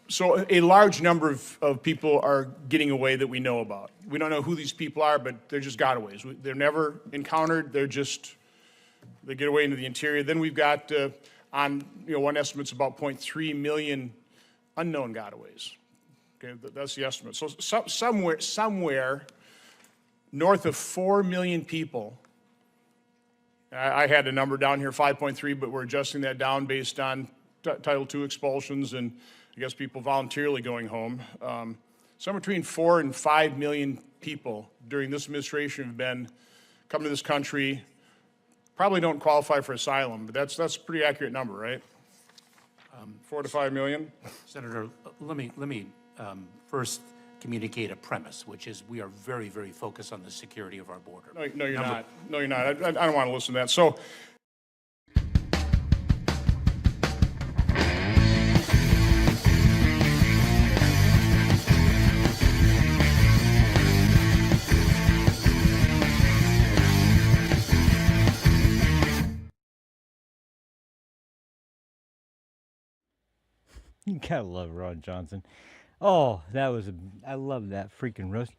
So a large number of people are getting away that we know about. We don't know who these people are, but they're just gotaways. They're never encountered. They get away into the interior. Then we've got, one estimate's about 0.3 million unknown gotaways. Okay, that's the estimate. So somewhere north of 4 million people. I had a number down here, 5.3, but we're adjusting that down based on Title II expulsions and I guess people voluntarily going home. Somewhere between 4 and 5 million people during this administration have come to this country, probably don't qualify for asylum, but that's a pretty accurate number, right? 4 to 5 million. Senator, let me first communicate a premise, which is we are very, very focused on the security of our border. No, you're not. No, you're not. I don't want to listen to that. So. You gotta love Ron Johnson. Oh, I love that freaking roast.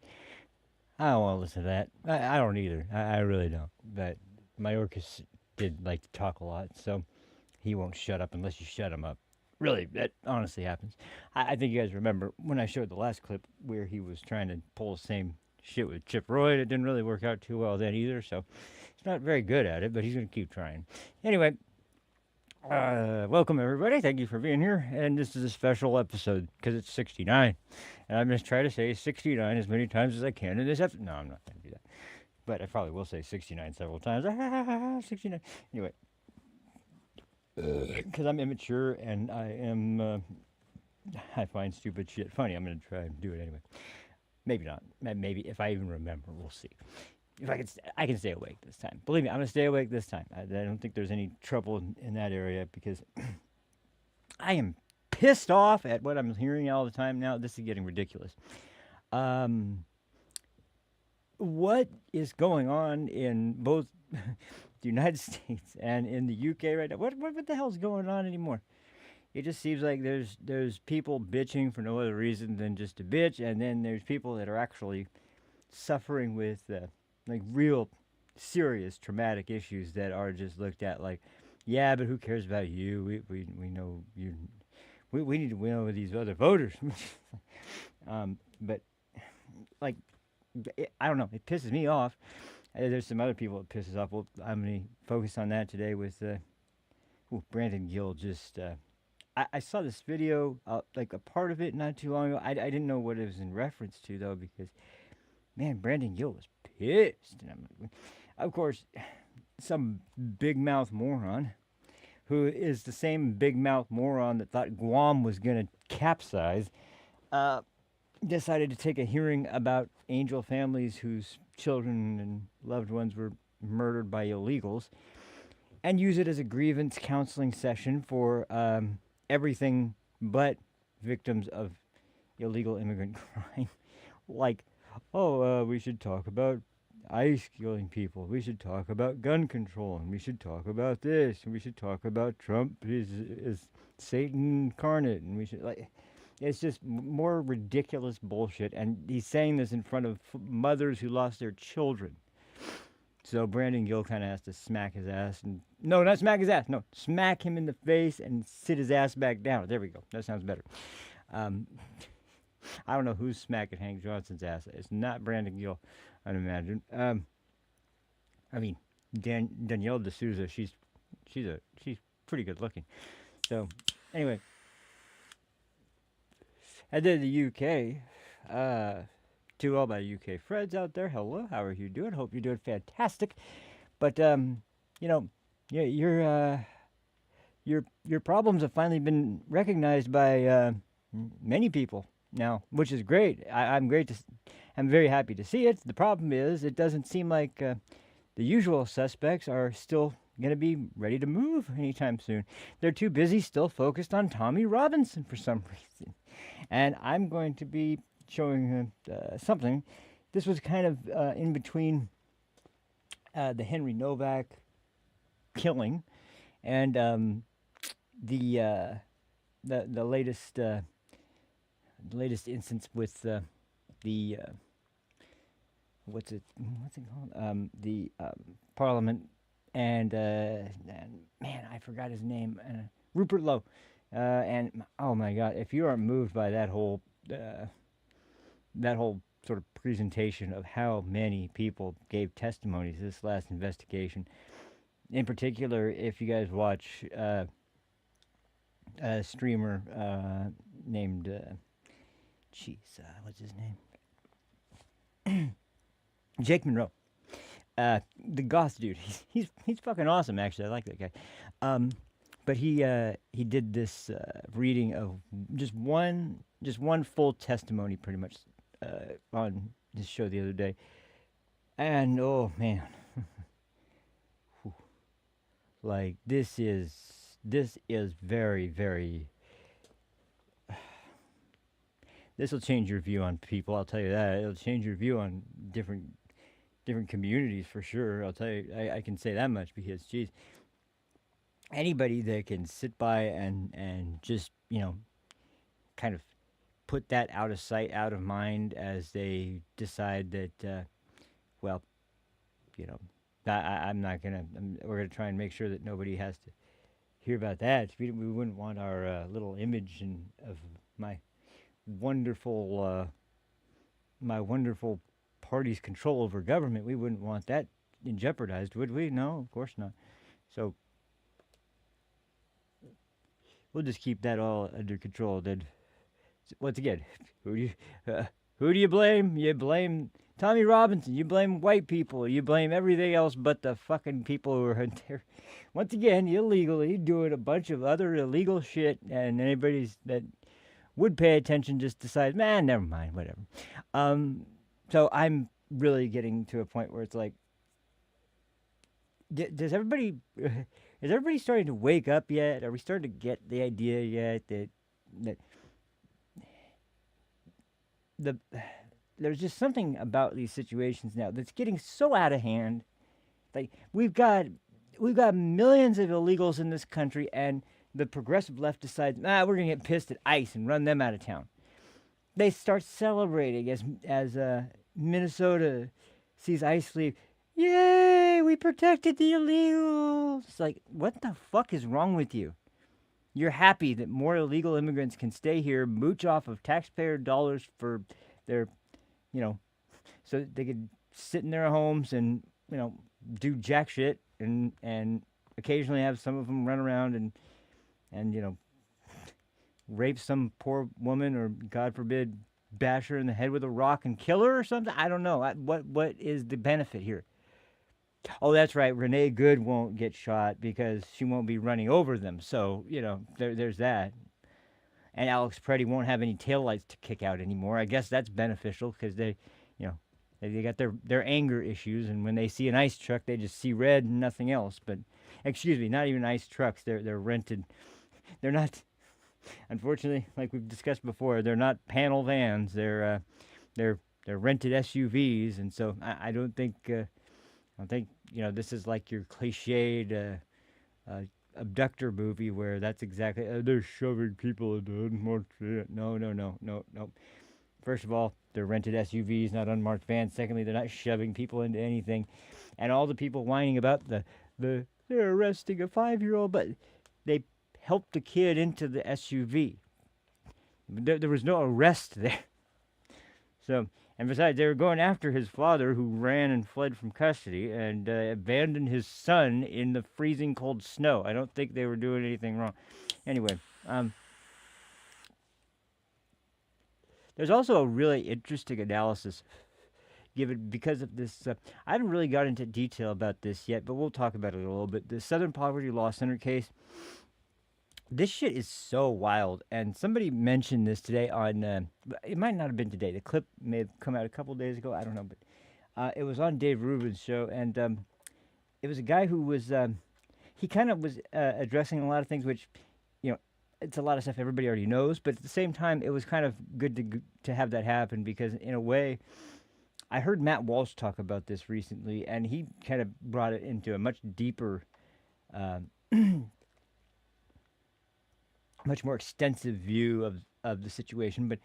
I don't want to listen to that. I don't either. I really don't. But Mayorkas did like to talk a lot, so he won't shut up unless you shut him up. Really, that honestly happens. I think you guys remember when I showed the last clip where he was trying to pull the same shit with Chip Roy. It didn't really work out too well then either, so he's not very good at it, but he's going to keep trying. Anyway, welcome everybody. Thank you for being here. And this is a special episode because it's 69. And I'm just trying to say 69 as many times as I can in this episode. No, I'm not going to do that. But I probably will say 69 several times. 69. Anyway. Because I'm immature and I find stupid shit funny. I'm going to try and do it anyway. Maybe not. Maybe if I even remember, we'll see. If I can stay awake this time. Believe me, I'm going to stay awake this time. I don't think there's any trouble in that area because I am pissed off at what I'm hearing all the time now. This is getting ridiculous. What is going on in both the United States and in the UK right now? What the hell's going on anymore? It just seems like there's people bitching for no other reason than just to bitch, and then there's people that are actually suffering with like real serious traumatic issues that are just looked at like, yeah, but who cares about you? We know you. We need to win over these other voters. But like, I don't know. It pisses me off. There's some other people it pisses off. Well, I'm going to focus on that today with Brandon Gill. Just I saw this video, like a part of it not too long ago. I didn't know what it was in reference to, though, because, man, Brandon Gill was pissed. And of course, some big mouth moron who is the same big mouth moron that thought Guam was going to capsize decided to take a hearing about angel families whose children and loved ones were murdered by illegals and use it as a grievance counseling session for everything but victims of illegal immigrant crime. Like, we should talk about ICE killing people. We should talk about gun control. And we should talk about this. And we should talk about Trump is Satan incarnate. And we should, like, it's just more ridiculous bullshit. And he's saying this in front of mothers who lost their children. So Brandon Gill kind of has to smack his ass. No, not smack his ass. No, smack him in the face and sit his ass back down. There we go. That sounds better. I don't know who's smacking Hank Johnson's ass. It's not Brandon Gill, I'd imagine. I mean, Danielle D'Souza, she's pretty good looking. So, anyway. And then the UK, to all my UK friends out there, hello, how are you doing? Hope you're doing fantastic. But, your problems have finally been recognized by many people now, which is great. I'm very happy to see it. The problem is it doesn't seem like the usual suspects are still going to be ready to move anytime soon. They're too busy still focused on Tommy Robinson for some reason. And I'm going to be showing something. This was kind of in between the Henry Novak killing and the the latest instance with the what's it called the Parliament and man, I forgot his name, Rupert Lowe, and oh my God, if you aren't moved by that whole sort of presentation of how many people gave testimonies this last investigation, in particular, if you guys watch a streamer named what's his name? Jake Monroe. The goth dude. He's fucking awesome. Actually, I like that guy. But he did this reading of just one full testimony, pretty much, on this show the other day, and oh man, like this is very, very. This will change your view on people. I'll tell you that. It'll change your view on different communities for sure. I'll tell you. I can say that much because, geez, anybody that can sit by and just kind of put that out of sight, out of mind as they decide that, well, I'm not gonna. We're gonna try and make sure that nobody has to hear about that. We wouldn't want our little image of my wonderful party's control over government. We wouldn't want that jeopardized, would we? No, of course not. So we'll just keep that all under control. Then, once again, who do you blame? You blame Tommy Robinson. You blame white people. You blame everything else but the fucking people who are there. Once again, illegally doing a bunch of other illegal shit, and anybody that would pay attention just decides, man, never mind, whatever. So I'm really getting to a point where it's like, is everybody starting to wake up yet? Are we starting to get the idea yet that there's just something about these situations now that's getting so out of hand? Like we've got millions of illegals in this country, and the progressive left decides, we're gonna get pissed at ICE and run them out of town. They start celebrating as Minnesota sees ICE leave. Yay, we protected the illegals. It's like, what the fuck is wrong with you? You're happy that more illegal immigrants can stay here, mooch off of taxpayer dollars for their, so they could sit in their homes and, do jack shit and occasionally have some of them run around and rape some poor woman or, God forbid, bash her in the head with a rock and kill her or something. I don't know. What is the benefit here? Oh, that's right. Renee Good won't get shot because she won't be running over them. So, there's that. And Alex Preddy won't have any taillights to kick out anymore. I guess that's beneficial because they got their anger issues. And when they see an ICE truck, they just see red and nothing else. But, excuse me, not even ICE trucks. They're rented. They're not, unfortunately, like we've discussed before, they're not panel vans. They're rented SUVs. And so I don't think this is like your cliched abductor movie where that's exactly they're shoving people into unmarked vans. No. First of all, they're rented SUVs, not unmarked vans. Secondly, they're not shoving people into anything. And all the people whining about they're arresting a 5-year-old, but they helped the kid into the SUV. There was no arrest there. So. And besides, they were going after his father, who ran and fled from custody and abandoned his son in the freezing cold snow. I don't think they were doing anything wrong. Anyway, there's also a really interesting analysis given because of this. I haven't really got into detail about this yet, but we'll talk about it a little bit. The Southern Poverty Law Center case. This shit is so wild, and somebody mentioned this today on, it might not have been today, the clip may have come out a couple days ago, I don't know, but it was on Dave Rubin's show, and it was a guy who was, he kind of was addressing a lot of things which, it's a lot of stuff everybody already knows, but at the same time, it was kind of good to have that happen, because in a way, I heard Matt Walsh talk about this recently, and he kind of brought it into a much deeper much more extensive view of the situation. But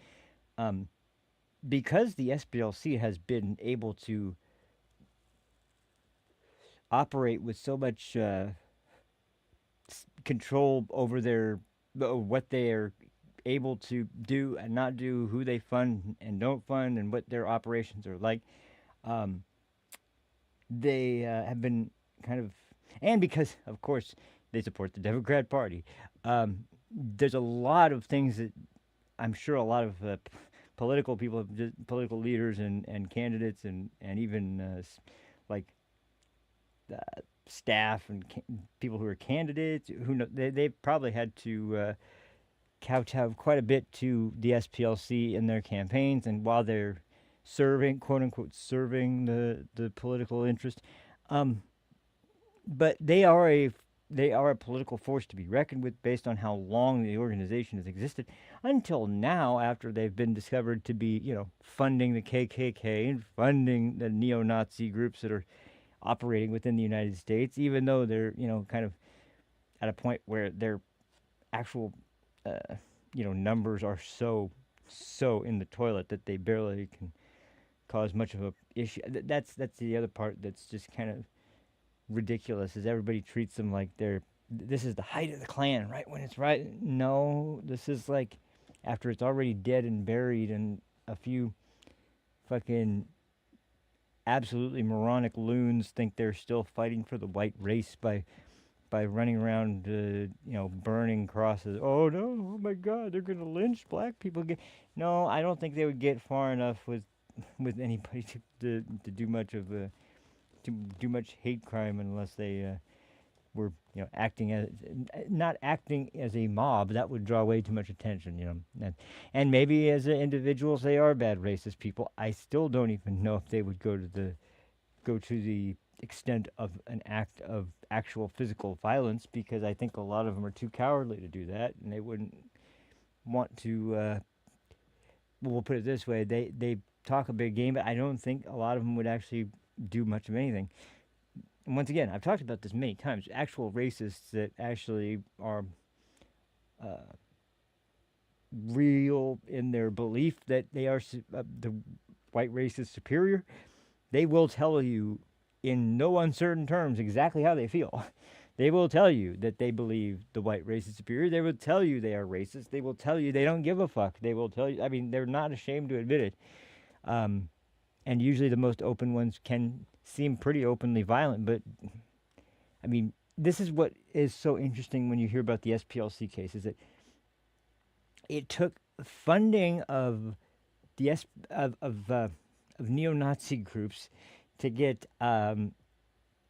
because the SPLC has been able to operate with so much control over their what they are able to do and not do, who they fund and don't fund, and what their operations are like. Um, they have been kind of, and because of course they support the Democrat Party. There's a lot of things that I'm sure a lot of political people, political leaders and candidates and even like staff and people who are candidates who know they've probably had to kowtow quite a bit to the SPLC in their campaigns and while they're serving, quote unquote, serving the political interest. Um, but they are a political force to be reckoned with based on how long the organization has existed until now, after they've been discovered to be, funding the KKK and funding the neo-Nazi groups that are operating within the United States, even though they're, kind of at a point where their actual, numbers are so in the toilet that they barely can cause much of a issue. That's the other part that's just kind of ridiculous, is everybody treats them like this is the height of the Klan, right? When it's right. No, this is like after it's already dead and buried, and a few fucking absolutely moronic loons think they're still fighting for the white race by running around, burning crosses. Oh no! Oh my God! They're gonna lynch black people again. No, I don't think they would get far enough with anybody to do much of to do much hate crime unless they were acting as not acting as a mob. That would draw way too much attention, and maybe as individuals they are bad racist people. I still don't even know if they would go to the extent of an act of actual physical violence, because I think a lot of them are too cowardly to do that, and they wouldn't want to. We'll put it this way: they talk a big game, but I don't think a lot of them would actually do much of anything. And once again, I've talked about this many times. Actual racists that actually are real in their belief that they are the white race is superior, they will tell you in no uncertain terms exactly how they feel. They will tell you that they believe the white race is superior. They will tell you they are racist. They will tell you they don't give a fuck. They will tell you, I mean, they're not ashamed to admit it. And usually the most open ones can seem pretty openly violent, but I mean, this is what is so interesting when you hear about the SPLC case, is that it took funding of the of neo-Nazi groups to get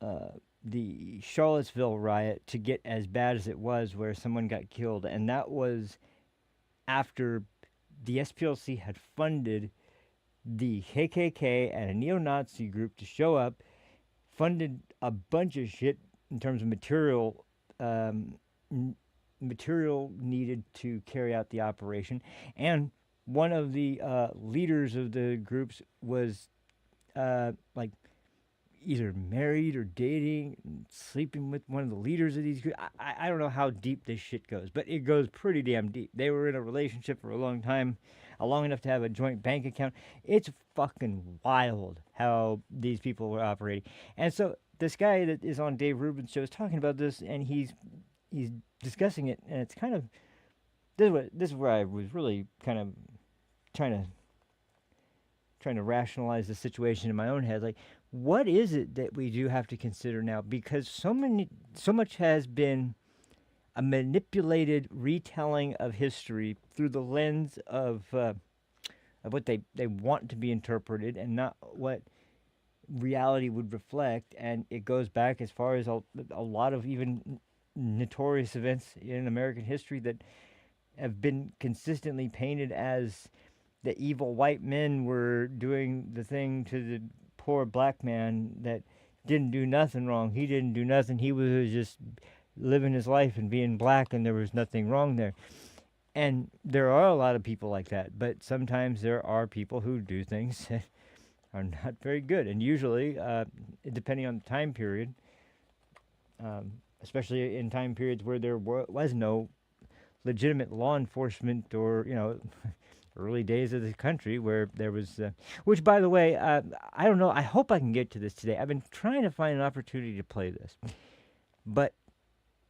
the Charlottesville riot to get as bad as it was, where someone got killed, and that was after the SPLC had funded the KKK and a neo-Nazi group to show up, funded a bunch of shit in terms of material needed to carry out the operation, and one of the leaders of the groups was like either married or dating, sleeping with one of the leaders of these groups. I don't know how deep this shit goes, but it goes pretty damn deep. They were in a relationship for a long time, long enough to have a joint bank account. It's fucking wild how these people were operating. And so this guy that is on Dave Rubin's show is talking about this, and he's discussing it, and it's kind of this is where I was really kind of trying to rationalize the situation in my own head. Like, what is it that we do have to consider now? Because so much has been a manipulated retelling of history through the lens of what they want to be interpreted, and not what reality would reflect. And it goes back as far as a lot of even notorious events in American history that have been consistently painted as the evil white men were doing the thing to the poor black man that didn't do nothing wrong. He didn't do nothing. He was just living his life and being black, and there was nothing wrong there. And there are a lot of people like that, but sometimes there are people who do things that are not very good. And usually, depending on the time period, especially in time periods where there was no legitimate law enforcement or, early days of the country where there was, which by the way, I don't know. I hope I can get to this today. I've been trying to find an opportunity to play this, but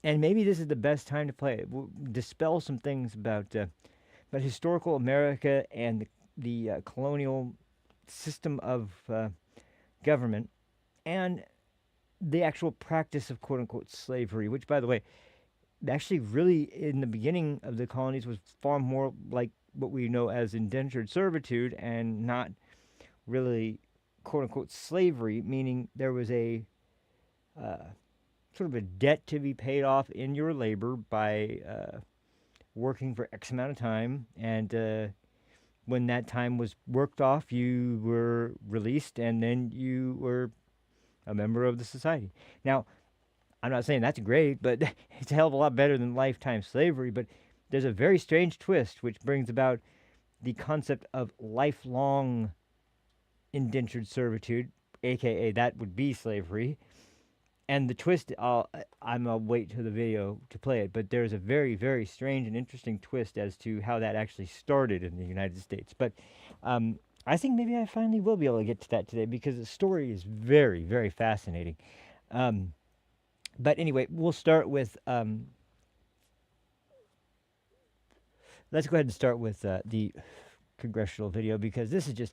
and maybe this is the best time to play it. We'll dispel some things about historical America and the colonial system of government and the actual practice of quote unquote slavery, which by the way, actually really in the beginning of the colonies was far more like what we know as indentured servitude and not really quote unquote slavery, meaning there was a sort of a debt to be paid off in your labor by working for X amount of time. And when that time was worked off, you were released and then you were a member of the society. Now, I'm not saying that's great, but it's a hell of a lot better than lifetime slavery. But there's a very strange twist which brings about the concept of lifelong indentured servitude, aka that would be slavery. And the twist, I'm gonna wait to the video to play it, but there's a very, very strange and interesting twist as to how that actually started in the United States. But I think maybe I finally will be able to get to that today because the story is very, very fascinating. But anyway, we'll start with. Let's go ahead and start with the congressional video because this is just.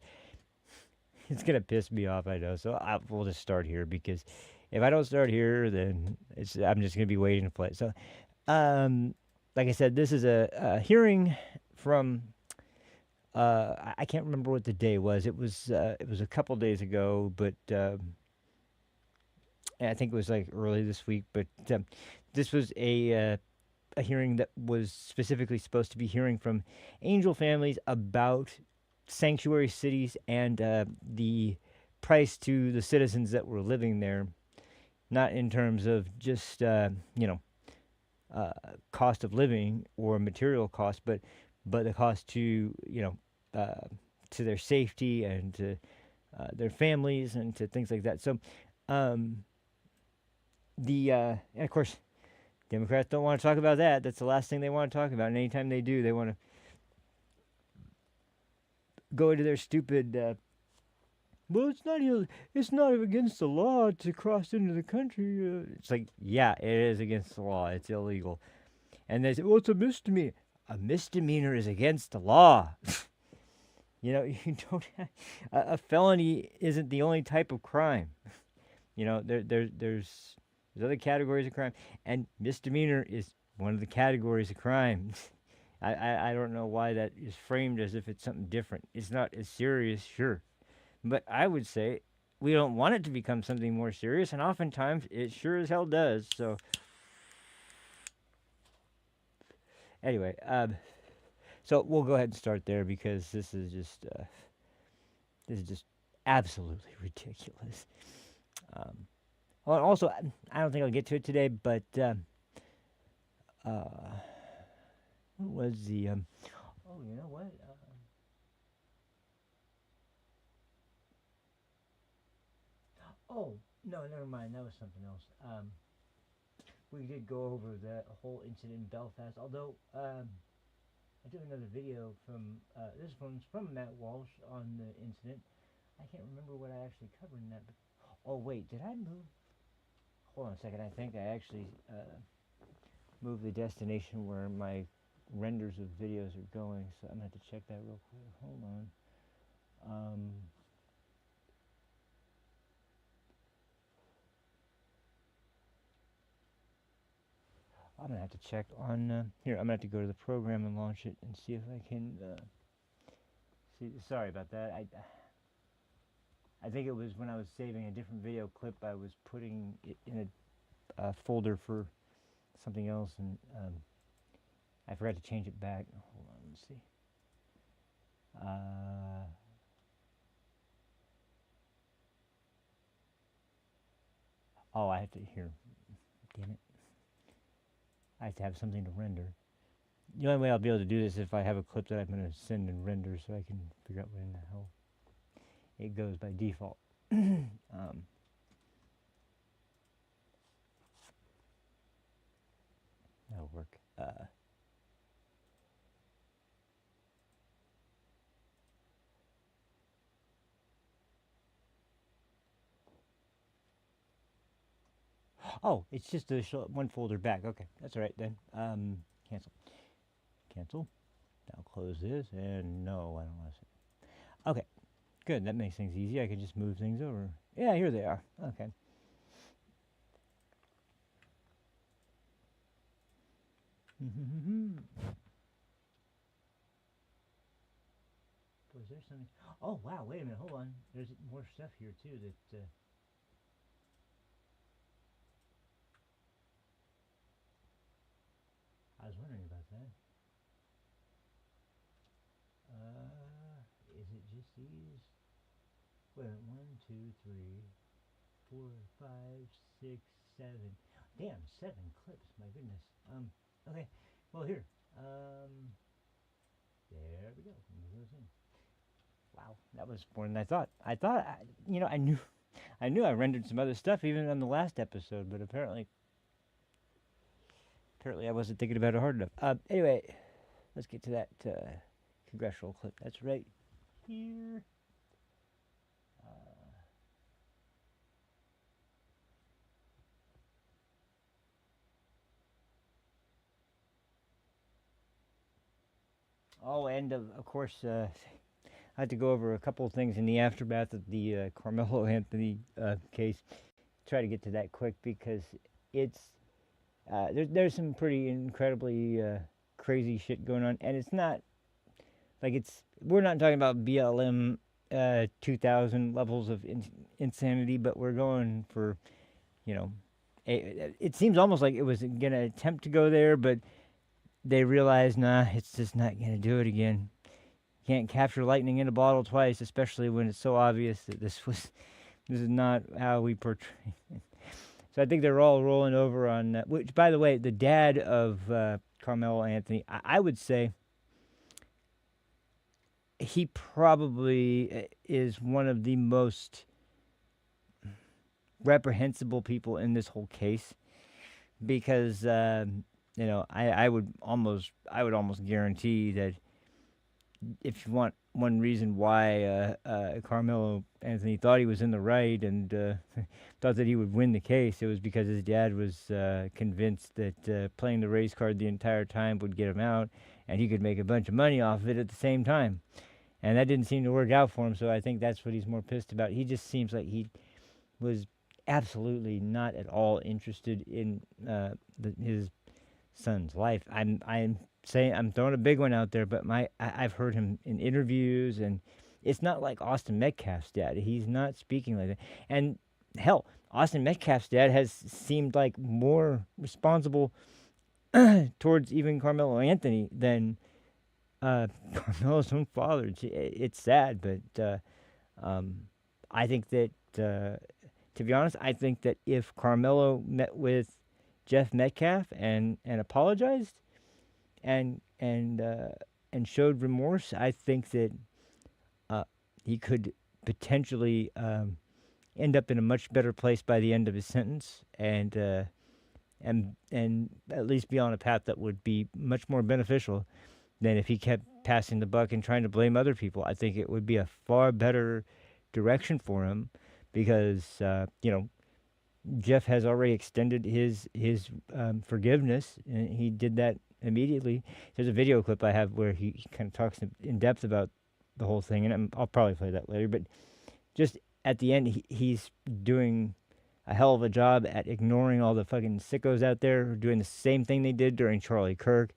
It's going to piss me off, I know. So we'll just start here because if I don't start here, then I'm just going to be waiting to play. So, like I said, this is a hearing from. I can't remember what the day was. It was a couple days ago, but. I think it was like early this week, but this was a hearing that was specifically supposed to be hearing from angel families about sanctuary cities and the price to the citizens that were living there, not in terms of just cost of living or material cost, but the cost to to their safety and to their families and to things like that. So. And of course, Democrats don't want to talk about that. That's the last thing they want to talk about. And anytime they do, they want to go into their stupid. Well, it's not against the law to cross into the country. It's like, yeah, it is against the law. It's illegal. And they say, well, it's a misdemeanor. A misdemeanor is against the law. You don't. A felony isn't the only type of crime. There's other categories of crime, and misdemeanor is one of the categories of crime. I don't know why that is framed as if it's something different. It's not as serious, sure. But I would say we don't want it to become something more serious, and oftentimes it sure as hell does. So anyway, so we'll go ahead and start there because this is just absolutely ridiculous. Well, also, I don't think I'll get to it today, but what was the oh, you know what? Oh, no, never mind. That was something else. We did go over the whole incident in Belfast, although I took another video from this one's from Matt Walsh on the incident. I can't remember what I actually covered in that. But, oh, wait, did I move? Hold on a second. I think I actually moved the destination where my renders of videos are going, so I'm going to have to check that real quick. Hold on. I'm going to have to check on... here, I'm going to have to go to the program and launch it and see if I can... see. Sorry about that. I think it was when I was saving a different video clip, I was putting it in a folder for something else, and I forgot to change it back. Hold on, let's see. Oh, I have to, here, damn it. I have to have something to render. The only way I'll be able to do this is if I have a clip that I'm going to send and render so I can figure out when the hell it goes by default. That'll work. Oh, it's just a one folder back. Okay, that's all right then. Cancel. Cancel. Now close this, and no, I don't want to. Okay, good. That makes things easy. I can just move things over. Yeah, here they are. Okay. Was there something? Oh, wow. Wait a minute. Hold on. There's more stuff here, too, that. I was wondering about that. Is it just these? Wait, 1, 2, 3, 4, 5, 6, 7. Damn, 7 clips. My goodness. Okay. Well, here. There we go. Move those in. Wow, that was more than I thought. I knew I rendered some other stuff even on the last episode, but apparently I wasn't thinking about it hard enough. Anyway, let's get to that congressional clip. That's right here. Oh, and of course, I had to go over a couple of things in the aftermath of the Carmelo Anthony case. Try to get to that quick because it's there's some pretty incredibly crazy shit going on, and it's not like we're not talking about BLM 2000 levels of insanity, but we're going for, it seems almost like it was gonna attempt to go there, but they realized, nah, it's just not gonna do it again. Can't capture lightning in a bottle twice, especially when it's so obvious that this is not how we portray it. So I think they're all rolling over on that. Which, by the way, the dad of Carmelo Anthony, I would say he probably is one of the most reprehensible people in this whole case, because I would almost guarantee that if you want one reason why Carmelo Anthony thought he was in the right and thought that he would win the case, it was because his dad was convinced that playing the race card the entire time would get him out, and he could make a bunch of money off of it at the same time. And that didn't seem to work out for him, so I think that's what he's more pissed about. He just seems like he was absolutely not at all interested in his son's life. I'm throwing a big one out there, but I've heard him in interviews, and it's not like Austin Metcalf's dad. He's not speaking like that. And hell, Austin Metcalf's dad has seemed like more responsible towards even Carmelo Anthony than Carmelo's own father. It's sad, but I think that, to be honest, I think that if Carmelo met with Jeff Metcalf and apologized and showed remorse, I think that he could potentially end up in a much better place by the end of his sentence, and at least be on a path that would be much more beneficial than if he kept passing the buck and trying to blame other people. I think it would be a far better direction for him, because Jeff has already extended his forgiveness, and he did that immediately. There's a video clip I have where he kind of talks in depth about the whole thing, and I'll probably play that later. But just at the end, he's doing a hell of a job at ignoring all the fucking sickos out there who are doing the same thing they did during Charlie Kirk,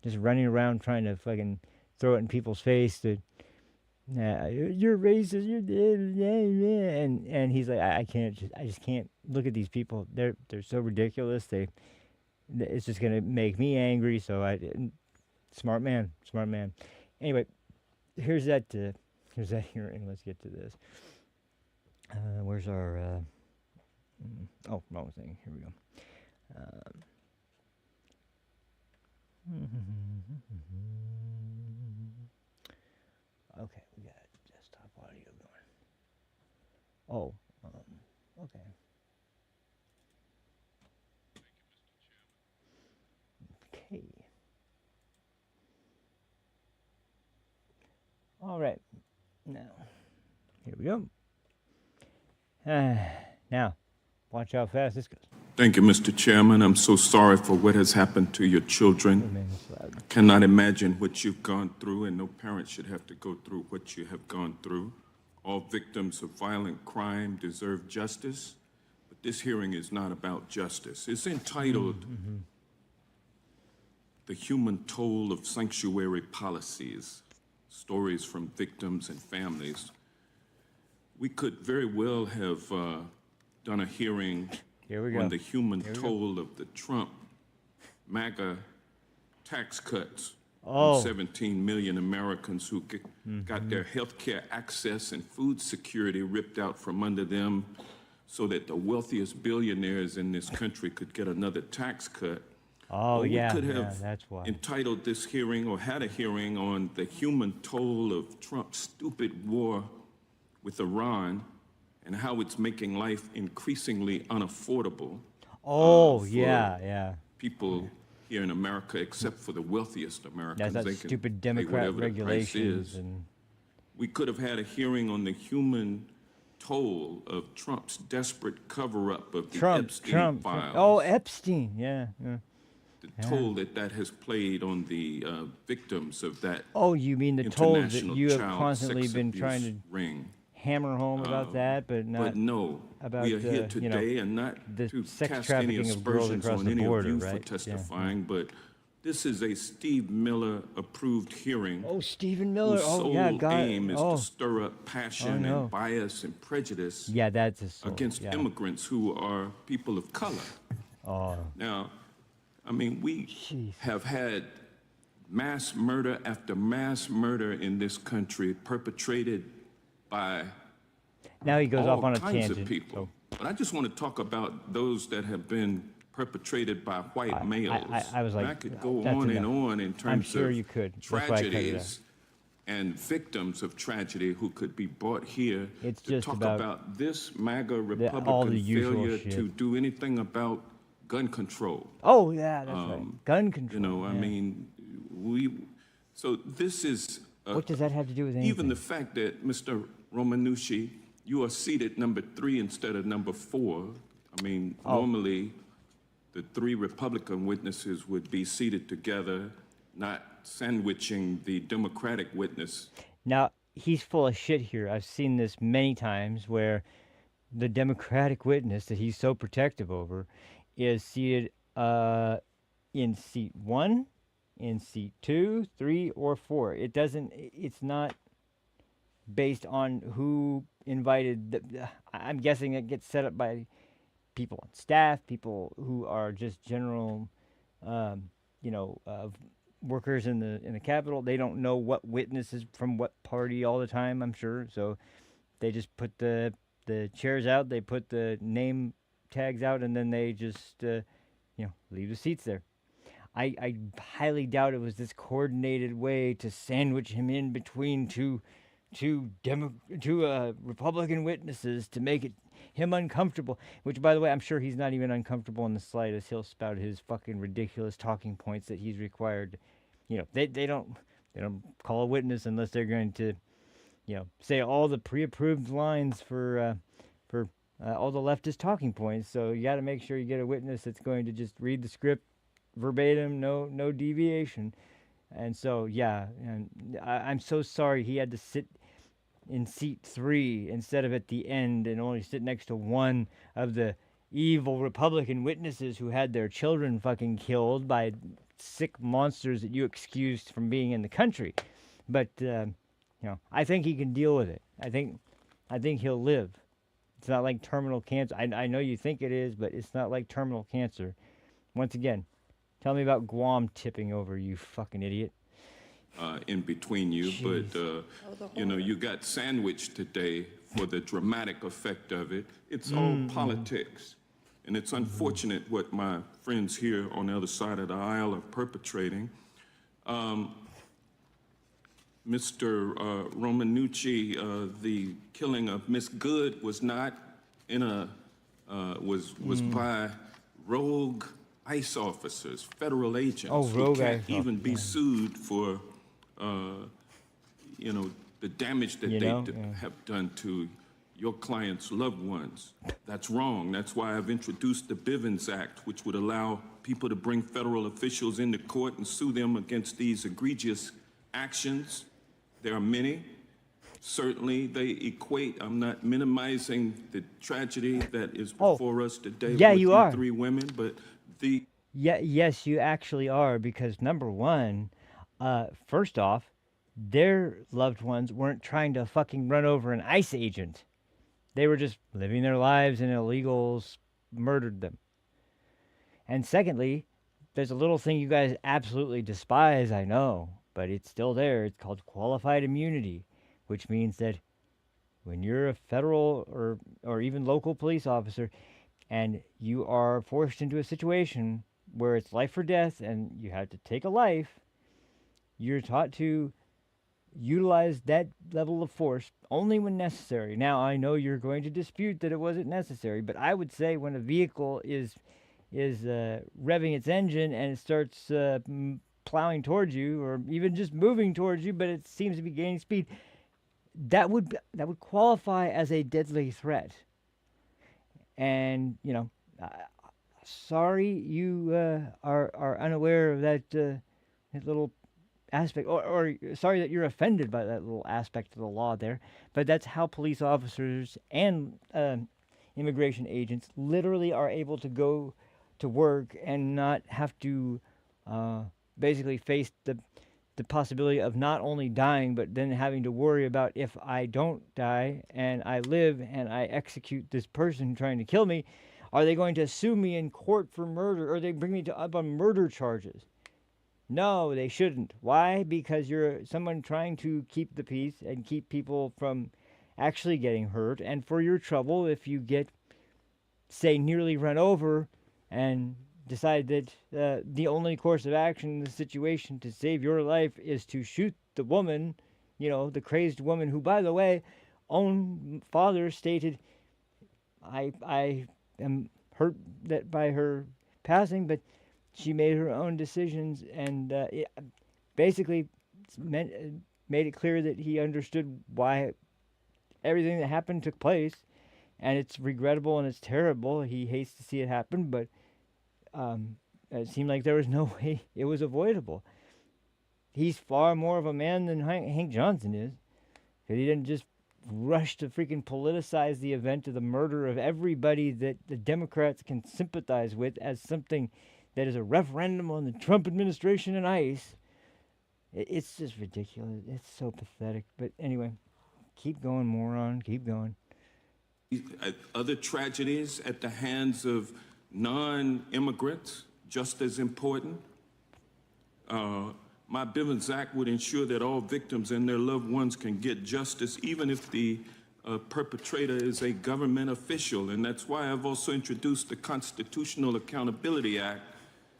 just running around trying to fucking throw it in people's face that you're racist, you're dead, and he's like, I just can't look at these people. They're so ridiculous. It's just gonna make me angry. So smart man. Anyway, here's that hearing. Let's get to this. Where's our? Wrong thing. Here we go. Okay, we got desktop audio going. Okay. Okay. All right. Now, here we go. Now, watch how fast this goes. Thank you, Mr. Chairman. I'm so sorry for what has happened to your children. I cannot imagine what you've gone through, and no parent should have to go through what you have gone through. All victims of violent crime deserve justice, but this hearing is not about justice. It's entitled The Human Toll of Sanctuary Policies, Stories from Victims and Families. We could very well have done a hearing on the human toll of the Trump MAGA tax cuts on 17 million Americans who got their health care access and food security ripped out from under them so that the wealthiest billionaires in this country could get another tax cut. Oh, Or yeah, we could have that's why. entitled this hearing or had a hearing on the human toll of Trump's stupid war with Iran and how it's making life increasingly unaffordable. Oh, yeah. People here in America, except for the wealthiest Americans. That's They that can stupid pay Democrat whatever the price regulations is. and We could have had a hearing on the human toll of Trump's desperate cover-up of the Epstein files. Oh, Epstein, yeah. The toll that has played on the victims of that Oh, you mean the toll that international you have child constantly sex been abuse trying to ring. hammer home about that, but not But no, about we are here you know, today and not the to sex cast any trafficking of girls aspersions across on the any border, of you right? for testifying, but this is a Steve Miller approved hearing. Oh, Stephen Miller. Whose Oh, sole yeah, God. aim is to stir up passion no. and bias and prejudice Yeah, that's a soul. against yeah. immigrants who are people of color. Oh, Now, I mean, we Jeez. have had mass murder after mass murder in this country perpetrated by now he goes all off on a kinds tangent. of people. so- But I just want to talk about those that have been perpetrated by white males. I was like, and I could go that's on and enough. on in terms sure of you could. That's why I cut it out. tragedies and victims of tragedy who could be brought here It's to just talk about about this MAGA all Republican the usual failure shit. to do anything about gun control. Oh, yeah, that's right. Gun control. You know, I yeah. mean, so this is What does that have to do with anything? even the fact that Mr. Romanucci, you are seated number 3 instead of number 4. I mean, normally the 3 Republican witnesses would be seated together, not sandwiching the Democratic witness. Now, he's full of shit here. I've seen this many times where the Democratic witness that he's so protective over is seated in seat 1, in seat 2, 3, or 4. It's not based on who invited. I'm guessing it gets set up by people on staff, people who are just general, workers in the Capitol. They don't know what witnesses from what party all the time, I'm sure. So they just put the chairs out, they put the name tags out, and then they just leave the seats there. I highly doubt it was this coordinated way to sandwich him in between two Republican witnesses to make him uncomfortable. Which, by the way, I'm sure he's not even uncomfortable in the slightest. He'll spout his fucking ridiculous talking points that he's required. They don't call a witness unless they're going to, say all the pre-approved lines for all the leftist talking points. So you got to make sure you get a witness that's going to just read the script verbatim, no deviation. And so, yeah, and I'm so sorry he had to sit in seat 3 instead of at the end and only sit next to one of the evil Republican witnesses who had their children fucking killed by sick monsters that you excused from being in the country. But, I think he can deal with it. I think he'll live. It's not like terminal cancer. I know you think it is, but it's not like terminal cancer. Once again, tell me about Guam tipping over, you fucking idiot. In between you, but you got sandwiched today for the dramatic effect of it. It's all politics, and it's unfortunate what my friends here on the other side of the aisle are perpetrating. Mr. Romanucci, the killing of Miss Good was not was by rogue ICE officers, federal agents who can't even be sued for, the damage that they have done to your clients' loved ones. That's wrong. That's why I've introduced the Bivens Act, which would allow people to bring federal officials into court and sue them against these egregious actions. There are many. Certainly, they equate. I'm not minimizing the tragedy that is before us today yeah, with you are. 3 women, but the... Yeah, yes, you actually are, because number one, first off, their loved ones weren't trying to fucking run over an ICE agent. They were just living their lives and illegals murdered them. And secondly, there's a little thing you guys absolutely despise, I know, but it's still there. It's called qualified immunity, which means that when you're a federal or even local police officer and you are forced into a situation where it's life or death and you have to take a life, you're taught to utilize that level of force only when necessary. Now, I know you're going to dispute that it wasn't necessary, but I would say when a vehicle is revving its engine and it starts plowing towards you, or even just moving towards you, but it seems to be gaining speed, that would qualify as a deadly threat. And sorry you are unaware of that little aspect, or sorry that you're offended by that little aspect of the law there, but that's how police officers and immigration agents literally are able to go to work and not have to basically face the possibility of not only dying, but then having to worry about, if I don't die and I live and I execute this person trying to kill me, are they going to sue me in court for murder, or they bring me up on murder charges? No, they shouldn't. Why? Because you're someone trying to keep the peace and keep people from actually getting hurt. And for your trouble, if you get, say, nearly run over and decide that the only course of action in the situation to save your life is to shoot the woman, the crazed woman who, by the way, own father stated, I am hurt that by her passing, but she made her own decisions, and it basically made it clear that he understood why everything that happened took place, and it's regrettable and it's terrible. He hates to see it happen, but it seemed like there was no way it was avoidable. He's far more of a man than Hank Johnson is, because he didn't just rush to freaking politicize the event of the murder of everybody that the Democrats can sympathize with as something that is a referendum on the Trump administration and ICE. It's just ridiculous. It's so pathetic. But anyway, keep going, moron. Keep going. Other tragedies at the hands of non-immigrants, just as important. My Bivens Act would ensure that all victims and their loved ones can get justice, even if the perpetrator is a government official. And that's why I've also introduced the Constitutional Accountability Act,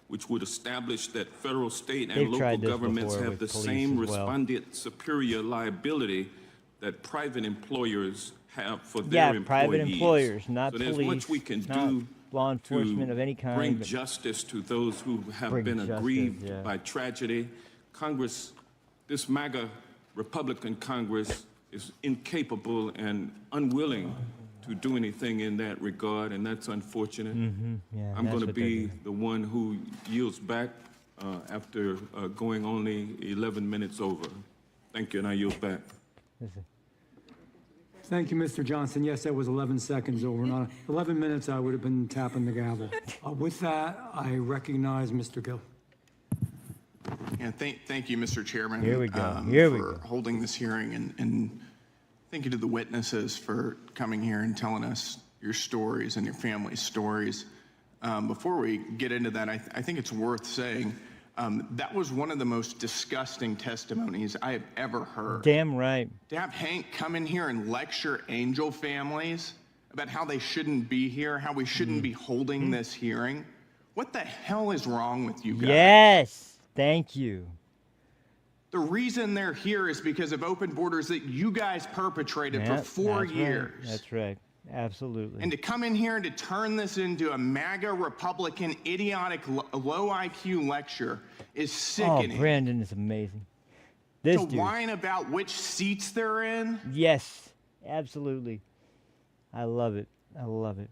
which would establish that federal, state, and local governments have the same respondeat superior liability that private employers have for their employees. Private employers, not so police, there's much we can do law enforcement of any kind. Bring justice to those who have been aggrieved by tragedy. Congress, this MAGA Republican Congress, is incapable and unwilling to do anything in that regard, and that's unfortunate. Yeah, I'm going to be the one who yields back after going only 11 minutes over. Thank you, and I yield back. Thank you, Mr. Johnson. Yes, that was 11 seconds over. Not 11 minutes, I would have been tapping the gavel. With that, I recognize Mr. Gill. Yeah, thank you, Mr. Chairman. Here we go. For holding this hearing, and thank you to the witnesses for coming here and telling us your stories and your family's stories. Before we get into that, I think it's worth saying that was one of the most disgusting testimonies I have ever heard. Damn right. To have Hank come in here and lecture angel families about how they shouldn't be here, how we shouldn't be holding this hearing. What the hell is wrong with you guys? Yes. Thank you. The reason they're here is because of open borders that you guys perpetrated for 4 years. Right. That's right. Absolutely. And to come in here and to turn this into a MAGA Republican idiotic low IQ lecture is sickening. Oh, Brandon is amazing. This to dude. whine about which seats they're in. Yes, absolutely. I love it. I love it.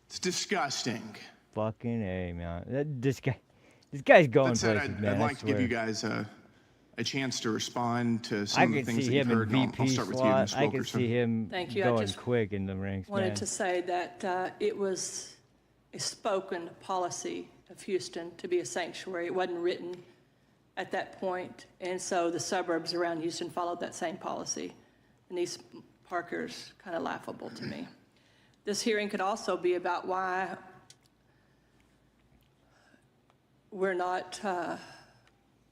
It's disgusting. Fucking A, man. This guy's going That said, places, man. I'd I like to give swear. you guys a chance to respond to I some of the could things see that you've him in heard. And I'll VP start with you, slot. Ms. I could Wilkerson. see him Thank you. I going just quick in the ranks, wanted man. to say that it was a spoken policy of Houston to be a sanctuary. It wasn't written at that point, and so the suburbs around Houston followed that same policy. And East Parker's kind of laughable to me. This hearing could also be about why we're not,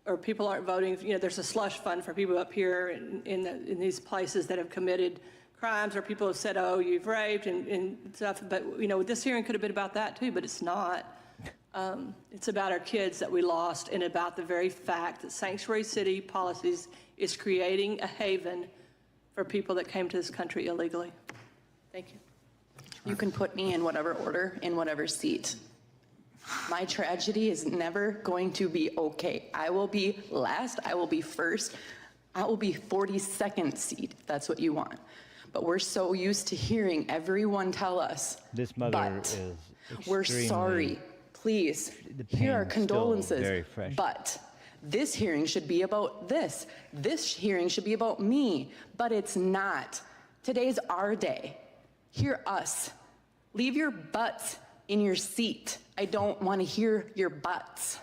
or people aren't voting. You know, there's a slush fund for people up here in these places that have committed crimes, or people have said, oh, you've raped and stuff. But, you know, this hearing could have been about that too, but it's not. It's about our kids that we lost, and about the very fact that Sanctuary City Policies is creating a haven for people that came to this country illegally. Thank you. You can put me in whatever order, in whatever seat. My tragedy is never going to be okay. I will be last, I will be first, I will be 42nd seat, if that's what you want. But we're so used to hearing everyone tell us, This mother but is we're extremely- sorry, please, the here are pain is still condolences, very fresh. but this hearing should be about this. This hearing should be about me, but it's not. Today's our day. Hear us. Leave your butts in your seat. I don't want to hear your butts.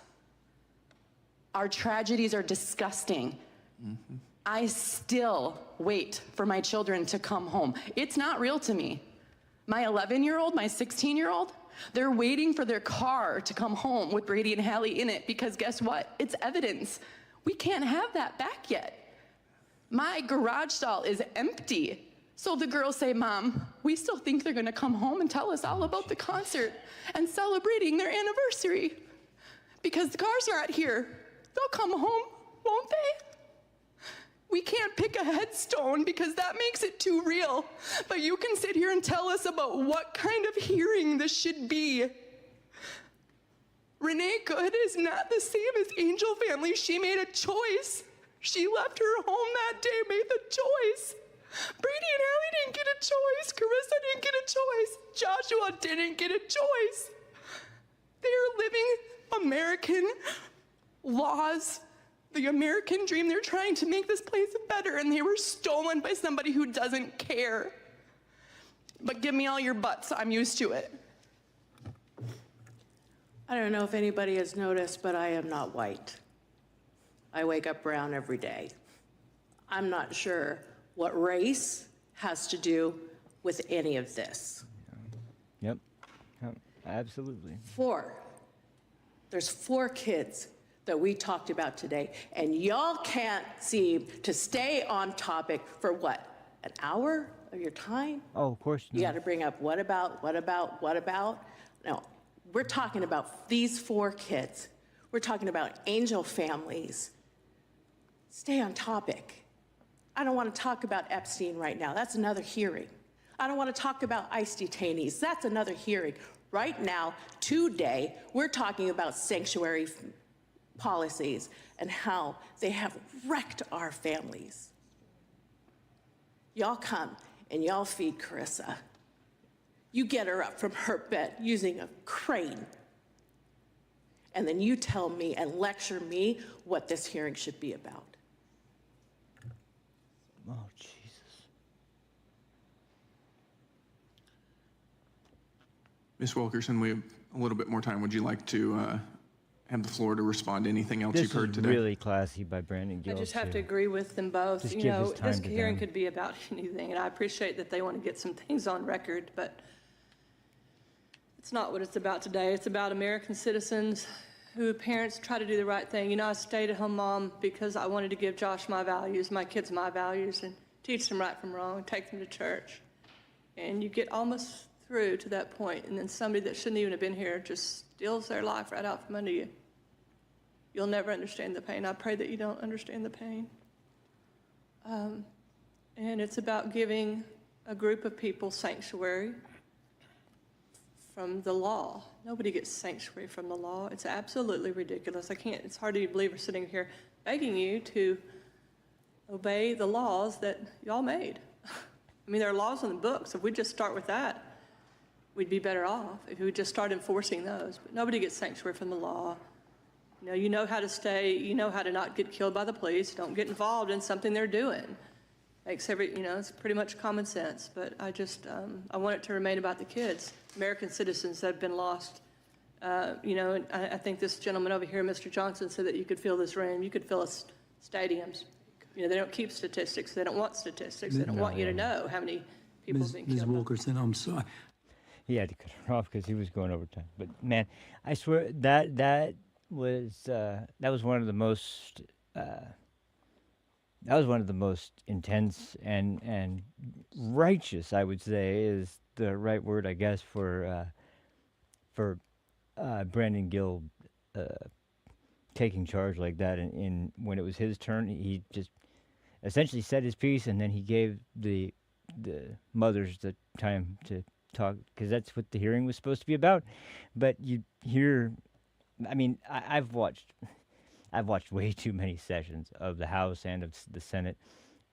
Our tragedies are disgusting. I still wait for my children to come home. It's not real to me. My 11-year-old, my 16-year-old, they're waiting for their car to come home with Brady and Hallie in it, because guess what? It's evidence. We can't have that back yet. My garage stall is empty. So the girls say, Mom, we still think they're gonna come home and tell us all about the concert and celebrating their anniversary. Because the cars are out here. They'll come home, won't they? We can't pick a headstone because that makes it too real. But you can sit here and tell us about what kind of hearing this should be. Renee Good is not the same as Angel Family. She made a choice. She left her home that day, made the choice. Brady and Hallie didn't get a choice. Carissa didn't get a choice. Joshua didn't get a choice. They are living American laws, the American dream. They're trying to make this place better, and they were stolen by somebody who doesn't care. But give me all your butts. I'm used to it. I don't know if anybody has noticed, but I am not white. I wake up brown every day. I'm not sure what race has to do with any of this. Yep. Absolutely. There's 4 kids that we talked about today, and y'all can't seem to stay on topic for what, an hour of your time? Oh, of course. You got to bring up what about? No, we're talking about these 4 kids. We're talking about Angel families. Stay on topic. I don't want to talk about Epstein right now. That's another hearing. I don't want to talk about ICE detainees. That's another hearing. Right now, today, we're talking about sanctuary policies and how they have wrecked our families. Y'all come and y'all feed Carissa. You get her up from her bed using a crane. And then you tell me and lecture me what this hearing should be about. Oh, Jesus. Ms. Wilkerson, we have a little bit more time. Would you like to have the floor to respond to anything else This you've heard is today? really classy by Brandon Gill. I just have too. to agree with them both. Just You give know, his time this to hearing them. could be about anything, and I appreciate that they want to get some things on record, but it's not what it's about today. It's about American citizens who parents try to do the right thing. You know, I stayed at home mom because I wanted to give Josh my values, my kids my values, and teach them right from wrong, take them to church. And you get almost through to that point, and then somebody that shouldn't even have been here just steals their life right out from under you. You'll never understand the pain. I pray that you don't understand the pain. And it's about giving a group of people sanctuary from the law. Nobody gets sanctuary from the law. It's absolutely ridiculous. It's hard to believe we're sitting here begging you to obey the laws that y'all made. I mean, there are laws on the books. If we just start with that, we'd be better off if we would just start enforcing those. But nobody gets sanctuary from the law. You know how to stay, you know how to not get killed by the police. Don't get involved in something they're doing. It's pretty much common sense. But I want it to remain about the kids, American citizens that have been lost. And I think this gentleman over here, Mr. Johnson, said that you could fill this room, you could fill stadiums. They don't keep statistics. They don't want statistics. They don't want you to know how many people have been killed. Ms. Wilkerson, I'm sorry. He had to cut her off because he was going over time. But man, I swear that was one of the most intense and righteous, I would say, is the right word, I guess, for Brandon Gill taking charge like that. And when it was his turn, he just essentially said his piece, and then he gave the mothers the time to talk, because that's what the hearing was supposed to be about. But you hear, I mean, I've watched way too many sessions of the House and of the Senate,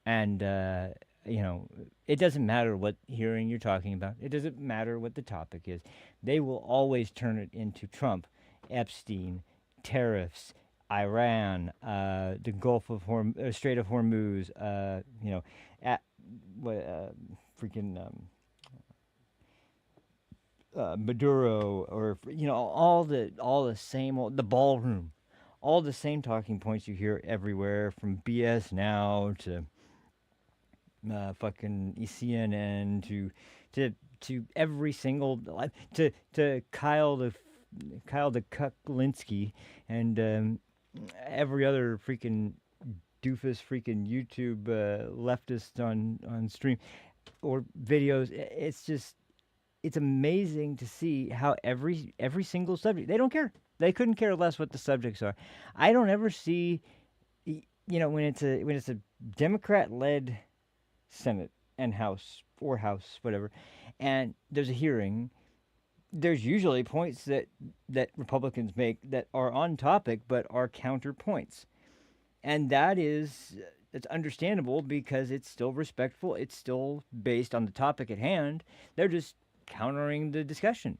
and it doesn't matter what hearing you're talking about. It doesn't matter what the topic is. They will always turn it into Trump, Epstein, tariffs, Iran, the Strait of Hormuz, Maduro, or all the same old, the ballroom, all the same talking points you hear everywhere, from BS Now to fucking CNN to every single to Kyle the Kuklinski and every other freaking doofus freaking YouTube leftist on stream or videos. It's amazing to see how every single subject, they don't care. They couldn't care less what the subjects are. I don't ever see, when it's a Democrat-led Senate and House, whatever, and there's a hearing, there's usually points that Republicans make that are on topic but are counterpoints. And it's understandable because it's still respectful. It's still based on the topic at hand. They're just countering the discussion.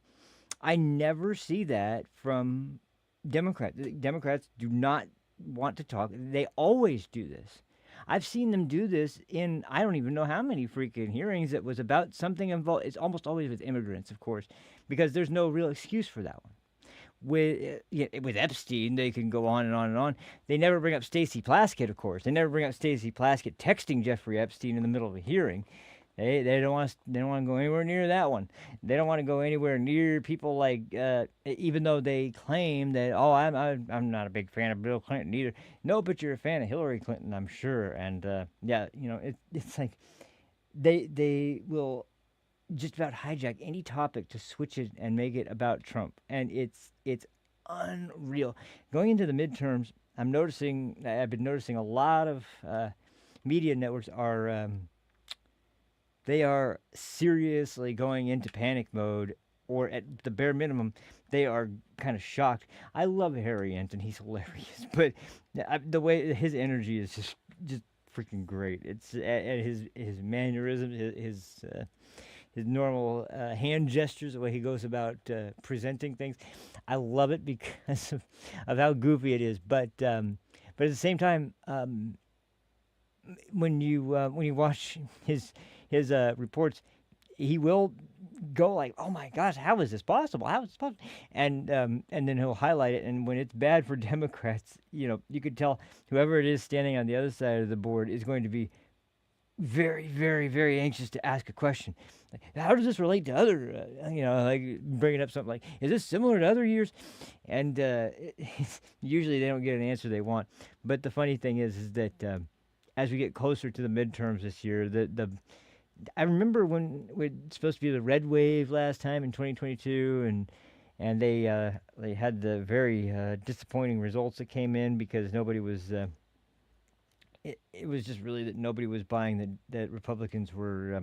I never see that from Democrats. Democrats do not want to talk. They always do this. I've seen them do this in I don't even know how many freaking hearings that was about something involved. It's almost always with immigrants, of course, because there's no real excuse for that one. With Epstein, they can go on and on and on. They never bring up Stacey Plaskett, of course. They never bring up Stacey Plaskett texting Jeffrey Epstein in the middle of a hearing. They don't want to go anywhere near that one. They don't want to go anywhere near people like, even though they claim that, I'm not a big fan of Bill Clinton either. No, but you're a fan of Hillary Clinton, I'm sure. And it's like they will just about hijack any topic to switch it and make it about Trump, and it's unreal. Going into the midterms, I've been noticing a lot of media networks are. They are seriously going into panic mode, or at the bare minimum, they are kind of shocked. I love Harry Enton; he's hilarious, but the way his energy is just freaking great. It's his mannerisms, his normal hand gestures, the way he goes about presenting things. I love it because of how goofy it is. But at the same time, when you watch his reports, he will go like, "Oh my gosh, how is this possible? How is this possible?" And then he'll highlight it. And when it's bad for Democrats, you could tell whoever it is standing on the other side of the board is going to be very, very, very anxious to ask a question. Like, how does this relate to other, like bringing up something like, is this similar to other years? And usually they don't get an answer they want. But the funny thing is that as we get closer to the midterms this year, I remember when it's supposed to be the red wave last time in 2022, and they had the very disappointing results that came in because nobody was. It was just really that nobody was buying that Republicans were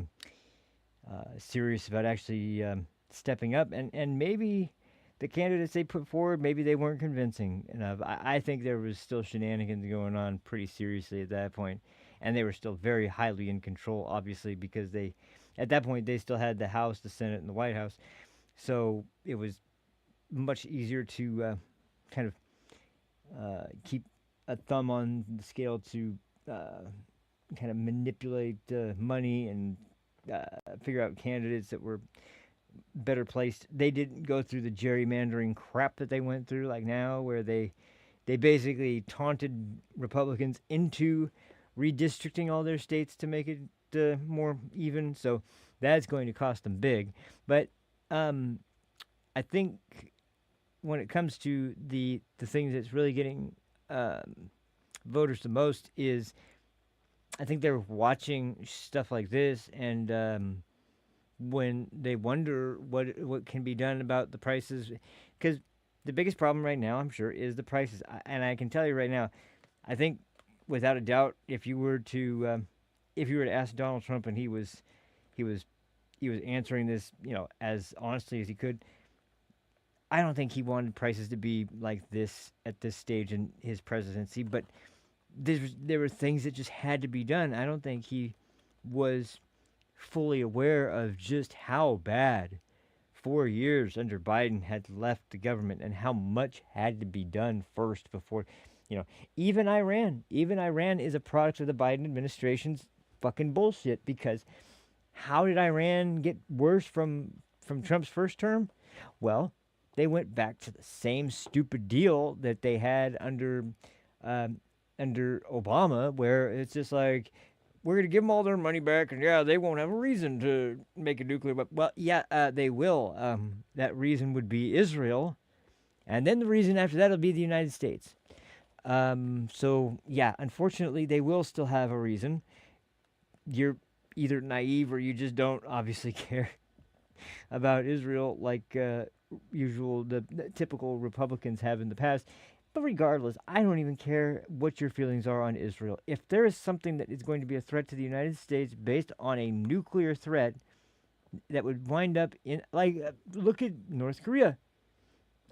serious about actually stepping up, and maybe the candidates they put forward, maybe they weren't convincing enough. I think there was still shenanigans going on pretty seriously at that point. and they were still very highly in control, obviously, because at that point, they still had the House, the Senate, and the White House. So it was much easier to kind of keep a thumb on the scale to kind of manipulate money and figure out candidates that were better placed. They didn't go through the gerrymandering crap that they went through like now, where they basically taunted Republicans into redistricting all their states to make it more even. So that's going to cost them big. But I think when it comes to the things that's really getting voters the most is, I think they're watching stuff like this, and when they wonder what can be done about the prices, because the biggest problem right now, I'm sure, is the prices. And I can tell you right now, I think without a doubt, if you were to ask Donald Trump, and he was answering this, as honestly as he could, I don't think he wanted prices to be like this at this stage in his presidency. But there were things that just had to be done. I don't think he was fully aware of just how bad 4 years under Biden had left the government, and how much had to be done first before, even Iran is a product of the Biden administration's fucking bullshit. Because how did Iran get worse from Trump's first term? Well, they went back to the same stupid deal that they had under Obama, where it's just like, we're going to give them all their money back, and they won't have a reason to make a nuclear weapon. Well, they will. That reason would be Israel, and then the reason after that will be the United States. So, unfortunately, they will still have a reason. You're either naive or you just don't obviously care about Israel like the typical Republicans have in the past. But regardless, I don't even care what your feelings are on Israel. If there is something that is going to be a threat to the United States based on a nuclear threat that would wind up in, look at North Korea.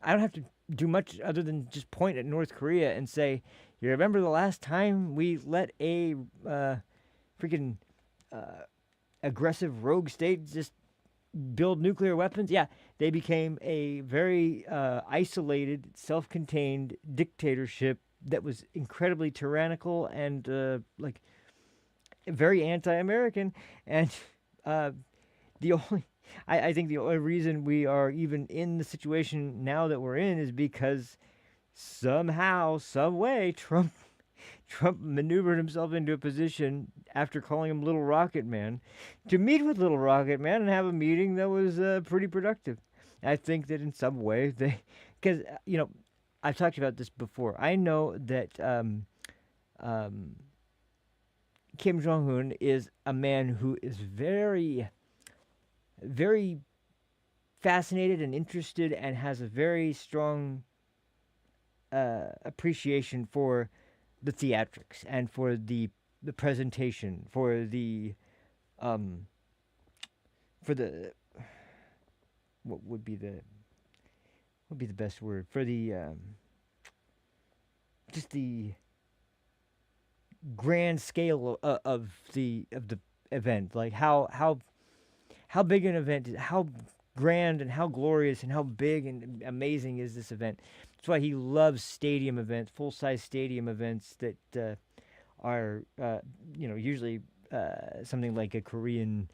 I don't have to do much other than just point at North Korea and say, you remember the last time we let a freaking aggressive rogue state just build nuclear weapons? Yeah, they became a very isolated, self-contained dictatorship that was incredibly tyrannical and very anti-American. And I think the only reason we are even in the situation now that we're in is because somehow, some way, Trump maneuvered himself into a position, after calling him Little Rocket Man, to meet with Little Rocket Man and have a meeting that was pretty productive. I think that in some way because I've talked about this before. I know that Kim Jong-un is a man who is very, very fascinated and interested, and has a very strong appreciation for the theatrics and for the presentation, for the what would be the best word, for the just the grand scale of the event, like how big an event is, how grand and how glorious and how big and amazing is this event. That's why he loves stadium events, full-size stadium events that are, usually something like a Korean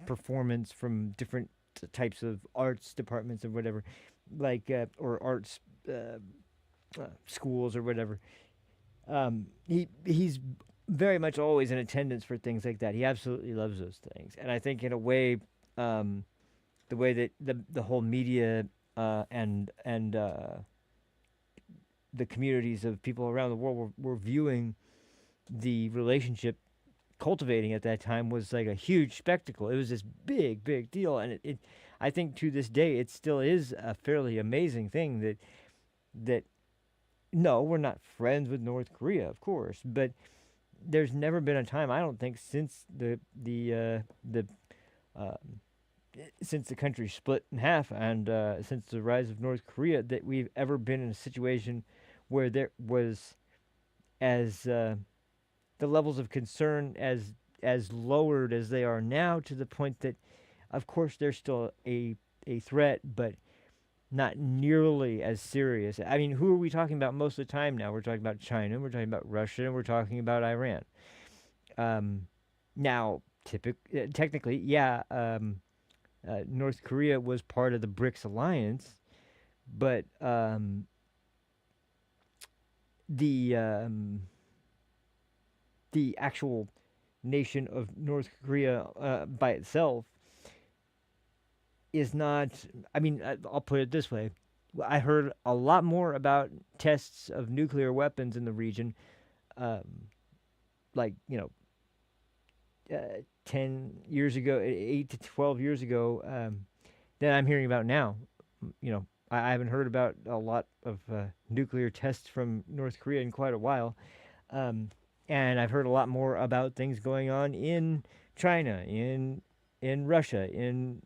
performance from different types of arts departments or whatever, or arts schools or whatever. He's very much always in attendance for things like that. He absolutely loves those things. And I think in a way, the way that the whole media and the communities of people around the world were viewing the relationship cultivating at that time was like a huge spectacle. It was this big, big deal. And it I think to this day, it still is a fairly amazing thing that no, we're not friends with North Korea, of course, but there's never been a time, I don't think, since since the country split in half and since the rise of North Korea, that we've ever been in a situation where there was as the levels of concern as lowered as they are now, to the point that, of course, they're still a threat, but not nearly as serious. I mean, who are we talking about most of the time now? We're talking about China, we're talking about Russia, and we're talking about Iran. Now, technically, yeah, North Korea was part of the BRICS alliance, but the actual nation of North Korea by itself is not. I mean, I'll put it this way: I heard a lot more about tests of nuclear weapons in the region, like 10 years ago, 8 to 12 years ago, than I'm hearing about now. I haven't heard about a lot of nuclear tests from North Korea in quite a while. And I've heard a lot more about things going on in China, in Russia, in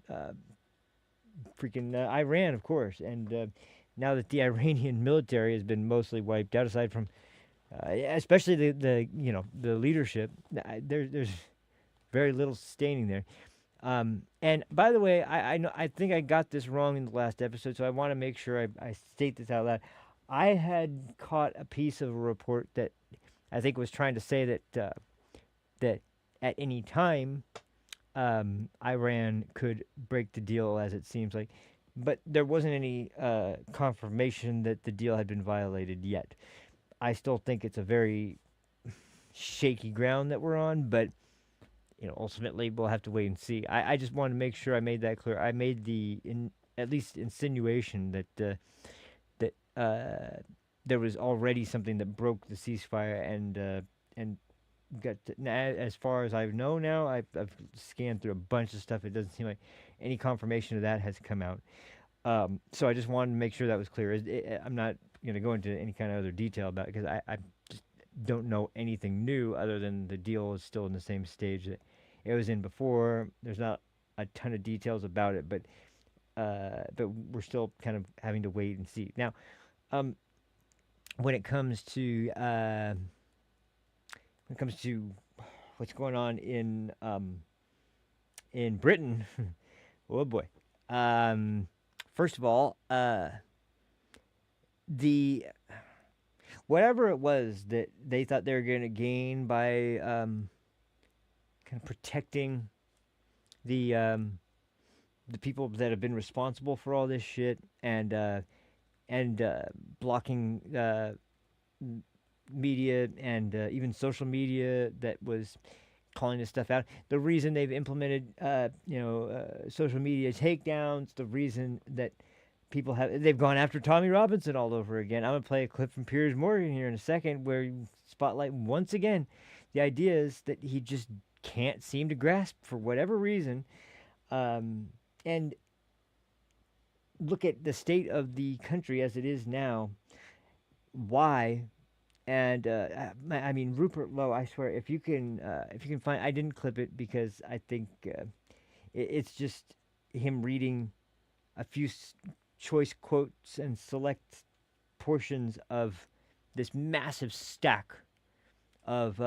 freaking Iran, of course. And now that the Iranian military has been mostly wiped out, aside from especially the leadership, there's very little sustaining there. And by the way, I think I got this wrong in the last episode, so I want to make sure I state this out loud. I had caught a piece of a report that I think was trying to say that that at any time Iran could break the deal, as it seems like, but there wasn't any confirmation that the deal had been violated yet. I still think it's a very shaky ground that we're on, but ultimately we'll have to wait and see. I just wanted to make sure I made that clear. I made at least insinuation that there was already something that broke the ceasefire, and got now, as far as I know now, I've scanned through a bunch of stuff. It doesn't seem like any confirmation of that has come out. So I just wanted to make sure that was clear. I'm not going to go into any kind of other detail about it, because I just don't know anything new other than the deal is still in the same stage that it was in before. There's not a ton of details about it, but we're still kind of having to wait and see. Now, when it comes to what's going on in Britain, oh boy. First of all, the whatever it was that they thought they were going to gain by kind of protecting the people that have been responsible for all this shit, and blocking media and even social media that was calling this stuff out. The reason they've implemented social media takedowns, the reason that they've gone after Tommy Robinson all over again. I'm gonna play a clip from Piers Morgan here in a second, where you spotlight once again the ideas that he just can't seem to grasp for whatever reason, and look at the state of the country as it is now. Why? And I mean, Rupert Lowe, I swear, if you can find, I didn't clip it because I think it's just him reading a few choice quotes and select portions of this massive stack of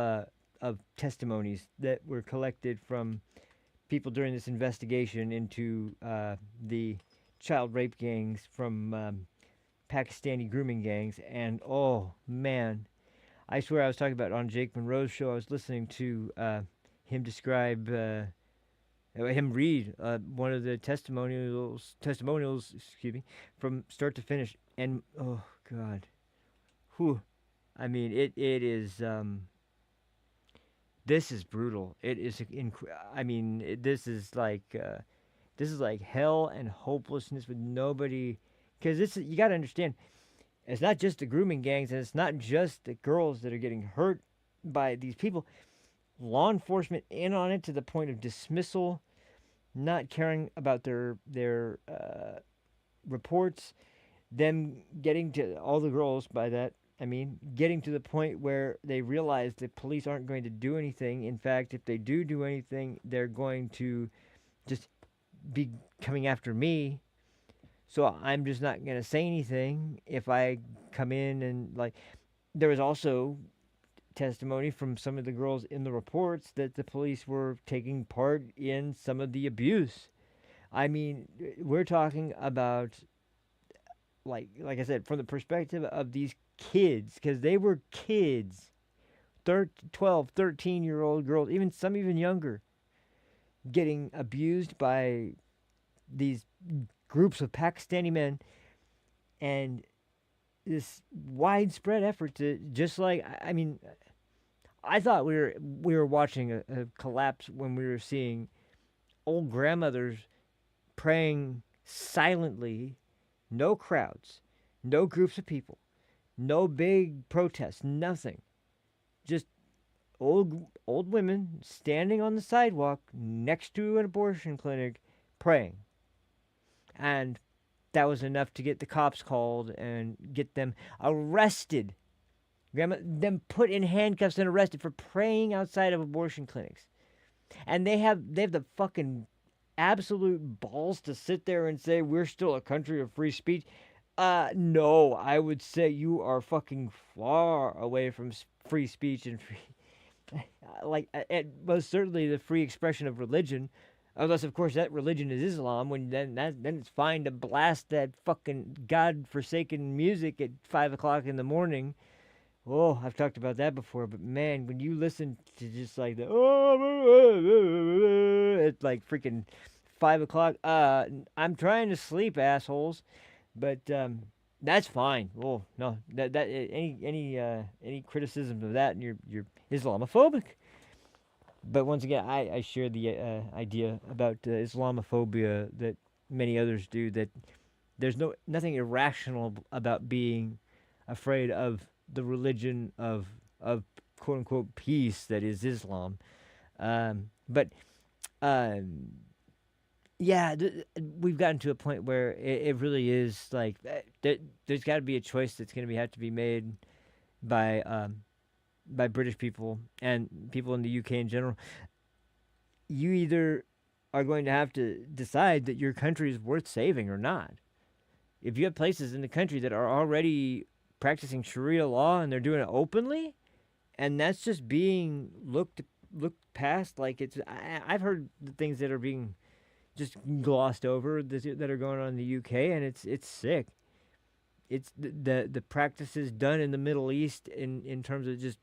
testimonies that were collected from people during this investigation into the child rape gangs from Pakistani grooming gangs. And oh man, I swear, I was talking about on Jake Monroe's show, I was listening to him describe him read one of the testimonials, excuse me, from start to finish, and oh god, whew, I mean, it is this is brutal. It is I mean, this is like hell and hopelessness with nobody, because this is, you got to understand, it's not just the grooming gangs, and it's not just the girls that are getting hurt by these people. Law enforcement in on it to the point of dismissal, not caring about their reports, them getting to all the girls by that. I mean, getting to the point where they realize that police aren't going to do anything. In fact, if they do anything, they're going to just be coming after me. So I'm just not going to say anything if I come in and, like, there was also testimony from some of the girls in the reports that the police were taking part in some of the abuse. I mean, we're talking about, like I said, from the perspective of these kids, because they were kids, 12, 13-year-old girls, some even younger, getting abused by these groups of Pakistani men, and this widespread effort to just like, I mean, I thought we were watching a collapse when we were seeing old grandmothers praying silently, no crowds, no groups of people, no big protests, nothing. Just old women standing on the sidewalk next to an abortion clinic praying. And that was enough to get the cops called and get them arrested. Them put in handcuffs and arrested for praying outside of abortion clinics. And they have the fucking absolute balls to sit there and say we're still a country of free speech. No, I would say you are fucking far away from free speech and free, most certainly the free expression of religion. Unless, of course, that religion is Islam, then it's fine to blast that fucking God-forsaken music at 5 o'clock in the morning. Oh, I've talked about that before, but man, when you listen to just like the it's like freaking 5 o'clock. I'm trying to sleep, assholes, but that's fine. Oh no, that any criticism of that, and you're Islamophobic. But once again, I share the idea about Islamophobia that many others do, that there's nothing irrational about being afraid of the religion of quote-unquote peace that is Islam. Yeah, we've gotten to a point where it really is like there's got to be a choice that's going to have to be made by British people and people in the UK in general. You either are going to have to decide that your country is worth saving or not. If you have places in the country that are already practicing Sharia law and they're doing it openly, and that's just being looked past like it's... I've heard the things that are being just glossed over that are going on in the UK, and it's sick. It's the practices done in the Middle East in terms of just,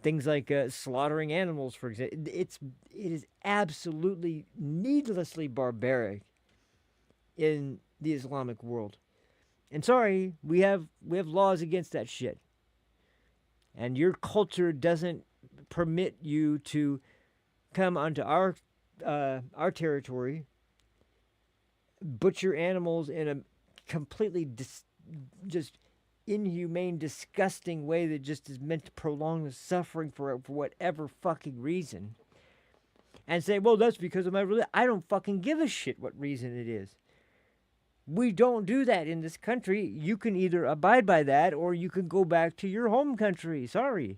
things like slaughtering animals, for example. It is absolutely needlessly barbaric in the Islamic world. And sorry, we have laws against that shit. And your culture doesn't permit you to come onto our territory, butcher animals in a completely just inhumane, disgusting way that just is meant to prolong the suffering for whatever fucking reason, and say, well, that's because of my religion. I don't fucking give a shit what reason it is. We don't do that in this country. You can either abide by that or you can go back to your home country. Sorry.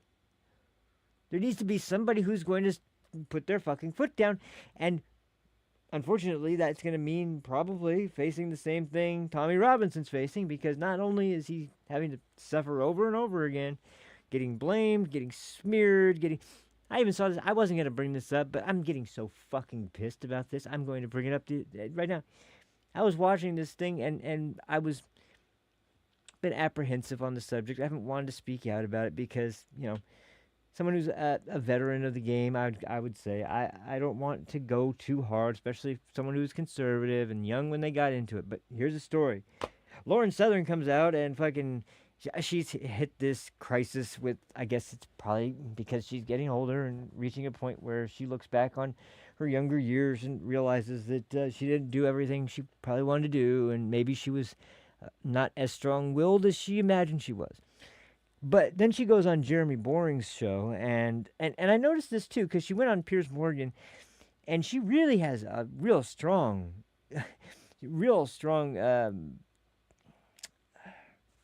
There needs to be somebody who's going to put their fucking foot down, and unfortunately, that's going to mean probably facing the same thing Tommy Robinson's facing, because not only is he having to suffer over and over again, getting blamed, getting smeared, I even saw this. I wasn't going to bring this up, but I'm getting so fucking pissed about this. I'm going to bring it up right now. I was watching this thing, and I was been apprehensive on the subject. I haven't wanted to speak out about it because, someone who's a veteran of the game, I would say, I don't want to go too hard, especially someone who's conservative and young when they got into it. But here's the story. Lauren Southern comes out and fucking, she's hit this crisis with, I guess it's probably because she's getting older and reaching a point where she looks back on her younger years and realizes that she didn't do everything she probably wanted to do, and maybe she was not as strong-willed as she imagined she was. But then she goes on Jeremy Boring's show, and I noticed this too, because she went on Piers Morgan, and she really has a real strong,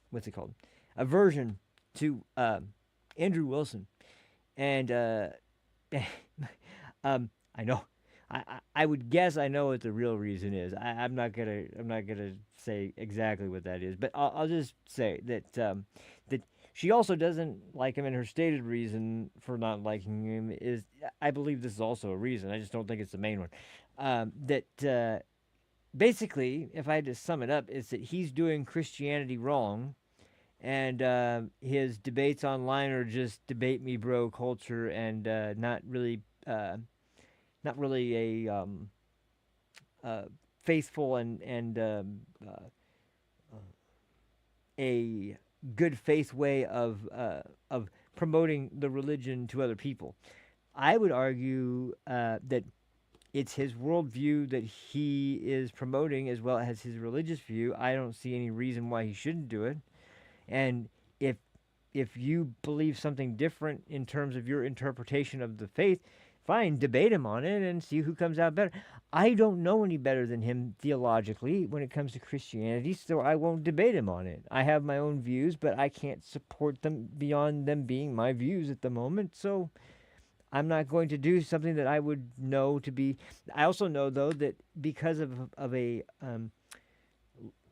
what's it called? Aversion to Andrew Wilson. And I know. I would guess I know what the real reason is. I'm not gonna say exactly what that is, but I'll just say that that She also doesn't like him, and her stated reason for not liking him is, I believe this is also a reason. I just don't think it's the main one. Basically, if I had to sum it up, is that he's doing Christianity wrong, and his debates online are just debate me bro culture, and not really a faithful and a good faith way of promoting the religion to other people. I would argue that it's his worldview that he is promoting as well as his religious view. I don't see any reason why he shouldn't do it. And if you believe something different in terms of your interpretation of the faith, fine, debate him on it and see who comes out better. I don't know any better than him theologically when it comes to Christianity, so I won't debate him on it. I have my own views, but I can't support them beyond them being my views at the moment, so I'm not going to do something that I would know to be. I also know, though, that because of an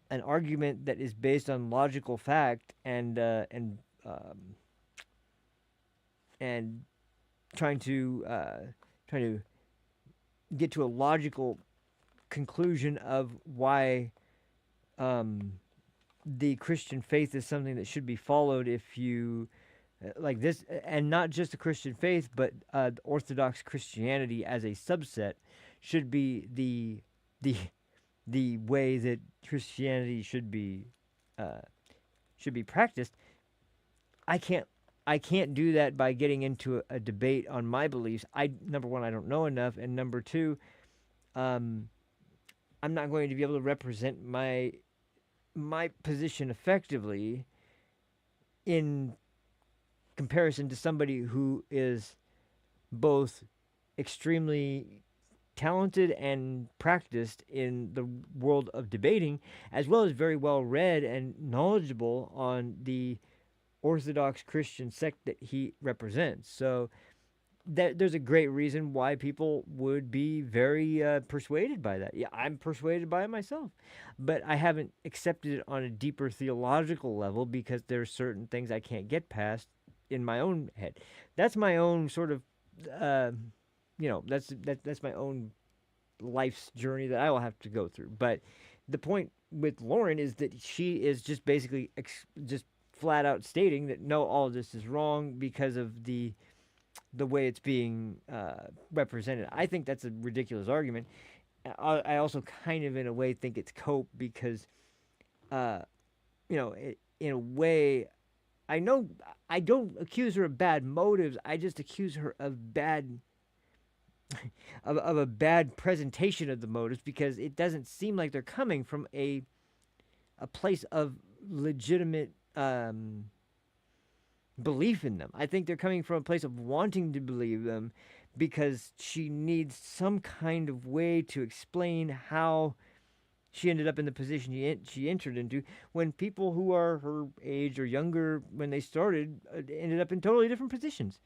argument that is based on logical fact and trying to get to a logical conclusion of why the Christian faith is something that should be followed if you like this, and not just the Christian faith, but Orthodox Christianity as a subset should be the way that Christianity should be practiced. I can't do that by getting into a debate on my beliefs. Number one, I don't know enough, and number two, I'm not going to be able to represent my position effectively in comparison to somebody who is both extremely talented and practiced in the world of debating, as well as very well read and knowledgeable on the Orthodox Christian sect that he represents. So there's a great reason why people would be very persuaded by that. Yeah, I'm persuaded by it myself, but I haven't accepted it on a deeper theological level because there's certain things I can't get past in my own head. That's my own sort of, that's my own life's journey that I will have to go through. But the point with Lauren is that she is just basically just flat out stating that no, all of this is wrong because of the way it's being represented. I think that's a ridiculous argument. I also kind of, in a way, think it's cope because, in a way, I know I don't accuse her of bad motives. I just accuse her of bad, of a bad presentation of the motives, because it doesn't seem like they're coming from a place of legitimate belief in them. I think they're coming from a place of wanting to believe them because she needs some kind of way to explain how she ended up in the position she entered into, when people who are her age or younger when they started ended up in totally different positions.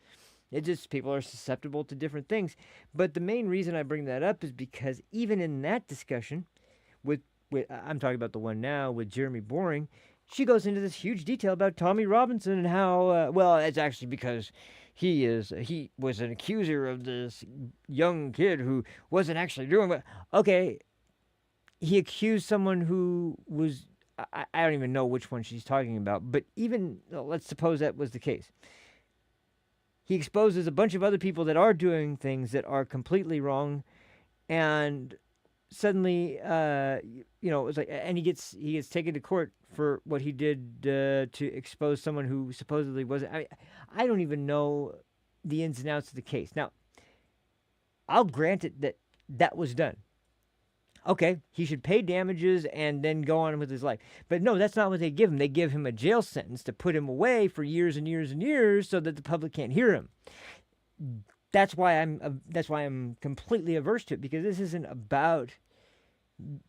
It just, people are susceptible to different things. But the main reason I bring that up is because even in that discussion, with I'm talking about the one now with Jeremy Boring, she goes into this huge detail about Tommy Robinson and how, well, it's actually because he was an accuser of this young kid who wasn't actually doing what. Okay, he accused someone who was, I don't even know which one she's talking about, but even, let's suppose that was the case. He exposes a bunch of other people that are doing things that are completely wrong, and suddenly, it's like, and he gets taken to court for what he did to expose someone who supposedly wasn't. I don't even know the ins and outs of the case. Now, I'll grant it that was done. Okay, he should pay damages and then go on with his life. But no, that's not what they give him. They give him a jail sentence to put him away for years and years and years so that the public can't hear him. That's why I'm completely averse to it, because this isn't about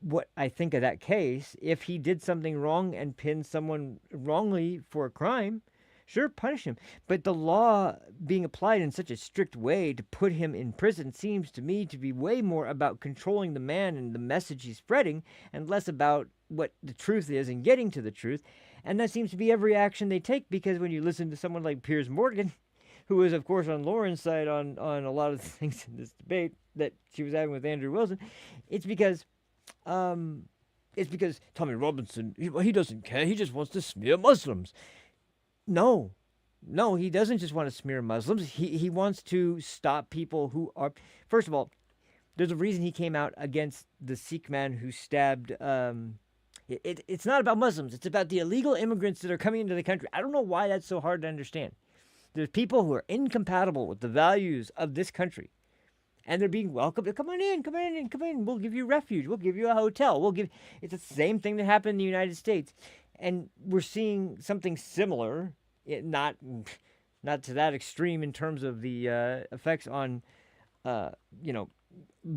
what I think of that case. If he did something wrong and pinned someone wrongly for a crime, sure, punish him. But the law being applied in such a strict way to put him in prison seems to me to be way more about controlling the man and the message he's spreading, and less about what the truth is and getting to the truth. And that seems to be every action they take, because when you listen to someone like Piers Morgan, who is, of course, on Lauren's side on a lot of the things in this debate that she was having with Andrew Wilson, it's because Tommy Robinson, he doesn't care. He just wants to smear Muslims. No, he doesn't just want to smear Muslims. He wants to stop people who are, first of all, there's a reason he came out against the Sikh man who stabbed. It's not about Muslims. It's about the illegal immigrants that are coming into the country. I don't know why that's so hard to understand. There's people who are incompatible with the values of this country, and they're being welcomed. Come on in. We'll give you refuge. We'll give you a hotel. It's the same thing that happened in the United States. And we're seeing something similar, not to that extreme in terms of the effects on,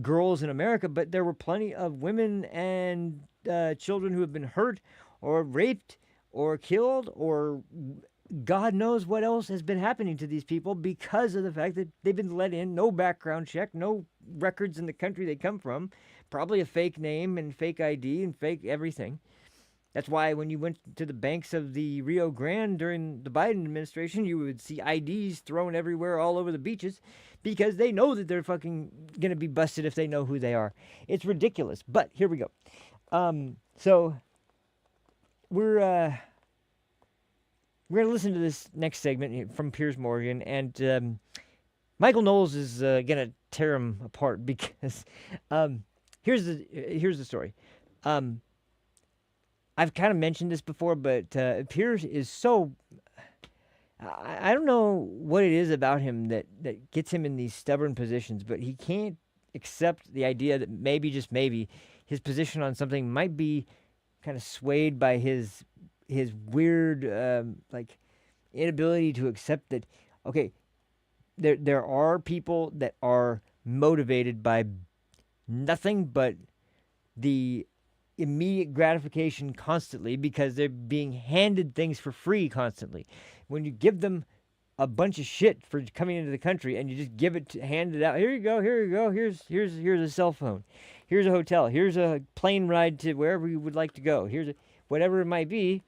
girls in America, but there were plenty of women and children who have been hurt or raped or killed, or God knows what else has been happening to these people because of the fact that they've been let in, no background check, no records in the country they come from, probably a fake name and fake ID and fake everything. That's why when you went to the banks of the Rio Grande during the Biden administration, you would see IDs thrown everywhere all over the beaches, because they know that they're fucking going to be busted if they know who they are. It's ridiculous. But here we go. So we're going to listen to this next segment from Piers Morgan, and Michael Knowles is going to tear him apart, because here's the story. I've kind of mentioned this before, but Piers is so... I don't know what it is about him that gets him in these stubborn positions, but he can't accept the idea that maybe, just maybe, his position on something might be kind of swayed by his weird inability to accept that, okay, there are people that are motivated by nothing but the immediate gratification constantly, because they're being handed things for free constantly. When you give them a bunch of shit for coming into the country, and you just hand it out, here you go, here's a cell phone, here's a hotel, here's a plane ride to wherever you would like to go, here's whatever it might be.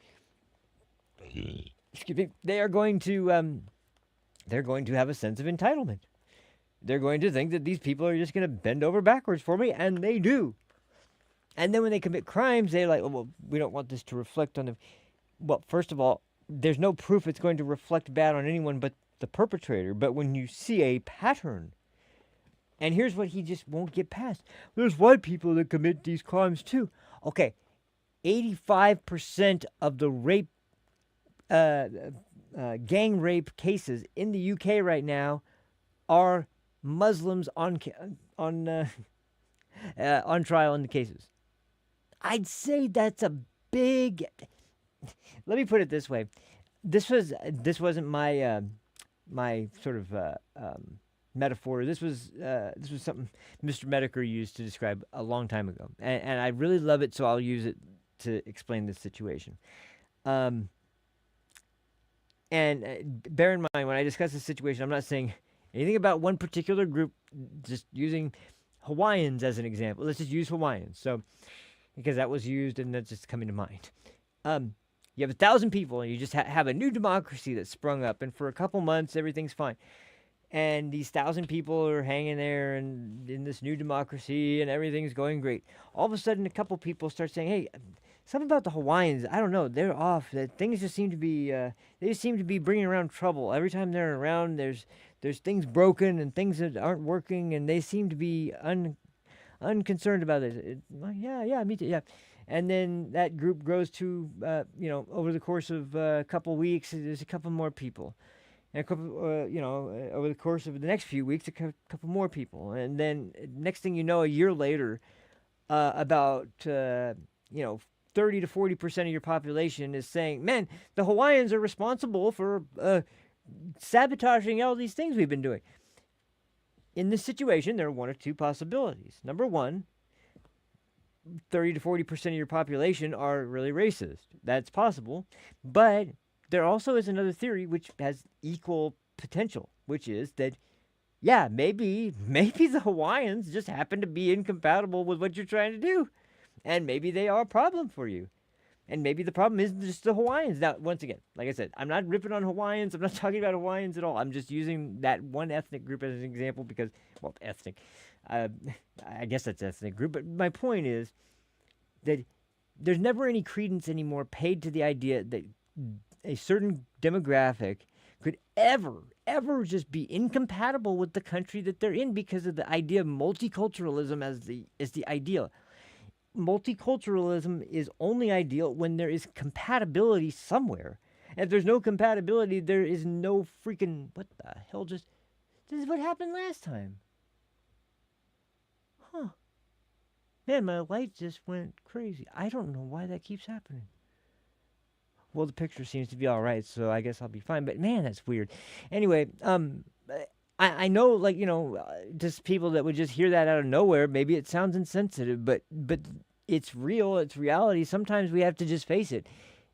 Excuse me. They're going to have a sense of entitlement. They're going to think that these people are just going to bend over backwards for me, and they do. And then when they commit crimes, they're like, oh, well, we don't want this to reflect on them. Well, first of all, there's no proof it's going to reflect bad on anyone but the perpetrator. But when you see a pattern, and here's what he just won't get past. There's white people that commit these crimes too. Okay, 85% of the rape, gang rape cases in the UK right now are Muslims on trial in the cases. I'd say that's a big... Let me put it this way. This wasn't my my sort of metaphor. This was something Mr. Medicare used to describe a long time ago, and I really love it, so I'll use it to explain this situation. And bear in mind, when I discuss this situation, I'm not saying anything about one particular group. Just using Hawaiians as an example. Let's just use Hawaiians. So, because that was used, and that's just coming to mind. You have 1,000 people, and you just have a new democracy that's sprung up, and for a couple months, everything's fine. And these 1,000 people are hanging there and in this new democracy, and everything's going great. All of a sudden, a couple people start saying, hey, something about the Hawaiians, I don't know, they're off. Things just seem to be, they just seem to be bringing around trouble. Every time they're around, there's things broken and things that aren't working, and they seem to be unconcerned about it. Yeah, me too, yeah. And then that group grows to, over the course of a couple weeks, there's a couple more people. And a couple, over the course of the next few weeks, a couple more people. And then next thing you know, a year later, about, 30 to 40% of your population is saying, man, the Hawaiians are responsible for sabotaging all these things we've been doing. In this situation, there are one or two possibilities. Number one, 30 to 40% of your population are really racist. That's possible. But there also is another theory which has equal potential, which is that, yeah, maybe the Hawaiians just happen to be incompatible with what you're trying to do. And maybe they are a problem for you. And maybe the problem isn't just the Hawaiians. Now, once again, like I said, I'm not ripping on Hawaiians. I'm not talking about Hawaiians at all. I'm just using that one ethnic group as an example because, well, ethnic. I guess that's ethnic group. But my point is that there's never any credence anymore paid to the idea that a certain demographic could ever just be incompatible with the country that they're in because of the idea of multiculturalism as the ideal. Multiculturalism is only ideal when there is compatibility somewhere. And if there's no compatibility, there is no freaking, what the hell this is what happened last time. Huh. Man, my light just went crazy. I don't know why that keeps happening. Well, the picture seems to be all right, so I guess I'll be fine. But man, that's weird. Anyway, I know, like, just people that would just hear that out of nowhere, maybe it sounds insensitive, but it's real, it's reality. Sometimes we have to just face it.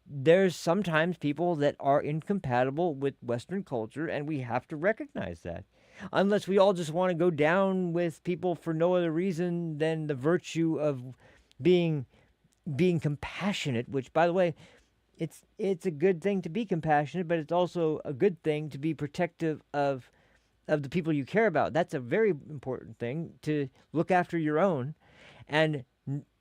There's sometimes people that are incompatible with Western culture, and we have to recognize that. Unless we all just want to go down with people for no other reason than the virtue of being compassionate, which, by the way, it's a good thing to be compassionate, but it's also a good thing to be protective of the people you care about. That's a very important thing, to look after your own. And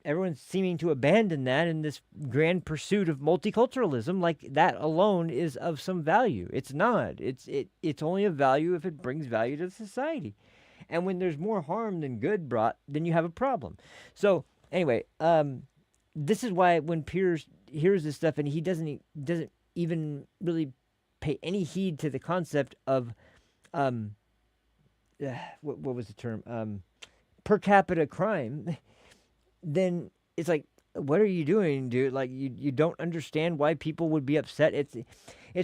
everyone's seeming to abandon that in this grand pursuit of multiculturalism, like that alone is of some value. It's not. It's only of value if it brings value to society. And when there's more harm than good brought, then you have a problem. So anyway, this is why when Piers hears this stuff and he doesn't even really pay any heed to the concept of what was the term? Per capita crime, then it's like, what are you doing, dude? Like, you don't understand why people would be upset. It's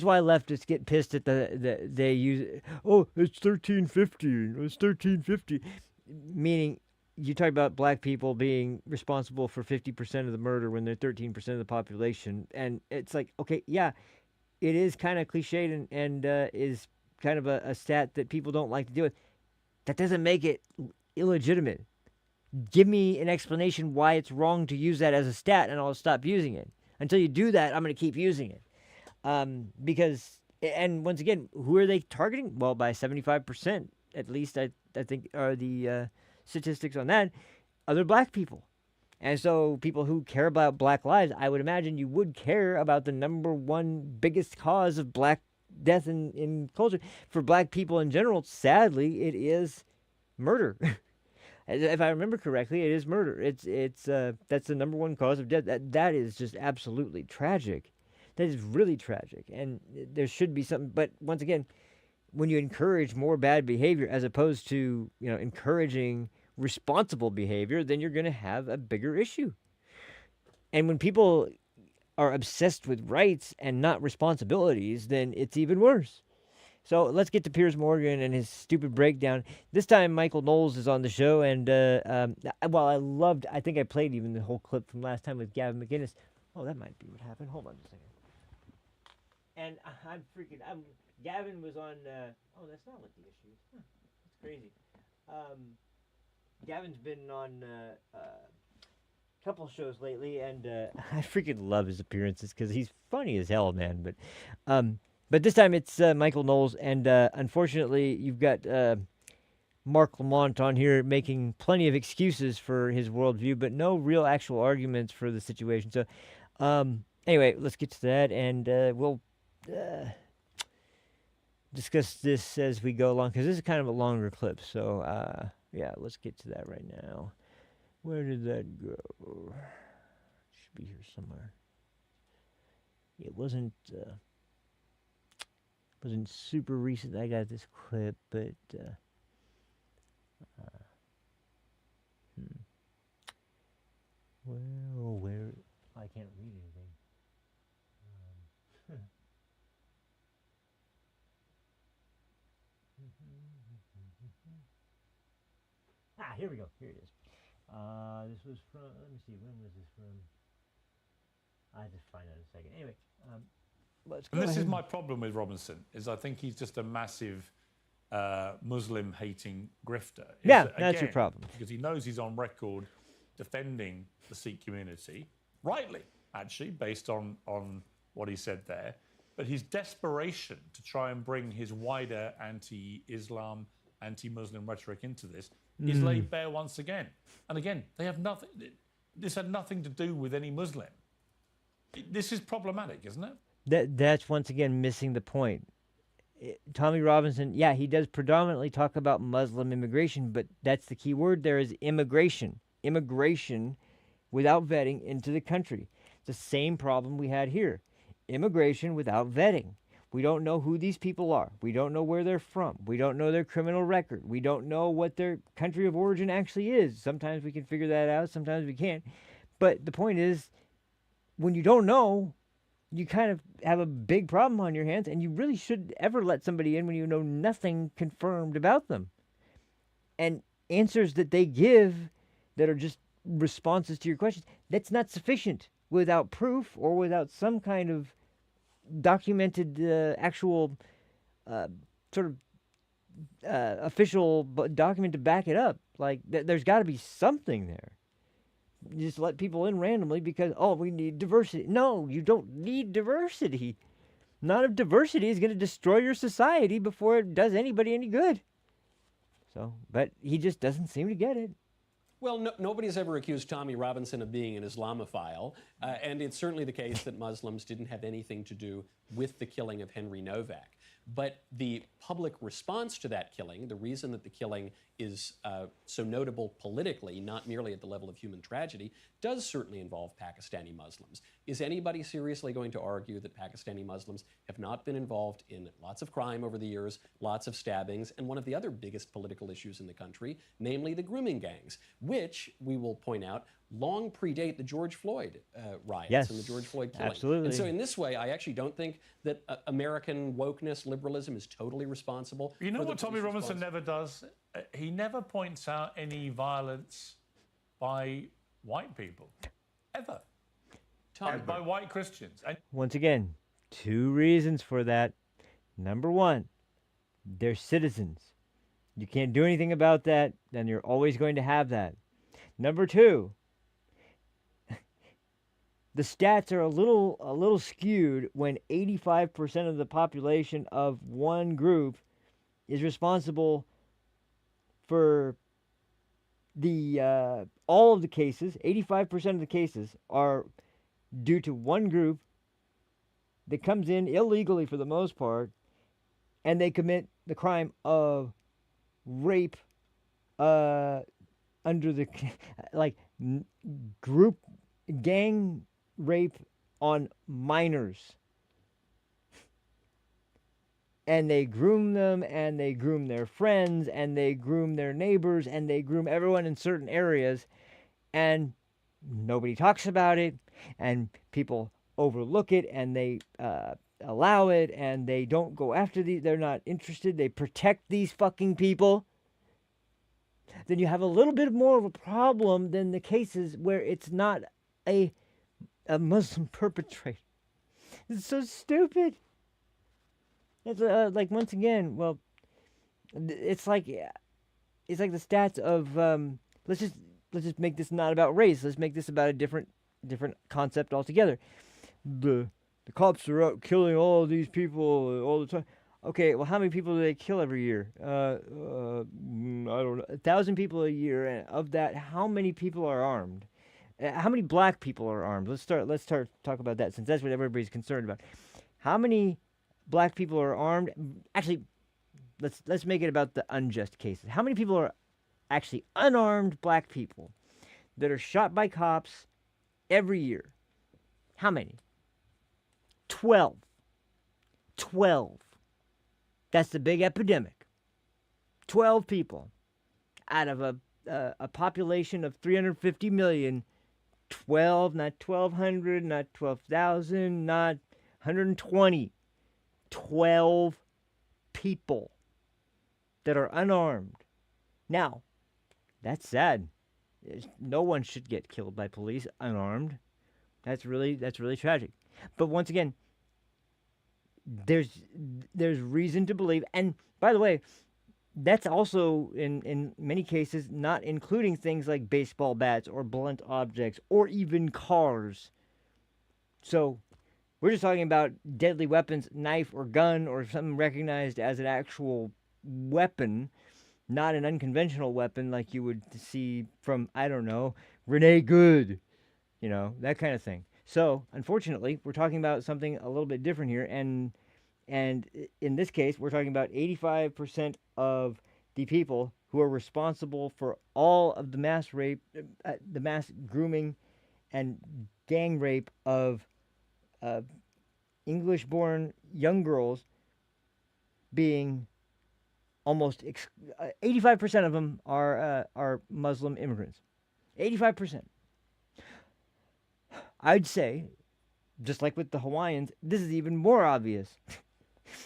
why leftists get pissed at they use, oh, it's 1350, it's 1350. Meaning, you talk about black people being responsible for 50% of the murder when they're 13% of the population. And it's like, okay, yeah, it is kind of cliched and is kind of a stat that people don't like to deal with. That doesn't make it illegitimate. Give me an explanation why it's wrong to use that as a stat, and I'll stop using it. Until you do that, I'm going to keep using it. Because, and once again, who are they targeting? Well, by 75%, at least, I think, are the statistics on that, other black people. And so people who care about black lives, I would imagine you would care about the number one biggest cause of black death in culture. For black people in general, sadly, it is murder. If I remember correctly, it is murder. It's that's the number one cause of death. That is just absolutely tragic. That is really tragic. And there should be something. But once again, when you encourage more bad behavior as opposed to encouraging responsible behavior, then you're going to have a bigger issue. And when people are obsessed with rights and not responsibilities, then it's even worse. So let's get to Piers Morgan and his stupid breakdown. This time, Michael Knowles is on the show, and I think I played even the whole clip from last time with Gavin McInnes. Oh, that might be what happened. Hold on a second. And Gavin was on, oh, that's not what the issue is. Huh, that's crazy. Gavin's been on a couple shows lately, and I freaking love his appearances because he's funny as hell, man. But this time it's Michael Knowles, and unfortunately you've got Mark Lamont on here making plenty of excuses for his worldview, but no real actual arguments for the situation. So anyway, let's get to that, and we'll discuss this as we go along, because this is kind of a longer clip. So yeah, let's get to that right now. Where did that go? It should be here somewhere. It wasn't super recent that I got this clip, but where I can't read anything. Here we go. Here it is. This was from, let me see, when was this from? I'll just find out in a second. Anyway, and this is my problem with Robinson, is I think he's just a massive Muslim-hating grifter. Yeah, that's your problem. Because he knows he's on record defending the Sikh community, rightly, actually, based on what he said there. But his desperation to try and bring his wider anti-Islam, anti-Muslim rhetoric into this is laid bare once again. And again, they have nothing. This had nothing to do with any Muslim. This is problematic, isn't it? That's once again missing the point. Tommy Robinson, yeah, he does predominantly talk about Muslim immigration, but that's the key word there is immigration. Immigration without vetting into the country. It's the same problem we had here. Immigration without vetting. We don't know who these people are. We don't know where they're from. We don't know their criminal record. We don't know what their country of origin actually is. Sometimes we can figure that out. Sometimes we can't. But the point is, when you don't know, you kind of have a big problem on your hands, and you really should ever let somebody in when you know nothing confirmed about them. And answers that they give that are just responses to your questions, that's not sufficient without proof or without some kind of documented actual sort of official document to back it up. Like, there's got to be something there. You just let people in randomly because, oh, we need diversity. No, you don't need diversity. None of diversity is going to destroy your society before it does anybody any good. So, but he just doesn't seem to get it. Well, nobody's ever accused Tommy Robinson of being an Islamophile, and it's certainly the case that Muslims didn't have anything to do with the killing of Henry Novak. But the public response to that killing, the reason that the killing is so notable politically, not merely at the level of human tragedy, does certainly involve Pakistani Muslims. Is anybody seriously going to argue that Pakistani Muslims have not been involved in lots of crime over the years, lots of stabbings, and one of the other biggest political issues in the country, namely the grooming gangs, which, we will point out, long predate the George Floyd riots and the George Floyd killing. Absolutely. And so in this way, I actually don't think that American wokeness, liberalism is totally responsible. You know what Tommy Robinson never does? He never points out any violence by white people, ever. And by white Christians. And once again, two reasons for that. Number one, they're citizens. You can't do anything about that, then you're always going to have that. Number two, the stats are a little skewed when 85% of the population of one group is responsible for the all of the cases. 85% of the cases are due to one group that comes in illegally for the most part, and they commit the crime of rape under the group gang rape on minors. And they groom them, and they groom their friends, and they groom their neighbors, and they groom everyone in certain areas, and nobody talks about it, and people overlook it, and they allow it, and they don't go after they're not interested, they protect these fucking people. Then you have a little bit more of a problem than the cases where it's not a Muslim perpetrator. It's so stupid. It's like, once again, well, it's like the stats of let's just make this not about race. Let's make this about a different concept altogether. The cops are out killing all these people all the time. Okay, well, how many people do they kill every year? I don't know, 1,000 people a year. And of that, how many people are armed? How many black people are armed? Let's start talk about that, since that's what everybody's concerned about. How many black people are armed? Actually, let's make it about the unjust cases. How many people are actually unarmed black people that are shot by cops every year? How many? 12. 12. That's the big epidemic. 12 people out of a population of 350 million. 12, not 1,200, not 12,000, not 120. 12 people that are unarmed. Now, that's sad. No one should get killed by police unarmed. That's really tragic. But once again, there's reason to believe. And by the way, that's also in many cases not including things like baseball bats or blunt objects or even cars. So we're just talking about deadly weapons, knife or gun or something recognized as an actual weapon, not an unconventional weapon like you would see from, I don't know, Renee Good, that kind of thing. So, unfortunately, we're talking about something a little bit different here, and in this case, we're talking about 85% of the people who are responsible for all of the mass rape, the mass grooming and gang rape of English-born young girls being almost 85% of them are Muslim immigrants. 85%. I'd say, just like with the Hawaiians, this is even more obvious.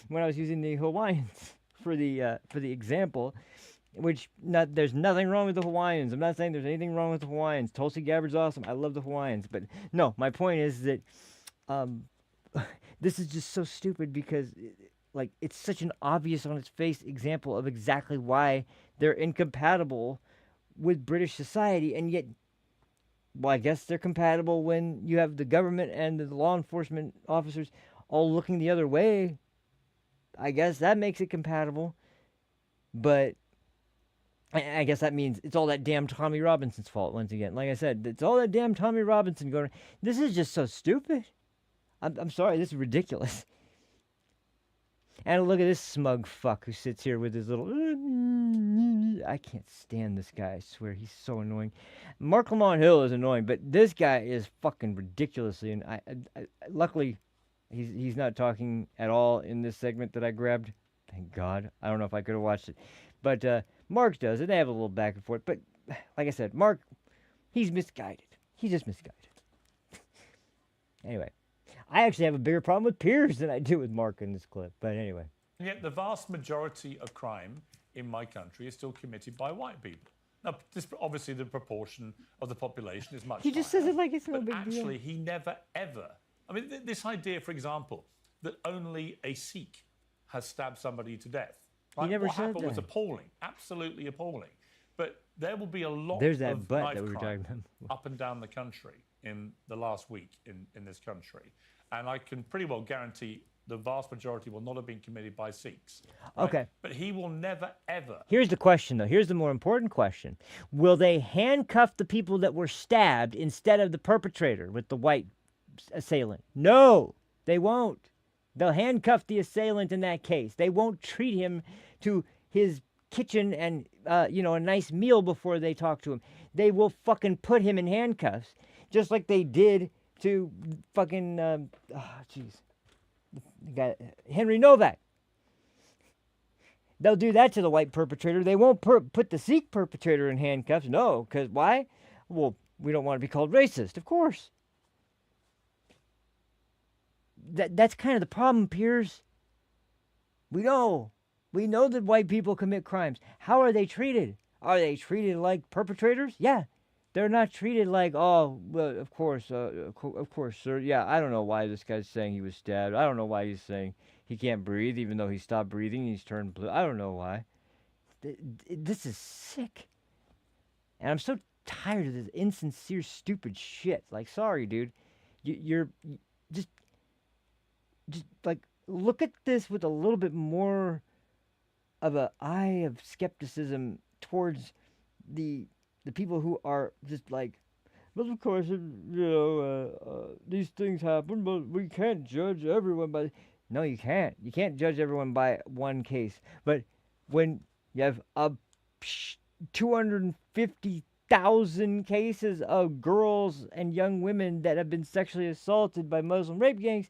When I was using the Hawaiians for the example, which there's nothing wrong with the Hawaiians. I'm not saying there's anything wrong with the Hawaiians. Tulsi Gabbard's awesome. I love the Hawaiians, but no, my point is that this is just so stupid because it's such an obvious on its face example of exactly why they're incompatible with British society, and yet, well, I guess they're compatible when you have the government and the law enforcement officers all looking the other way. I guess that makes it compatible, but I guess that means it's all that damn Tommy Robinson's fault once again. Like I said, it's all that damn Tommy Robinson going. This is just so stupid. I'm sorry, this is ridiculous. And look at this smug fuck who sits here with his little... I can't stand this guy, I swear. He's so annoying. Mark Lamont Hill is annoying, but this guy is fucking ridiculously... And I luckily, he's not talking at all in this segment that I grabbed. Thank God. I don't know if I could have watched it. But Mark does, and they have a little back and forth. But like I said, Mark, he's misguided. He's just misguided. Anyway. I actually have a bigger problem with Piers than I do with Mark in this clip. But anyway. And yet the vast majority of crime in my country is still committed by white people. Now, obviously, the proportion of the population is much He just higher, says it like it's no big deal. Actually, he never, ever... I mean, this idea, for example, that only a Sikh has stabbed somebody to death. Right? He never what said happened that. was appalling, absolutely appalling. But there will be a lot There's that of butt knife that we were crime talking about. up and down the country in the last week in this country. And I can pretty well guarantee the vast majority will not have been committed by Sikhs. Right? Okay. But he will never, ever... Here's the question, though. Here's the more important question. Will they handcuff the people that were stabbed instead of the perpetrator with the white assailant? No, they won't. They'll handcuff the assailant in that case. They won't treat him to his kitchen and, a nice meal before they talk to him. They will fucking put him in handcuffs, just like they did to fucking, Henry Novak. They'll do that to the white perpetrator. They won't put the Sikh perpetrator in handcuffs. No, because why? Well, we don't want to be called racist, of course. That's kind of the problem, Piers. We know that white people commit crimes. How are they treated? Are they treated like perpetrators? Yeah. They're not treated like, oh, well, of course, sir. Yeah, I don't know why this guy's saying he was stabbed. I don't know why he's saying he can't breathe, even though he stopped breathing and he's turned blue. I don't know why. This is sick. And I'm so tired of this insincere, stupid shit. Like, sorry, dude. You're just like, look at this with a little bit more of an eye of skepticism towards the people who are just like, but of course, these things happen, but we can't judge everyone by... No, you can't. You can't judge everyone by one case. But when you have 250,000 cases of girls and young women that have been sexually assaulted by Muslim rape gangs,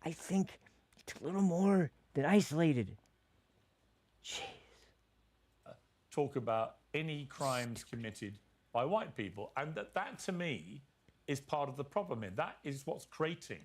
I think it's a little more than isolated. Jeez. Talk about any crimes committed by white people. And that to me, is part of the problem here. That is what's creating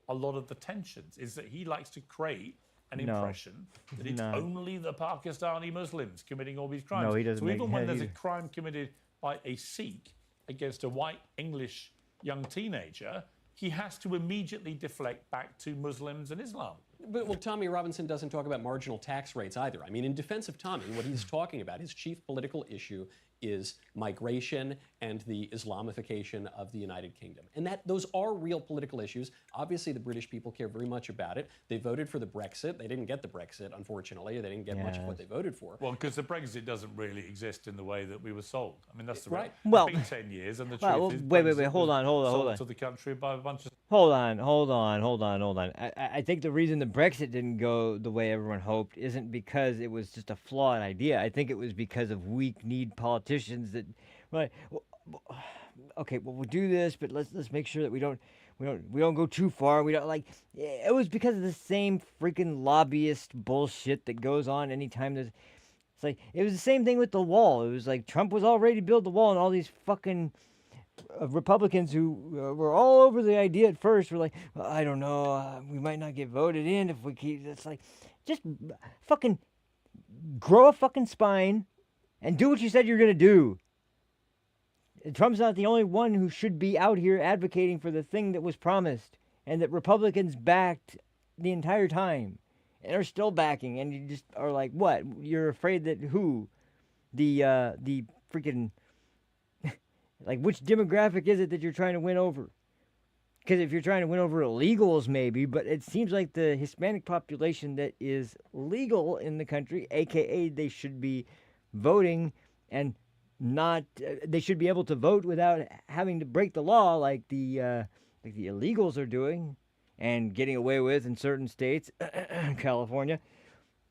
a lot of the tensions, is that he likes to create an impression that it's only the Pakistani Muslims committing all these crimes. No, he doesn't. So even when there's a crime committed by a Sikh against a white English young teenager, he has to immediately deflect back to Muslims and Islam. Well, Tommy Robinson doesn't talk about marginal tax rates either. I mean, in defense of Tommy, what he's talking about, his chief political issue is migration and the Islamification of the United Kingdom. And those are real political issues. Obviously, the British people care very much about it. They voted for the Brexit. They didn't get the Brexit, unfortunately. They didn't get much of what they voted for. Well, because the Brexit doesn't really exist in the way that we were sold. I mean, that's the Right. Well, it's been 10 years, and the well, truth is wait, Brexit hold was on. sold to the country by a bunch of... Hold on. I think the reason the Brexit didn't go the way everyone hoped isn't because it was just a flawed idea. I think it was because of weak-kneed politicians that, right? Okay, well, we'll do this, but let's make sure that we don't go too far. We don't like. It was because of the same freaking lobbyist bullshit that goes on anytime there's. It's like it was the same thing with the wall. It was like Trump was all ready to build the wall, and all these fucking Republicans who were all over the idea at first were like, well, I don't know, we might not get voted in if we keep. It's like, just fucking grow a fucking spine and do what you said you're gonna do. Trump's not the only one who should be out here advocating for the thing that was promised and that Republicans backed the entire time and are still backing. And you just are like, what? You're afraid that who? The freaking, like, which demographic is it that you're trying to win over? Because if you're trying to win over illegals, maybe, but it seems like the Hispanic population that is legal in the country, aka they should be voting and not, they should be able to vote without having to break the law like the illegals are doing and getting away with in certain states, California.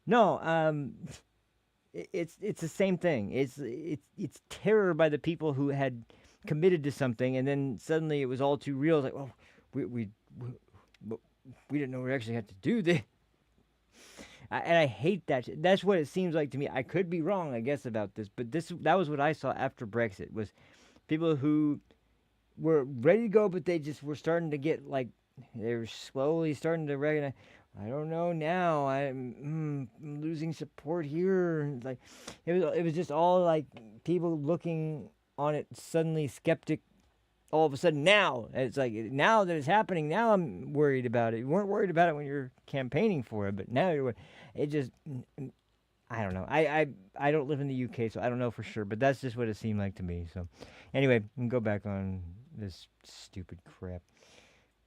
No, it's the same thing. It's terror by the people who had committed to something, and then suddenly it was all too real. It's like, well, we didn't know we actually had to do this. And I hate that. That's what it seems like to me. I could be wrong, I guess, about this, but that was what I saw after Brexit, was people who were ready to go, but they just were starting to get, like, they were slowly starting to recognize, I don't know now, I'm losing support here. It's like, it was just all, like, people looking on it suddenly skeptic all of a sudden now. It's like, now that it's happening, now I'm worried about it. You weren't worried about it when you're campaigning for it, but now you're, it just, I don't know. I don't live in the UK, so I don't know for sure, but that's just what it seemed like to me. So anyway, we can go back on this stupid crap.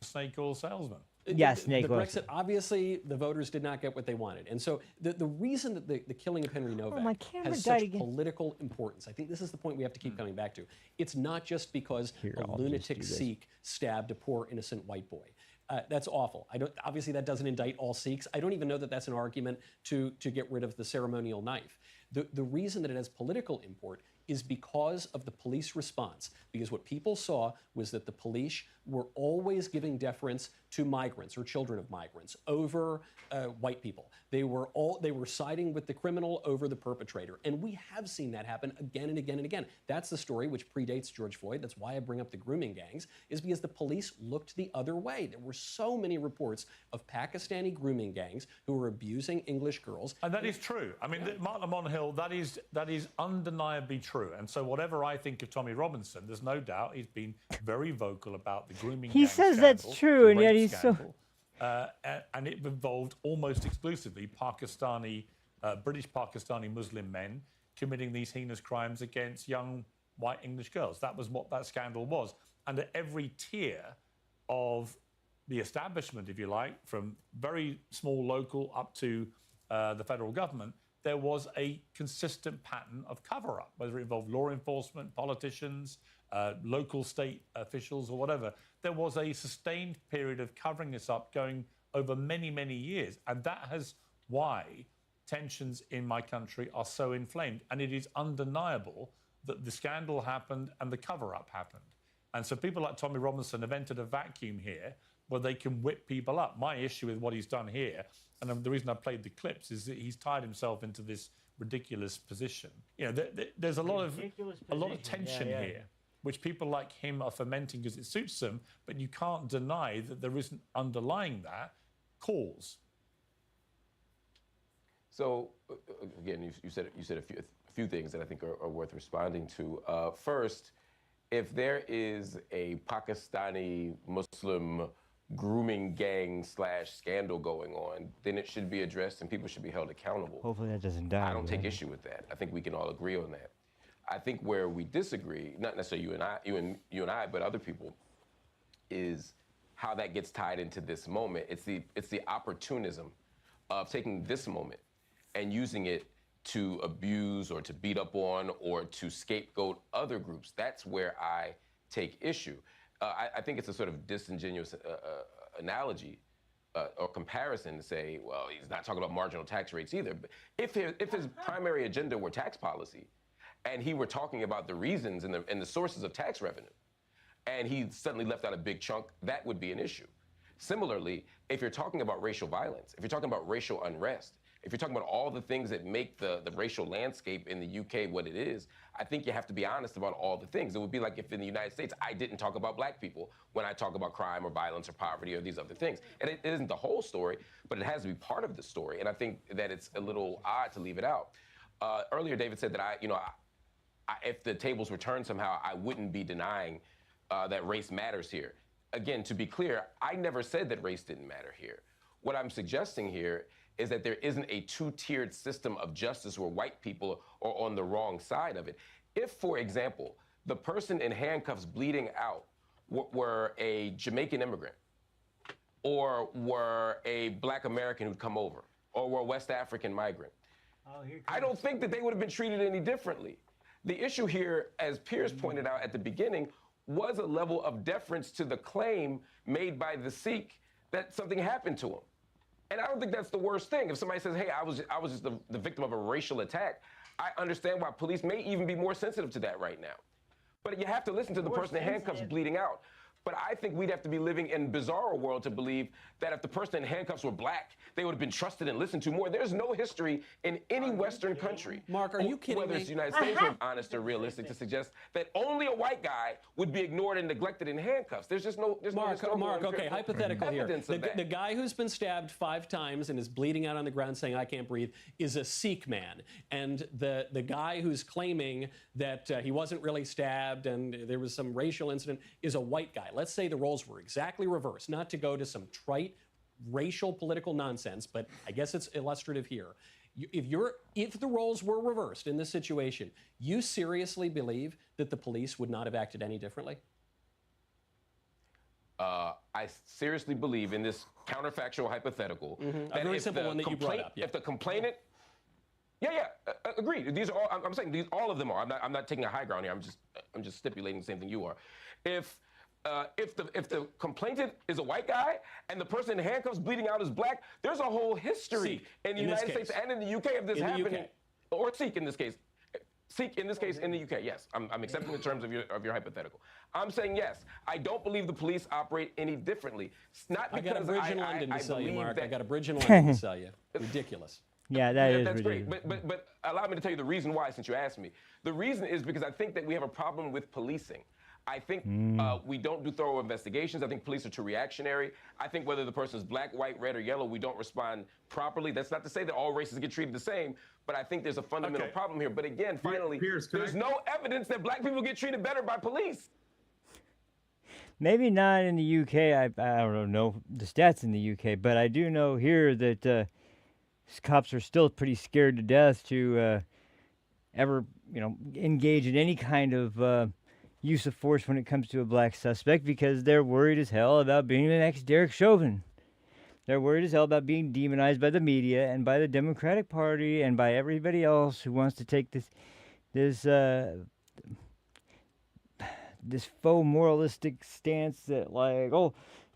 Snake oil salesman. Yeah, snake the oil. Brexit, obviously, the voters did not get what they wanted. And so the reason that the killing of Henry Novak has such political importance, I think this is the point we have to keep coming back to. It's not just because a lunatic Sikh stabbed a poor innocent white boy. That's awful. Obviously, that doesn't indict all Sikhs. I don't even know that that's an argument to get rid of the ceremonial knife. The reason that it has political import is because of the police response. Because what people saw was that the police were always giving deference to migrants or children of migrants over white people. They were siding with the criminal over the perpetrator. And we have seen that happen again and again and again. That's the story which predates George Floyd. That's why I bring up the grooming gangs, is because the police looked the other way. There were so many reports of Pakistani grooming gangs who were abusing English girls. And that is true. I mean, Mark Lamont Hill, that is undeniably true. And so whatever I think of Tommy Robinson, there's no doubt he's been very vocal about the grooming gang says scandal, that's true, the and yet rape he's scandal. And it involved almost exclusively British Pakistani Muslim men committing these heinous crimes against young white English girls. That was what that scandal was. And at every tier of the establishment, if you like, from very small local up to the federal government, there was a consistent pattern of cover-up, whether it involved law enforcement, politicians, local state officials or whatever. There was a sustained period of covering this up going over many, many years. And that is why tensions in my country are so inflamed. And it is undeniable that the scandal happened and the cover-up happened. And so people like Tommy Robinson have entered a vacuum here where they can whip people up. My issue with what he's done here, and the reason I played the clips, is that he's tied himself into this ridiculous position. You know, there's a lot of tension here, which people like him are fomenting because it suits them, but you can't deny that there isn't underlying that cause. So, again, you said a few things that I think are worth responding to. First, if there is a Pakistani Muslim grooming gang / scandal going on, then it should be addressed and people should be held accountable. Hopefully that doesn't die. I don't take right? issue with that. I think we can all agree on that. I think where we disagree, not necessarily you and I, but other people, is how that gets tied into this moment. It's the opportunism of taking this moment and using it to abuse or to beat up on or to scapegoat other groups. That's where I take issue. I think it's a sort of disingenuous analogy or comparison to say, well, he's not talking about marginal tax rates either. But if his primary agenda were tax policy, and he were talking about the reasons and the sources of tax revenue, and he suddenly left out a big chunk, that would be an issue. Similarly, if you're talking about racial violence, if you're talking about racial unrest, if you're talking about all the things that make the racial landscape in the UK what it is, I think you have to be honest about all the things. It would be like if in the United States I didn't talk about black people when I talk about crime or violence or poverty or these other things. And it isn't the whole story, but it has to be part of the story. And I think that it's a little odd to leave it out. Earlier, David said that if the tables were turned somehow, I wouldn't be denying that race matters here. Again, to be clear, I never said that race didn't matter here. What I'm suggesting here is that there isn't a two-tiered system of justice where white people are on the wrong side of it. If, for example, the person in handcuffs bleeding out were a Jamaican immigrant, or were a black American who'd come over, or were a West African migrant, I don't think that they would have been treated any differently. The issue here, as Piers pointed out at the beginning, was a level of deference to the claim made by the Sikh that something happened to him. And I don't think that's the worst thing. If somebody says, hey, I was just the victim of a racial attack, I understand why police may even be more sensitive to that right now. But you have to listen to the person in handcuffs bleeding out. But I think we'd have to be living in a bizarre world to believe that if the person in handcuffs were black, they would have been trusted and listened to more. There's no history in any Western country. Mark, are you kidding whether me? it's the United States or honest or realistic to suggest that only a white guy would be ignored and neglected in handcuffs. There's just no Mark, okay, hypothetical here. The The guy who's been stabbed 5 times and is bleeding out on the ground saying, I can't breathe, is a Sikh man. And the guy who's claiming that he wasn't really stabbed and there was some racial incident is a white guy. Let's say the roles were exactly reversed, not to go to some trite racial political nonsense, but I guess it's illustrative here. If the roles were reversed in this situation, you seriously believe that the police would not have acted any differently? I seriously believe in this counterfactual hypothetical. A very simple one that you brought up. Yeah. If the complainant, agreed. These are all. I'm saying these. All of them are. I'm not taking a high ground here. I'm just stipulating the same thing you are. If the complainant is a white guy and the person in handcuffs bleeding out is black, there's a whole history in the United States and in the UK of this happening. Or Sikh in this case. Sikh in this case in the UK, yes. I'm accepting the terms of your hypothetical. I'm saying yes. I don't believe the police operate any differently. It's not because I got a bridge in London to sell you, Mark. I got a bridge in London London to sell you. Ridiculous. Yeah, that's ridiculous. Great. But allow me to tell you the reason why, since you asked me. The reason is because I think that we have a problem with policing. I think we don't do thorough investigations. I think police are too reactionary. I think whether the person is black, white, red, or yellow, we don't respond properly. That's not to say that all races get treated the same, but I think there's a fundamental problem here. But again, finally, there's no evidence that black people get treated better by police. Maybe not in the UK. I don't know the stats in the UK, but I do know here that cops are still pretty scared to death to ever, engage in any kind of use of force when it comes to a black suspect because they're worried as hell about being the next Derek Chauvin. They're worried as hell about being demonized by the media and by the Democratic Party and by everybody else who wants to take this faux moralistic stance that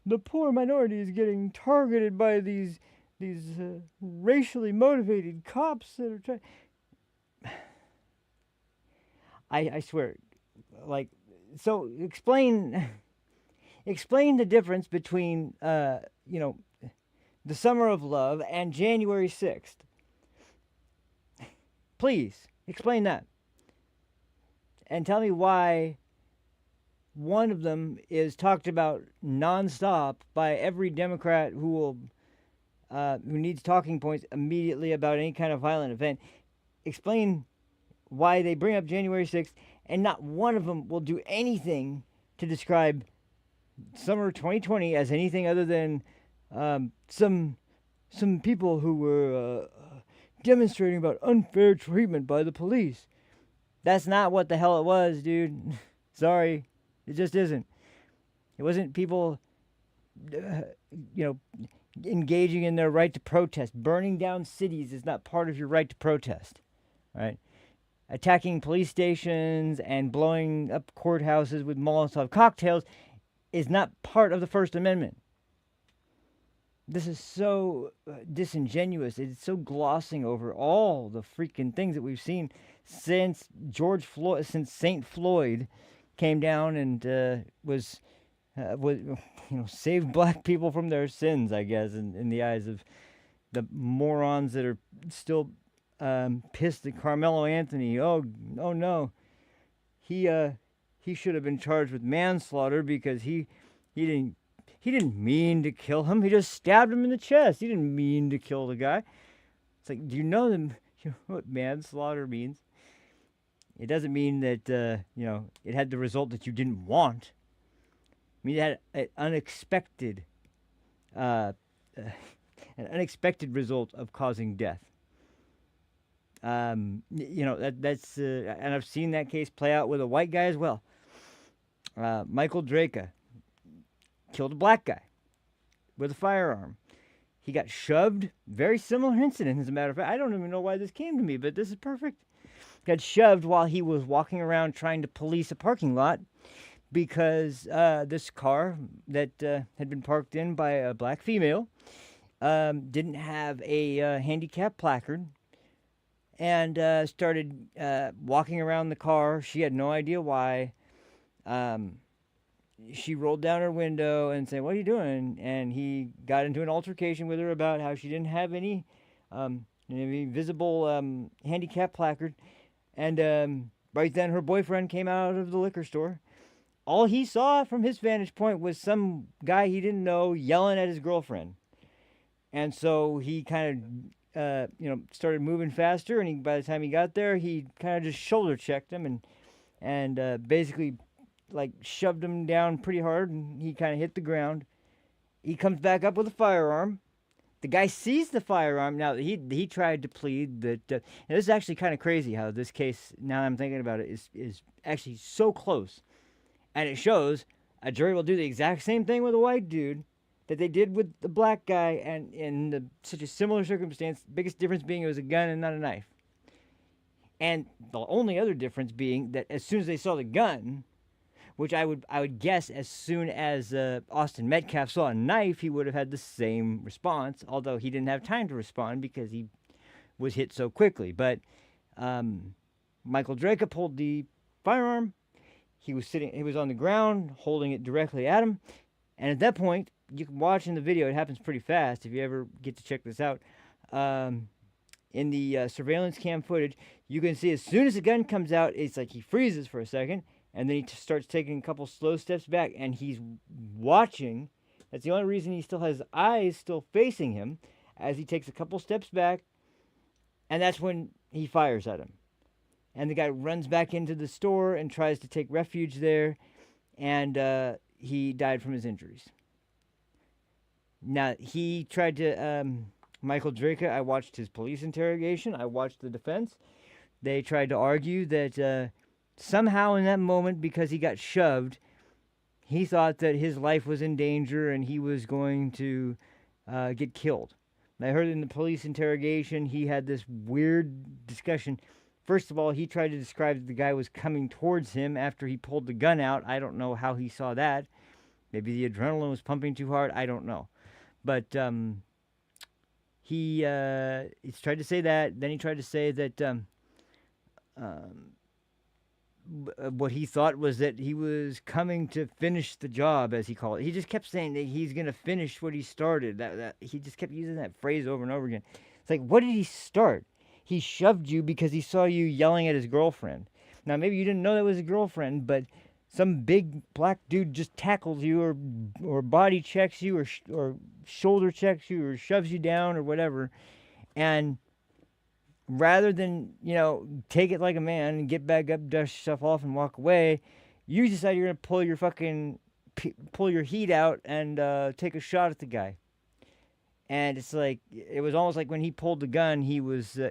the poor minority is getting targeted by these racially motivated cops that are trying. I swear. So explain the difference between the Summer of Love and January 6th. Please explain that, and tell me why one of them is talked about nonstop by every Democrat who needs talking points immediately about any kind of violent event. Explain why they bring up January 6th. And not one of them will do anything to describe summer 2020 as anything other than some people who were demonstrating about unfair treatment by the police. That's not what the hell it was, dude. Sorry, it just isn't. It wasn't people, engaging in their right to protest. Burning down cities is not part of your right to protest, right? Attacking police stations and blowing up courthouses with Molotov cocktails is not part of the First Amendment. This is so disingenuous. It's so glossing over all the freaking things that we've seen since since St. Floyd came down and saved black people from their sins, I guess, in the eyes of the morons that are still pissed at Carmelo Anthony. Oh no, he should have been charged with manslaughter because he didn't mean to kill him. He just stabbed him in the chest. He didn't mean to kill the guy. It's like, do you know what manslaughter means? It doesn't mean that it had the result that you didn't want. I mean, it had an unexpected result of causing death. That's and I've seen that case play out with a white guy as well. Michael Draka killed a black guy with a firearm. He got shoved. Very similar incident, as a matter of fact. I don't even know why this came to me, but this is perfect. Got shoved while he was walking around trying to police a parking lot because this car that had been parked in by a black female didn't have a handicap placard and started walking around the car. She had no idea why. She rolled down her window and said, "What are you doing?" And he got into an altercation with her about how she didn't have any visible handicap placard. And right then her boyfriend came out of the liquor store. All he saw from his vantage point was some guy he didn't know yelling at his girlfriend. And so he kind of, started moving faster. And by the time he got there, he kind of just shoulder checked him and basically shoved him down pretty hard. And he kind of hit the ground. He comes back up with a firearm. The guy sees the firearm. Now, he tried to plead that... and this is actually kind of crazy how this case, now I'm thinking about it, is actually so close. And it shows a jury will do the exact same thing with a white dude that they did with the black guy, and in such a similar circumstance, biggest difference being it was a gun and not a knife. And the only other difference being that as soon as they saw the gun, which I would guess as soon as Austin Metcalf saw a knife, he would have had the same response, although he didn't have time to respond because he was hit so quickly. But Michael Draka pulled the firearm. He was on the ground holding it directly at him. And at that point, you can watch in the video, it happens pretty fast if you ever get to check this out. In the surveillance cam footage, you can see as soon as the gun comes out, it's like he freezes for a second. And then he starts taking a couple slow steps back, and he's watching. That's the only reason he still has his eyes still facing him, as he takes a couple steps back, and that's when he fires at him. And the guy runs back into the store and tries to take refuge there, and he died from his injuries. Now, he tried to, Michael Draka, I watched his police interrogation, I watched the defense. They tried to argue that... somehow in that moment, because he got shoved, he thought that his life was in danger and he was going to get killed. And I heard in the police interrogation, he had this weird discussion. First of all, he tried to describe that the guy was coming towards him after he pulled the gun out. I don't know how he saw that. Maybe the adrenaline was pumping too hard. I don't know. But he tried to say that. Then he tried to say that... what he thought was that he was coming to finish the job, as he called it. He just kept saying that he's going to finish what he started. That he just kept using that phrase over and over again. It's like, what did he start? He shoved you because he saw you yelling at his girlfriend. Now, maybe you didn't know that was a girlfriend, but some big black dude just tackles you or body checks you or shoulder checks you or shoves you down or whatever. And... rather than, take it like a man and get back up, dust yourself off, and walk away, you decide you're going to pull your fucking pull your heat out and take a shot at the guy. And it's like, it was almost like when he pulled the gun, he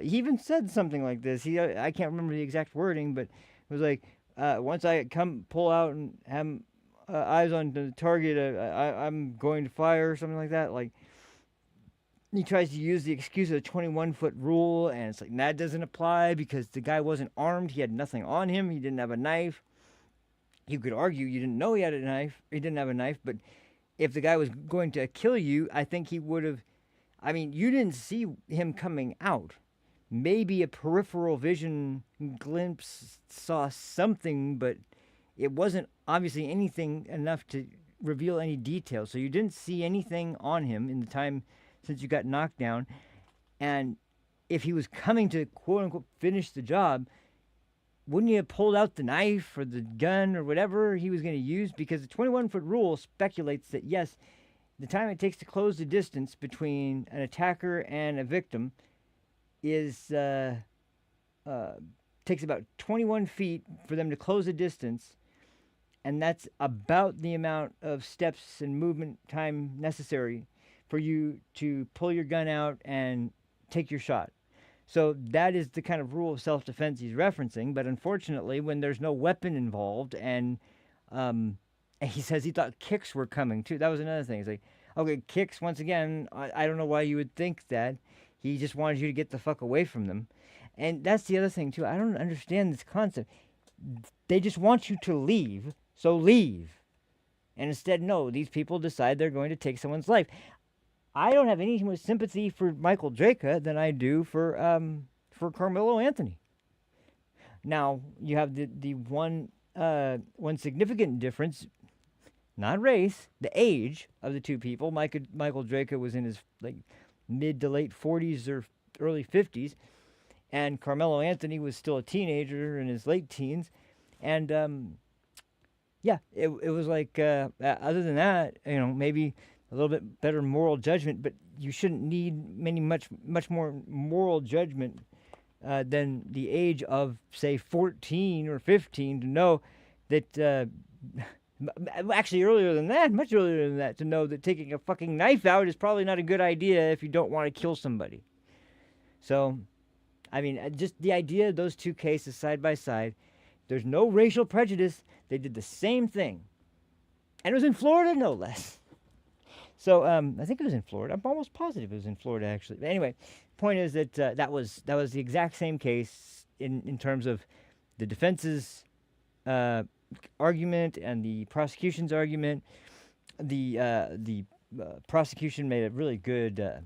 even said something like this. I can't remember the exact wording, but it was like, once I pull out and have eyes on the target, I'm going to fire or something like that. Like, he tries to use the excuse of the 21-foot rule, and it's like, that doesn't apply because the guy wasn't armed. He had nothing on him. He didn't have a knife. You could argue you didn't know he had a knife. He didn't have a knife, but if the guy was going to kill you, I think he would have. I mean, you didn't see him coming out. Maybe a peripheral vision glimpse saw something, but it wasn't obviously anything enough to reveal any details. So you didn't see anything on him in the time since you got knocked down. And if he was coming to quote unquote finish the job, wouldn't he have pulled out the knife or the gun or whatever he was going to use? Because the 21-foot rule speculates that, yes, the time it takes to close the distance between an attacker and a victim takes about 21 feet for them to close the distance, and that's about the amount of steps and movement time necessary for you to pull your gun out and take your shot. So that is the kind of rule of self-defense he's referencing. But unfortunately, when there's no weapon involved, and he says he thought kicks were coming too. That was another thing. He's like, okay, kicks, once again, I don't know why you would think that. He just wanted you to get the fuck away from them. And that's the other thing too. I don't understand this concept. They just want you to leave, so leave. And instead, no, these people decide they're going to take someone's life. I don't have any more sympathy for Michael Draca than I do for Carmelo Anthony. Now, you have the one significant difference, not race, the age of the two people. Michael Draca was in his mid to late 40s or early 50s, and Carmelo Anthony was still a teenager in his late teens. And it was like, other than that, maybe a little bit better moral judgment, but you shouldn't need much more moral judgment than the age of, say, 14 or 15 to know that, actually much earlier than that, to know that taking a fucking knife out is probably not a good idea if you don't want to kill somebody. So, I mean, just the idea of those two cases side by side, there's no racial prejudice. They did the same thing. And it was in Florida, no less. So I think it was in Florida. I'm almost positive it was in Florida, actually. But anyway, point is that that was the exact same case in terms of the defense's argument and the prosecution's argument. The prosecution made a really good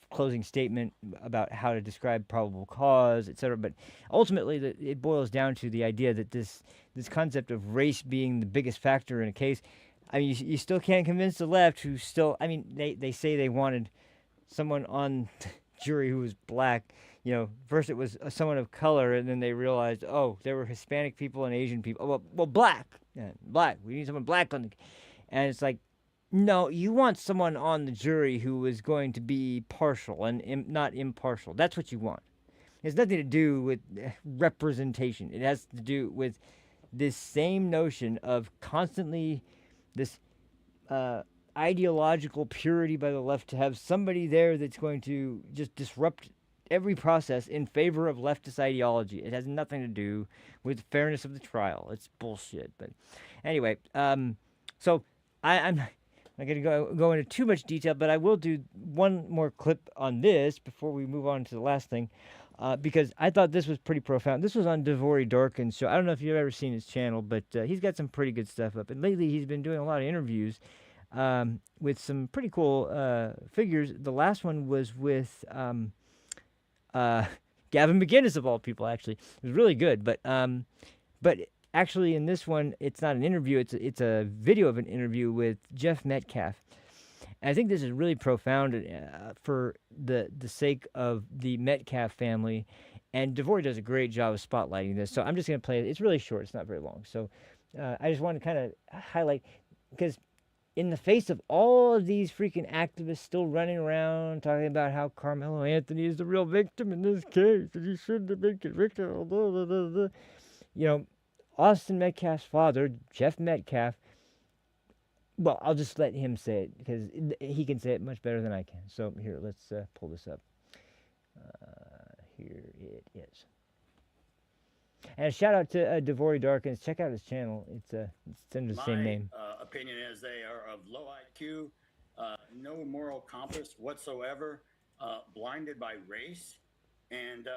closing statement about how to describe probable cause, etc. But ultimately, it boils down to the idea that this concept of race being the biggest factor in a case. I mean, you still can't convince the left, who still, I mean, they say they wanted someone on the jury who was black. First it was someone of color, and then they realized, oh, there were Hispanic people and Asian people. Oh, well, black. Yeah, black. We need someone black on the... And it's like, no, you want someone on the jury who is going to be partial and not impartial. That's what you want. It has nothing to do with representation. It has to do with this same notion of constantly... this ideological purity by the left, to have somebody there that's going to just disrupt every process in favor of leftist ideology. It has nothing to do with fairness of the trial. It's bullshit. But anyway, so I'm not going to go into too much detail, but I will do one more clip on this before we move on to the last thing, because I thought this was pretty profound. This was on Devory Dorkin's show. I don't know if you've ever seen his channel, but he's got some pretty good stuff up. And lately he's been doing a lot of interviews with some pretty cool figures. The last one was with Gavin McInnes, of all people, actually. It was really good. But actually in this one, it's not an interview. It's a video of an interview with Jeff Metcalf. And I think this is really profound for the sake of the Metcalf family. And Devory does a great job of spotlighting this. So I'm just going to play it. It's really short. It's not very long. So I just want to kind of highlight, because in the face of all of these freaking activists still running around talking about how Carmelo Anthony is the real victim in this case, and he shouldn't have been convicted, Austin Metcalf's father, Jeff Metcalf. Well, I'll just let him say it because he can say it much better than I can. So here, let's pull this up. Here it is. And a shout out to Devori Darkins. Check out his channel. It's under the same name. My opinion is they are of low IQ, no moral compass whatsoever, blinded by race, and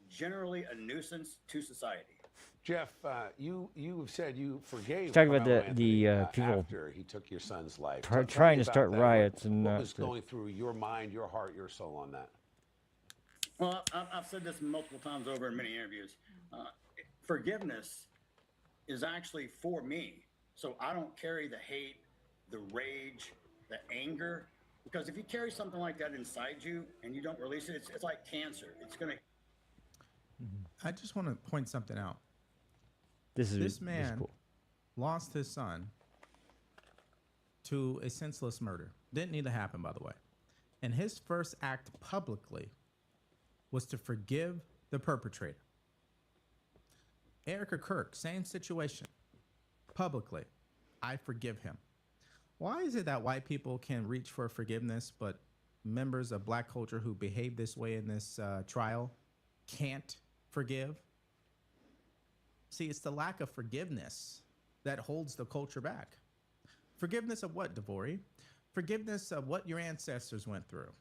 generally a nuisance to society. Jeff, you said you forgave. Talking about Carmelo the Anthony, people after he took your son's life. trying me to about start that. riots and what was going through your mind, your heart, your soul on that? Well, I've said this multiple times over in many interviews. Forgiveness is actually for me, so I don't carry the hate, the rage, the anger, because if you carry something like that inside you and you don't release it, it's like cancer. It's gonna. I just want to point something out. This man cool. lost his son to a senseless murder. Didn't need to happen, by the way. And his first act publicly was to forgive the perpetrator. Erica Kirk, same situation. Publicly, I forgive him. Why is it that white people can reach for forgiveness, but members of black culture who behave this way in this trial can't forgive? See, it's the lack of forgiveness that holds the culture back. Forgiveness of what, Devori? Forgiveness of what your ancestors went through.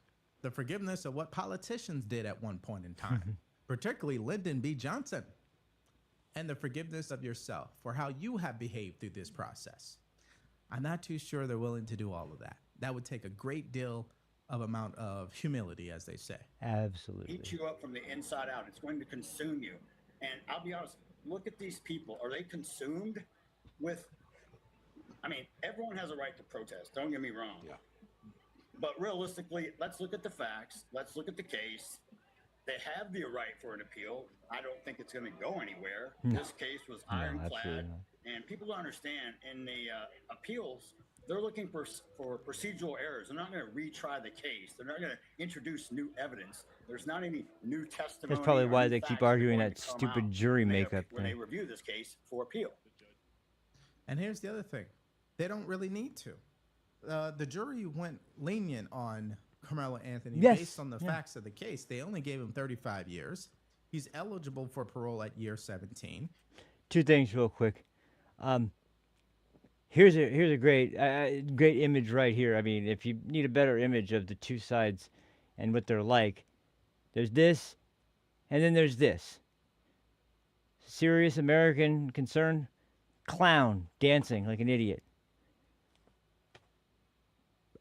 The forgiveness of what politicians did at one point in time, particularly Lyndon B. Johnson. And the forgiveness of yourself for how you have behaved through this process. I'm not too sure they're willing to do all of that. That would take a great deal of amount of humility, as they say. Absolutely. Eat you up from the inside out. It's going to consume you. And I'll be honest, look at these people. Are they consumed with, I mean, everyone has a right to protest. Don't get me wrong. Yeah. But realistically, let's look at the facts. Let's look at the case. They have the right for an appeal. I don't think it's going to go anywhere. No. This case was absolutely ironclad. not. And people don't understand, in the appeals, they're looking for procedural errors. They're not going to retry the case. They're not going to introduce new evidence. There's not any new testimony. That's probably or why new they facts keep that are arguing going that to come stupid out jury when they- makeup when they thing. review this case for appeal. And here's the other thing. They don't really need to. The jury went lenient on Carmelo Anthony based on the facts of the case. They only gave him 35 years. He's eligible for parole at year 17. Two things real quick. Here's a great image right here. I mean, if you need a better image of the two sides and what they're like, there's this, and then there's this. Serious American concern, clown dancing like an idiot.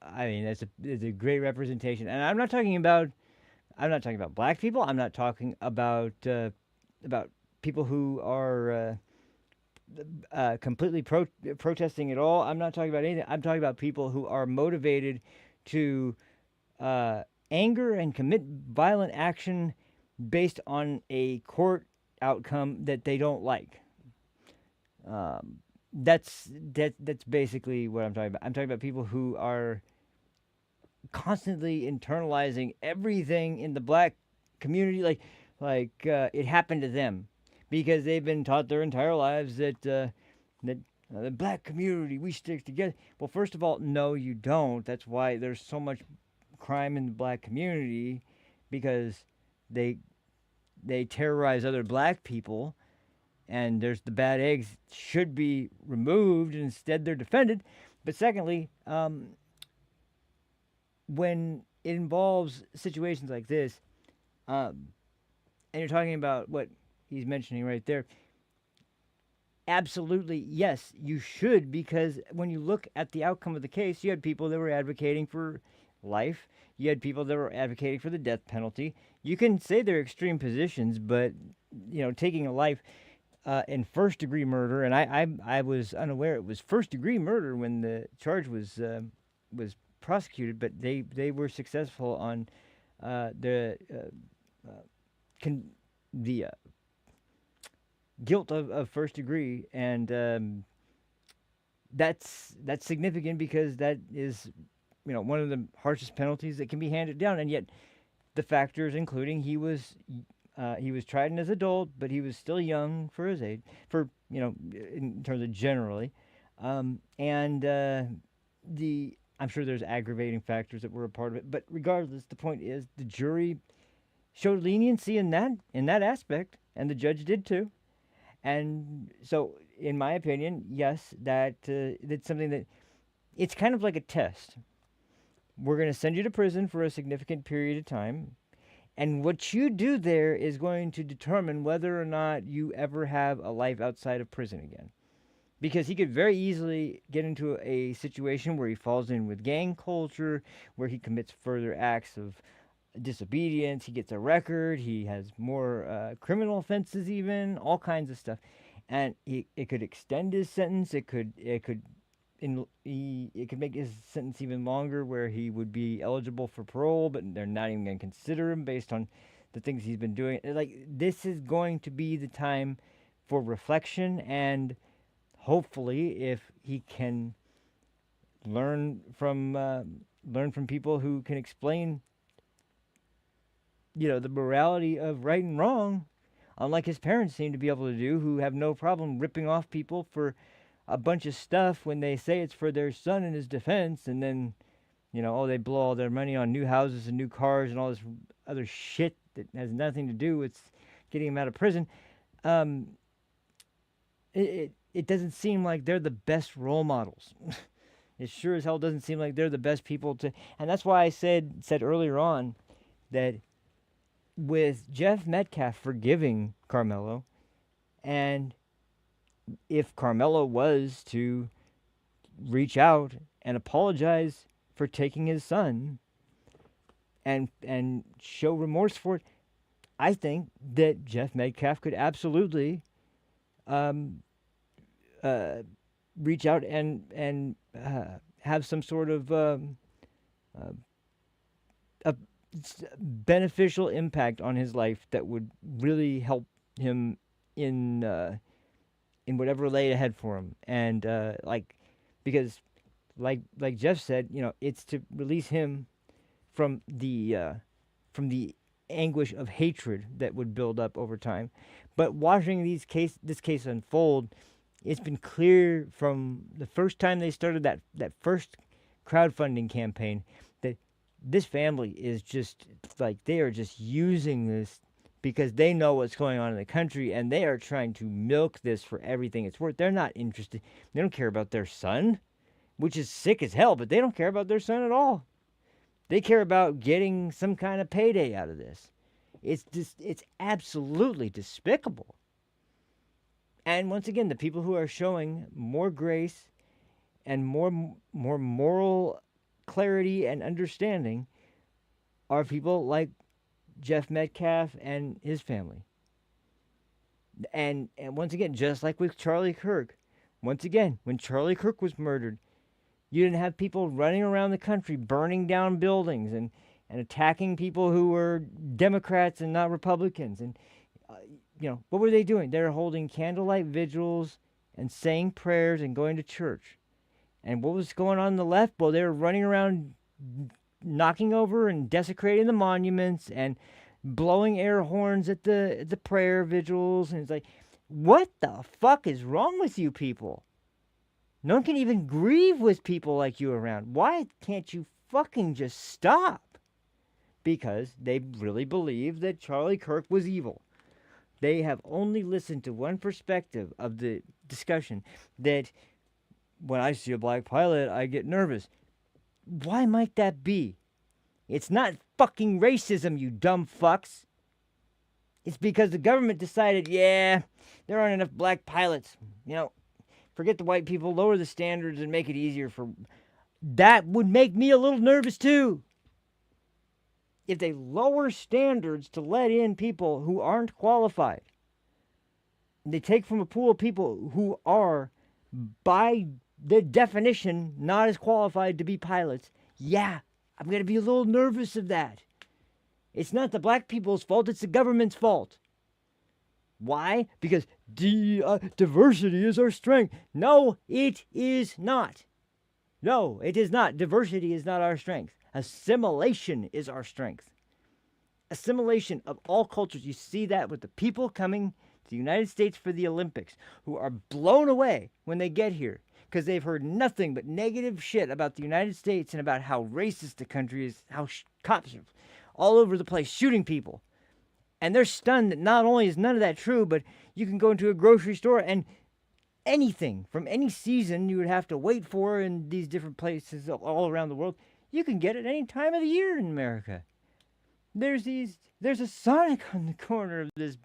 I mean, it's a great representation, and I'm not talking about black people. I'm not talking about people who are completely protesting at all. I'm not talking about anything. I'm talking about people who are motivated to anger and commit violent action based on a court outcome that they don't like. That's basically what I'm talking about. I'm talking about people who are constantly internalizing everything in the black community, like it happened to them, because they've been taught their entire lives that the black community, we stick together. Well, first of all, no, you don't. That's why there's so much crime in the black community, because they terrorize other black people, and there's the bad eggs should be removed, and instead they're defended. But secondly, when it involves situations like this, and you're talking about what he's mentioning right there, absolutely, yes, you should, because when you look at the outcome of the case, you had people that were advocating for life. You had people that were advocating for the death penalty. You can say they're extreme positions, but, taking a life in first-degree murder, and I was unaware it was first-degree murder when the charge was prosecuted, but they were successful on the guilt of first degree, and that's significant, because that is one of the harshest penalties that can be handed down. And yet the factors including he was He was tried as an adult, but he was still young for his age, for, in terms of generally. I'm sure there's aggravating factors that were a part of it, but regardless, the point is the jury showed leniency in that aspect, and the judge did too. And so, in my opinion, yes, that's something that it's kind of like a test. We're going to send you to prison for a significant period of time, and what you do there is going to determine whether or not you ever have a life outside of prison again. Because he could very easily get into a situation where he falls in with gang culture, where he commits further acts of disobedience, he gets a record, he has more criminal offenses even, all kinds of stuff. And it could extend his sentence, it could make his sentence even longer where he would be eligible for parole, but they're not even going to consider him based on the things he's been doing. Like, this is going to be the time for reflection, and hopefully if he can learn from people who can explain the morality of right and wrong, unlike his parents seem to be able to do, who have no problem ripping off people for a bunch of stuff when they say it's for their son in his defense, and then, they blow all their money on new houses and new cars and all this other shit that has nothing to do with getting him out of prison. It doesn't seem like they're the best role models. It sure as hell doesn't seem like they're the best people to, and that's why I said earlier on that with Jeff Metcalf forgiving Carmelo, and if Carmelo was to reach out and apologize for taking his son and show remorse for it, I think that Jeff Metcalf could absolutely reach out and have some sort of a beneficial impact on his life that would really help him in whatever lay ahead for him. And because like Jeff said, it's to release him from the anguish of hatred that would build up over time. But watching this case unfold, it's been clear from the first time they started that first crowdfunding campaign that this family is just like, they are just using this because they know what's going on in the country, and they are trying to milk this for everything it's worth. They're not interested. They don't care about their son, which is sick as hell, but they don't care about their son at all. They care about getting some kind of payday out of this. It's absolutely despicable. And once again, the people who are showing more grace and more moral clarity and understanding are people like Jeff Metcalf and his family. And once again, just like with Charlie Kirk, once again, when Charlie Kirk was murdered, you didn't have people running around the country burning down buildings and attacking people who were Democrats and not Republicans. And, what were they doing? They were holding candlelight vigils and saying prayers and going to church. And what was going on the left? Well, they were running around knocking over and desecrating the monuments and blowing air horns at the prayer vigils. And it's like, what the fuck is wrong with you people? No one can even grieve with people like you around. Why can't you fucking just stop? Because they really believe that Charlie Kirk was evil. They have only listened to one perspective of the discussion, that when I see a black pilot, I get nervous. Why might that be? It's not fucking racism, you dumb fucks. It's because the government decided, there aren't enough black pilots. Forget the white people, lower the standards and make it easier for... That would make me a little nervous too. If they lower standards to let in people who aren't qualified, they take from a pool of people who are, by the definition, not as qualified to be pilots, I'm going to be a little nervous of that. It's not the black people's fault, it's the government's fault. Why? Because diversity is our strength. No, it is not. No, it is not. Diversity is not our strength. Assimilation is our strength. assimilation of all cultures. You see that with the people coming to the United States for the Olympics, who are blown away when they get here because they've heard nothing but negative shit about the United States and about how racist the country is, how cops are all over the place shooting people. And they're stunned that not only is none of that true, but you can go into a grocery store and anything from any season you would have to wait for in these different places all around the world, you can get it any time of the year in America. There's a Sonic on the corner of this,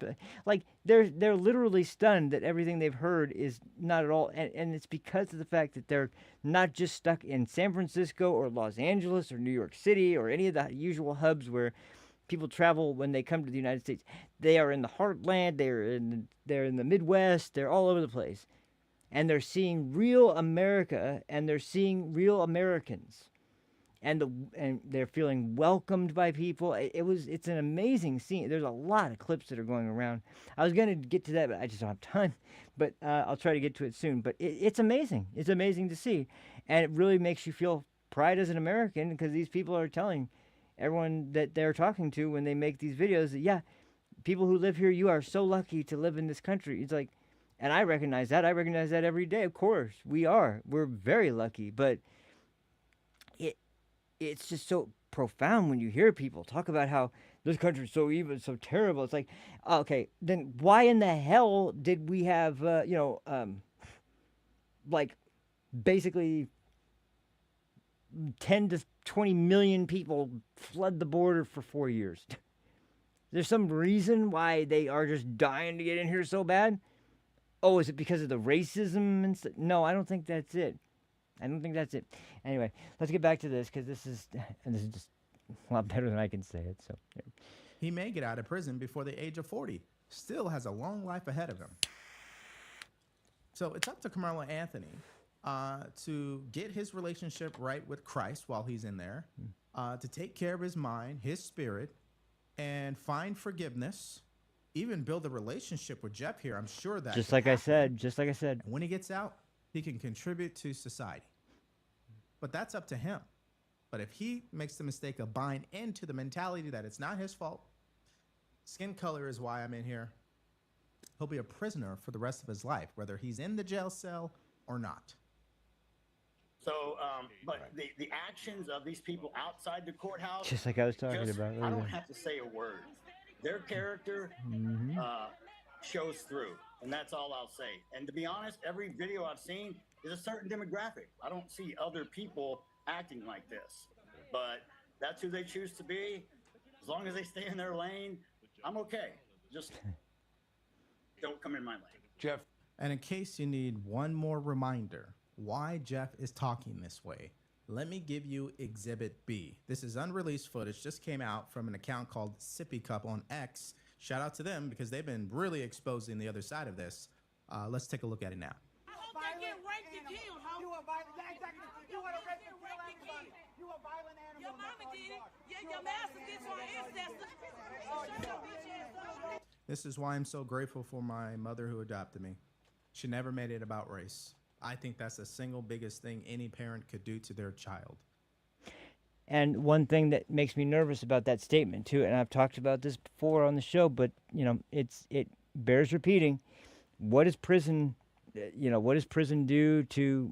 like they're literally stunned that everything they've heard is not at all, and it's because of the fact that they're not just stuck in San Francisco or Los Angeles or New York City or any of the usual hubs where people travel when they come to the United States. They are in the heartland, they're in the Midwest, they're all over the place. And they're seeing real America, and they're seeing real Americans. And they're feeling welcomed by people. It's an amazing scene. There's a lot of clips that are going around. I was going to get to that, but I just don't have time. But I'll try to get to it soon. But it's amazing. It's amazing to see. And it really makes you feel pride as an American, because these people are telling everyone that they're talking to when they make these videos that, yeah, people who live here, you are so lucky to live in this country. It's like, and I recognize that. I recognize that every day. Of course, we are. We're very lucky. But it's just so profound when you hear people talk about how this country's so evil, so terrible. It's like, okay, then why in the hell did we have, like, basically 10 to 20 million people flood the border for 4 years? There's some reason why they are just dying to get in here so bad? Oh, is it because of the racism and stuff? No, I don't think that's it. Anyway, let's get back to this, because this is just a lot better than I can say it. So, yeah. He may get out of prison before the age of 40. Still has a long life ahead of him. So it's up to Carmelo Anthony to get his relationship right with Christ while he's in there, to take care of his mind, his spirit, and find forgiveness, even build a relationship with Jeff here. I'm sure that just like I said. And when he gets out, he can contribute to society. But that's up to him. But if he makes the mistake of buying into the mentality that it's not his fault, skin color is why I'm in here, he'll be a prisoner for the rest of his life, whether he's in the jail cell or not. So, but the actions of these people outside the courthouse, Just like I was talking about I don't earlier. have to say a word. Their character shows through, and that's all I'll say. And to be honest, every video I've seen is a certain demographic. I don't see other people acting like this, but that's who they choose to be. As long as they stay in their lane, I'm okay. Just don't come in my lane. Jeff. And in case you need one more reminder why Jeff is talking this way, let me give you Exhibit B. This is unreleased footage, just came out from an account called Sippy Cup on X. Shout out to them, because they've been really exposing the other side of this. Let's take a look at it now. This is why I'm so grateful for my mother who adopted me. She never made it about race. I think that's the single biggest thing any parent could do to their child. And one thing that makes me nervous about that statement too, and I've talked about this before on the show, but it bears repeating. What does prison, what does prison do to,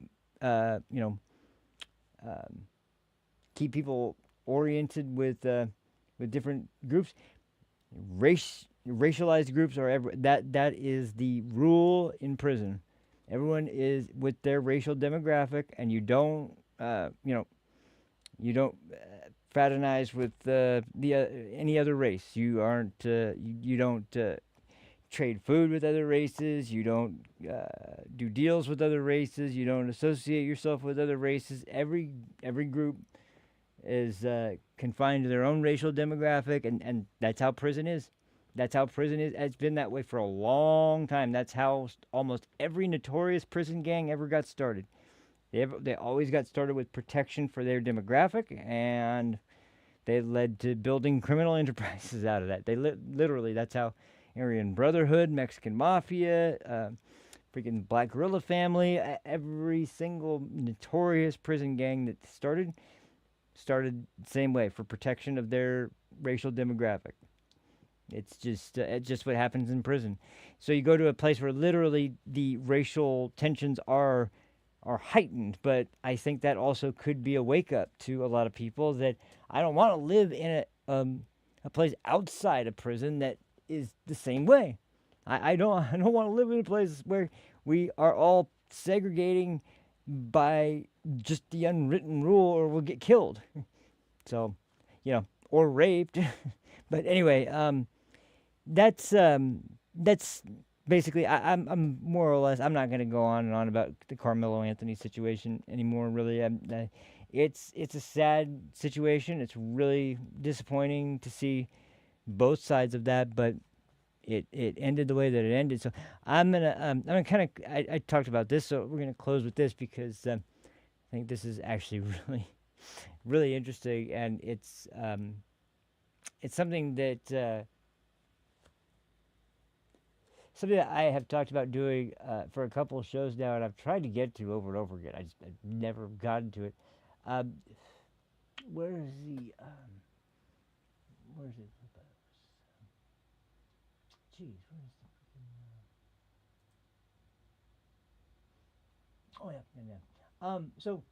keep people oriented with different groups? Racialized groups are that is the rule in prison. Everyone is with their racial demographic, and you don't fraternize with any other race. You aren't. You don't trade food with other races. You don't do deals with other races. You don't associate yourself with other races. Every group is confined to their own racial demographic, and that's how prison is. That's how prison is. It's been that way for a long time. That's how almost every notorious prison gang ever got started. They always got started with protection for their demographic, and they led to building criminal enterprises out of that. They literally, that's how Aryan Brotherhood, Mexican Mafia, freaking Black Guerrilla Family, every single notorious prison gang that started the same way, for protection of their racial demographic. It's just what happens in prison. So you go to a place where literally the racial tensions are heightened, but I think that also could be a wake up to a lot of people that I don't want to live in a place outside of prison that is the same way. I don't want to live in a place where we are all segregating by just the unwritten rule, or we'll get killed. So, or raped. But anyway, that's basically. I'm more or less. I'm not going to go on and on about the Carmelo Anthony situation anymore. Really, it's a sad situation. It's really disappointing to see both sides of that, but it ended the way that it ended. So I'm gonna kind of. I talked about this, so we're gonna close with this because I think this is actually really interesting, and it's something that I have talked about doing for a couple of shows now, and I've tried to get to over and over again. I've never gotten to it. Where is the? Where's it? Jeez, where is the freaking? Oh yeah. So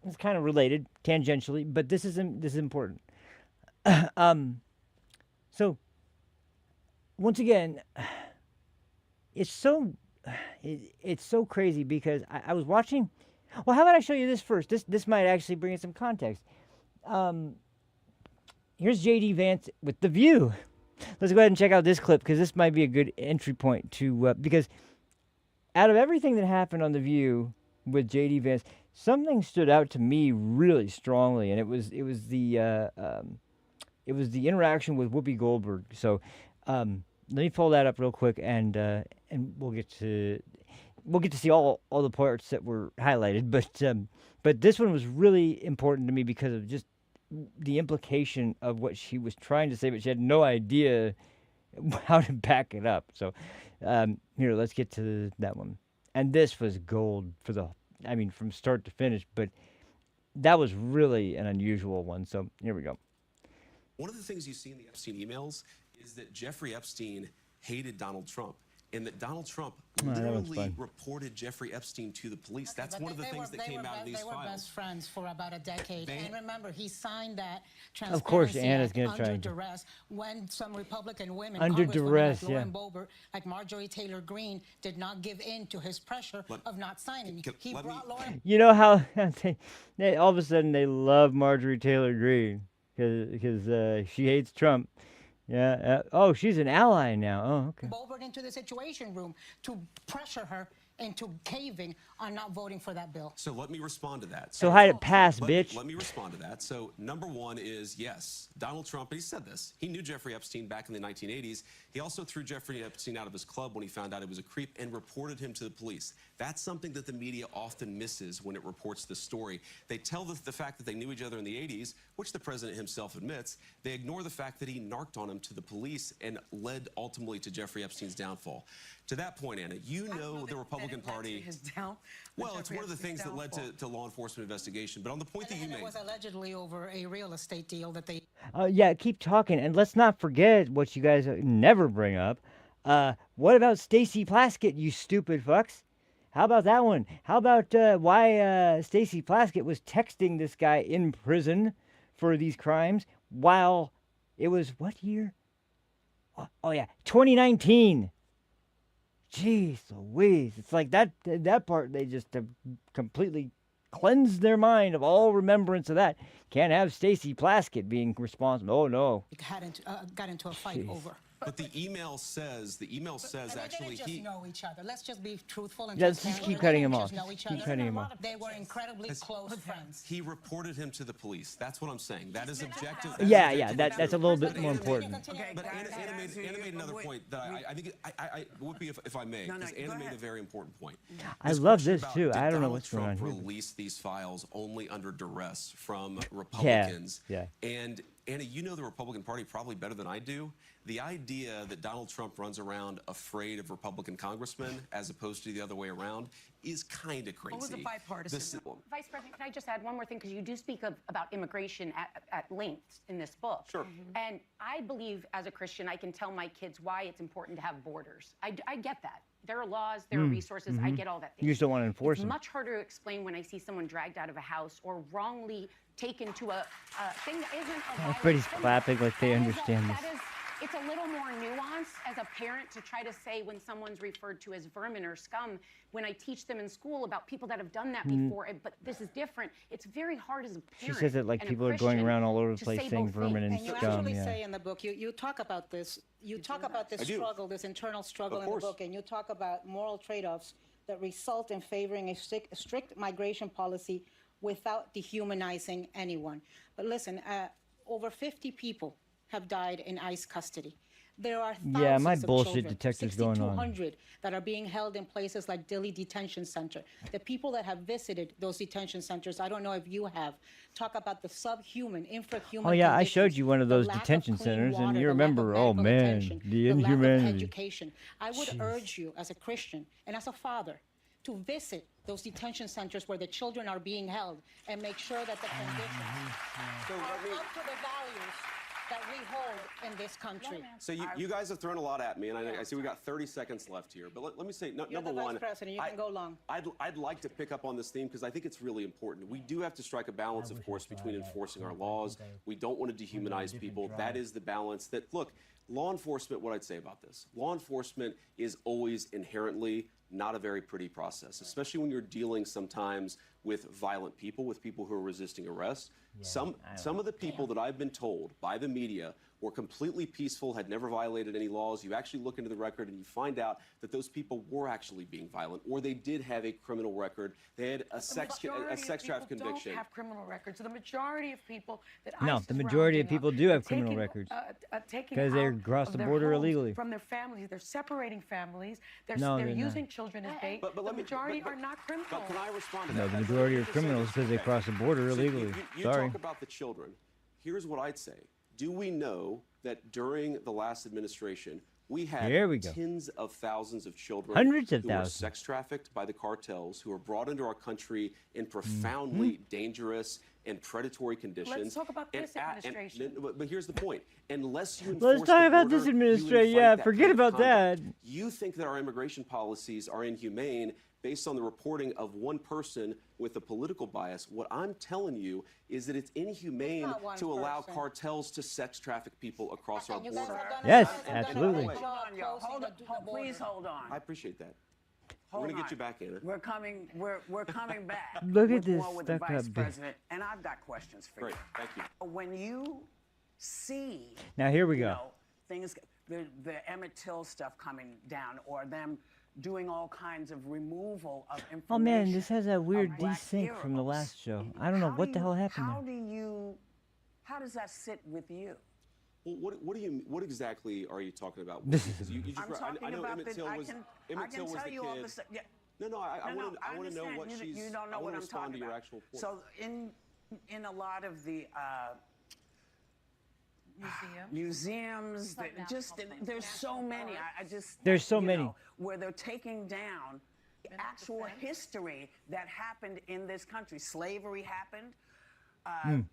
it's kind of related tangentially, but this is important. So once again, it's so crazy because I was watching. Well, how about I show you this first? This might actually bring in some context. Here's J.D. Vance with The View. Let's go ahead and check out this clip because this might be a good entry point to because out of everything that happened on The View with J.D. Vance, something stood out to me really strongly, and it was the interaction with Whoopi Goldberg. So let me pull that up real quick, and we'll get to see all the parts that were highlighted. But this one was really important to me because of just the implication of what she was trying to say, but she had no idea how to back it up. So here, let's get to that one. And this was gold from start to finish, but that was really an unusual one. So here we go. One of the things you see in the Epstein emails is that Jeffrey Epstein hated Donald Trump, and that Donald Trump literally reported Jeffrey Epstein to the police. That's one of the things that came out of these files. They were best friends for about a decade. And remember, he signed that Of course, Transparency Anna's Act going to try under and duress when some Republican women, Under duress, like Lauren yeah. Boebert, like Marjorie Taylor Greene, did not give in to his pressure of not signing. He brought Lauren. You know how they all of a sudden they love Marjorie Taylor Greene because she hates Trump. Yeah. Oh, she's an ally now. Oh, okay. Boebert into the Situation Room to pressure her into caving on not voting for that bill. So let me respond to that. So hide it pass, bitch. Let me respond to that. So number one is, yes, Donald Trump, and he said this, he knew Jeffrey Epstein back in the 1980s. He also threw Jeffrey Epstein out of his club when he found out he was a creep and reported him to the police. That's something that the media often misses when it reports this story. They tell the fact that they knew each other in the 80s, which the president himself admits. They ignore the fact that he narked on him to the police and led ultimately to JeffreyEpstein's downfall. To that point, Anna, you know the Republican Party. Well, it's one of the things that led to law enforcement investigation. But on the point that you made, it was allegedly over a real estate deal that they. Yeah, keep talking, and let's not forget what you guys never bring up. What about Stacey Plaskett, you stupid fucks? How about that one? How about why Stacey Plaskett was texting this guy in prison for these crimes while it was what year? Oh yeah, 2019. Jeez Louise. It's like that part, they just have completely cleansed their mind of all remembrance of that. Can't have Stacey Plaskett being responsible. Oh, no. Got into a fight over. but the email says actually they didn't know each other. Let's just be truthful and Let's just keep cutting him off. Keep cutting him off. They were incredibly close friends. He reported him to the police. That's what I'm saying. That is objective. Yeah, that's a little bit more important. But Anna made another point that I think I would be if I may, because Anna made a very important point. I love this too. I don't know what's going on here. Release these files only under duress from Republicans. Yeah. And Anna, you know the Republican Party probably better than I do. The idea that Donald Trump runs around afraid of Republican congressmen as opposed to the other way around is kind of crazy. What was the bipartisan? Vice President, can I just add one more thing? Because you do speak about immigration at length in this book. Sure. And I believe, as a Christian, I can tell my kids why it's important to have borders. I get that. There are laws, there are resources. I get all that. You just don't want to enforce It's them. much harder to explain when I see someone dragged out of a house or wrongly taken to a thing that isn't a violent Everybody's thing. clapping like they understand this. It's a little more nuanced as a parent to try to say when someone's referred to as vermin or scum, when I teach them in school about people that have done that before, but this is different. It's very hard as a parent. She says it like and a people are going Christian around all over the to place say saying both vermin and And you scum. actually Yeah. say in the book, you talk about this, you talk about this I do. struggle, this internal struggle Of in the course. book, and you talk about moral trade-offs that result in favoring a strict migration policy without dehumanizing anyone. But listen, over 50 people have died in ICE custody. There are thousands Yeah, my of bullshit children, detector's going on. 6,200 that are being held in places like Dilley Detention Center. The people that have visited those detention centers, I don't know if you have, talk about the subhuman, infrahuman Oh yeah, I conditions, showed you one of the those lack of detention clean centers, water, and the you lack of remember, oh medical man, attention, the lack of inhumanity. education. I would urge you as a Christian and as a father to visit those detention centers where the children are being held and make sure that the conditions are up to the values that we hold in this country. So you guys have thrown a lot at me, and I see we got 30 seconds left here. But let me say, You're number the one, Vice President. You can go long. I'd like to pick up on this theme because I think it's really important. We do have to strike a balance, of course, between enforcing our laws. We don't want to dehumanize people. That is the balance that, look, law enforcement, what I'd say about this, law enforcement is always inherently not a very pretty process, especially when you're dealing sometimes with violent people, with people who are resisting arrest. Some of the people that I've been told by the media were completely peaceful, had never violated any laws. You actually look into the record and you find out that those people were actually being violent, or they did have a criminal record. They had a sex traffic conviction. Don't have criminal records. So the majority of people that No, ICE the is majority of rounding people up do have are criminal taking, records. taking 'Cause they out crossed of the their border homes illegally. from their families. They're separating families. They're No, they're they're not. using children as bait. But the let me- majority but- are not criminals. But can I respond to No, that? the majority are Just say criminals this. because they Okay. cross the border So illegally. You Sorry. talk about the children. Here's what I'd say. Do we know that during the last administration, we had There we go. tens of thousands of children Hundreds of who were thousands. sex trafficked by the cartels, who were brought into our country in profoundly dangerous and predatory conditions. Let's talk about this administration. But here's the point. Unless you Let's enforce the talk about this border, you administration. invite Yeah, that forget kind of about that. conduct. You think that our immigration policies are inhumane based on the reporting of one person with a political bias. What I'm telling you is that it's inhumane Not one to allow person. cartels to sex traffic people across our And you guys border. have done Yes, you guys have done a absolutely. great job Hold on, y'all. closing the border. Please hold on. I appreciate that. Hold We're going to on. get you back, Anna. We're coming. We're coming back. Look at with this more with the stuck-up Vice bitch. President, and I've got questions for Great. you. Thank you. When you see, Now here we you go. know, things, the Emmett Till stuff coming down, or them doing all kinds of removal of information. Oh man, this has a weird of black desync from the heroes. last show. I don't know How what do the you- hell happened How there. do you? How does that sit with you? Well, what exactly are you talking about? This Because you just, I'm talking I know about Emmett that. Till I was can Emmett Till was tell the you all kid. the stuff. Yeah. No, I No, want to know understand. what you, she's. You don't I know what wanna I'm respond talking to your about. actual point. So in a lot of the museums, there's so many. I just There's so you many. know, where they're taking down the actual history that happened in this country. Slavery happened.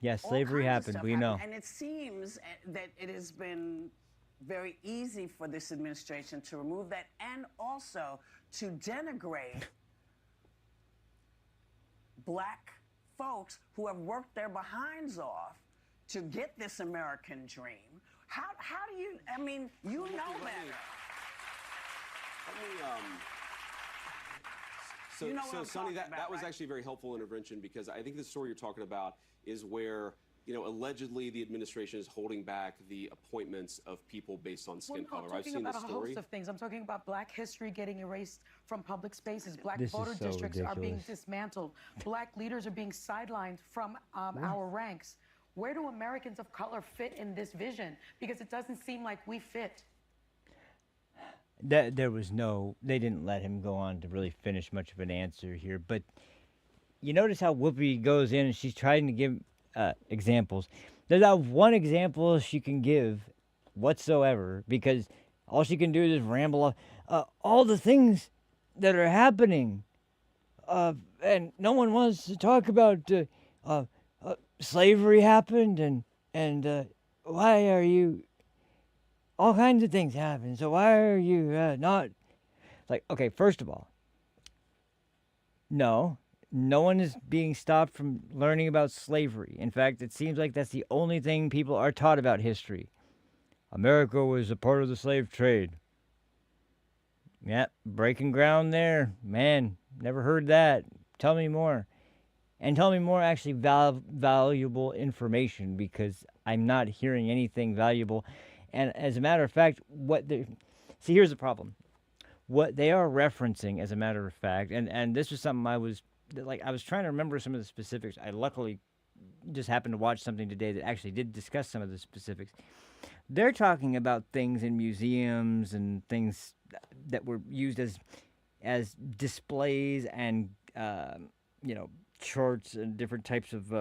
Yeah, all slavery kinds of happened. stuff We know. And it seems that it has been very easy for this administration to remove that and also to denigrate black folks who have worked their behinds off to get this American dream. How do you, I mean, you know better. You know what So I'm Sonny, talking that about, was right? actually a very helpful intervention because I think the story you're talking about is where, you know, allegedly the administration is holding back the appointments of people based on skin Well, no, color. I'm I've talking seen about this a story. host of things. I'm talking about black history getting erased from public spaces. Black This is voter so districts are being ridiculous. dismantled. Black leaders are being sidelined from our ranks. Where do Americans of color fit in this vision? Because it doesn't seem like we fit. There was no. They didn't let him go on to really finish much of an answer here. But you notice how Whoopi goes in and she's trying to give examples. There's not one example she can give whatsoever because all she can do is just ramble on all the things that are happening. And no one wants to talk about slavery happened and why are you all kinds of things happen. So why are you not like okay, first of all, no one is being stopped from learning about slavery. In fact, it seems like that's the only thing people are taught about history. America was a part of the slave trade. Yeah, breaking ground there. Man, never heard that. Tell me more. And tell me more actually valuable information because I'm not hearing anything valuable. And as a matter of fact, see, here's the problem. What they are referencing, as a matter of fact, and this was something I was trying to remember some of the specifics. I luckily just happened to watch something today that actually did discuss some of the specifics. They're talking about things in museums and things that were used as displays and charts and different types of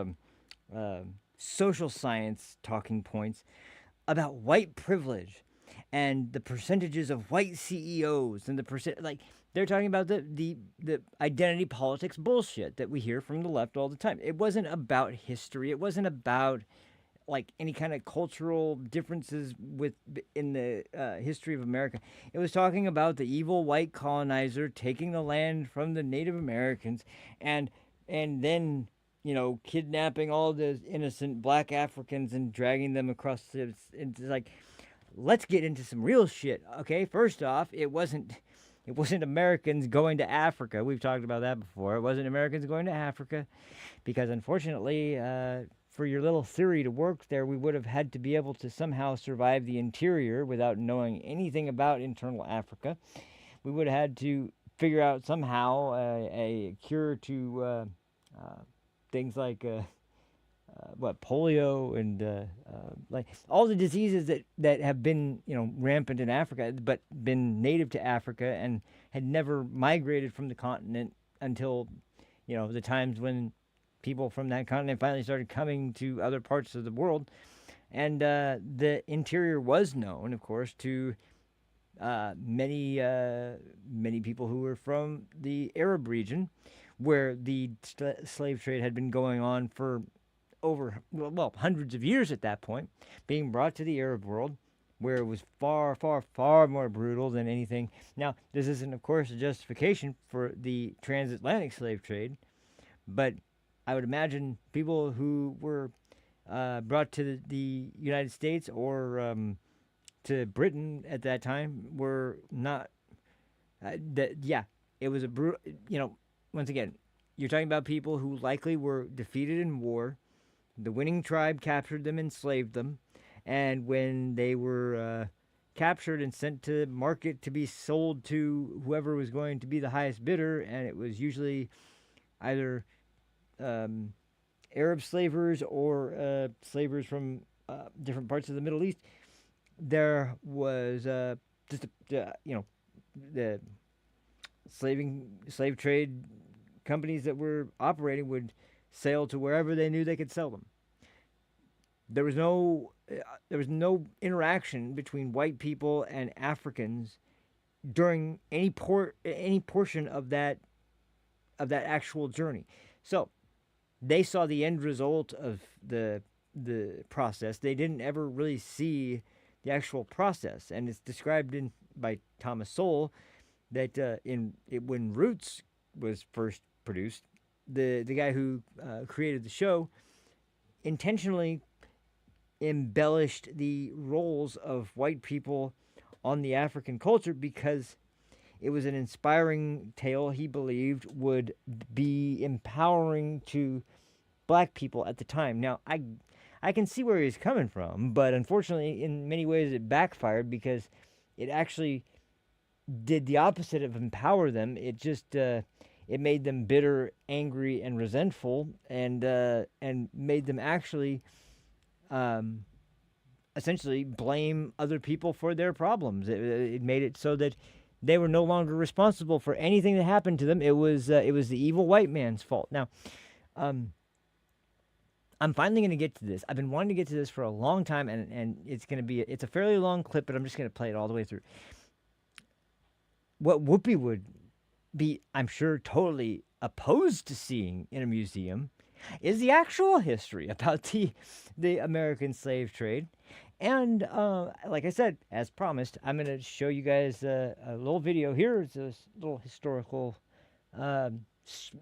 social science talking points about white privilege and the percentages of white CEOs and they're talking about the identity politics bullshit that we hear from the left all the time. It wasn't about history. It wasn't about like any kind of cultural differences in the history of America. It was talking about the evil white colonizer taking the land from the Native Americans and then kidnapping all the innocent black Africans and dragging them across it's like, let's get into some real shit. Okay, first off, it wasn't Americans going to Africa. We've talked about that before. It wasn't Americans going to Africa because unfortunately, for your little theory to work there, we would have had to be able to somehow survive the interior without knowing anything about internal Africa. We would have had to figure out somehow a cure to things like polio and like all the diseases that have been rampant in Africa, but been native to Africa and had never migrated from the continent until the times when people from that continent finally started coming to other parts of the world. And the interior was known, of course, to many people who were from the Arab region, where the slave trade had been going on for over, hundreds of years at that point, being brought to the Arab world, where it was far, far, far more brutal than anything. Now, this isn't, of course, a justification for the transatlantic slave trade, but I would imagine people who were brought to the United States or to Britain at that time were not. It was a brutal. Once again, you're talking about people who likely were defeated in war. The winning tribe captured them, enslaved them, and when they were captured and sent to market to be sold to whoever was going to be the highest bidder, and it was usually either Arab slavers or slavers from different parts of the Middle East. There was the slave trade companies that were operating would sail to wherever they knew they could sell them. There was no interaction between white people and Africans during any portion of that actual journey. So they saw the end result of the process. They didn't ever really see the actual process, and it's described by Thomas Sowell that when Roots was first produced, the guy who created the show intentionally embellished the roles of white people on the African culture because it was an inspiring tale he believed would be empowering to black people at the time. Now, I can see where he's coming from, but unfortunately, in many ways, it backfired because it actually did the opposite of empower them. It just it made them bitter, angry, and resentful, and made them actually essentially blame other people for their problems. It made it so that they were no longer responsible for anything that happened to them. It was the evil white man's fault. Now, I'm finally going to get to this. I've been wanting to get to this for a long time, and it's a fairly long clip, but I'm just going to play it all the way through. What Whoopi would be, I'm sure, totally opposed to seeing in a museum is the actual history about the American slave trade. And like I said, as promised, I'm going to show you guys a little video here. It's a little historical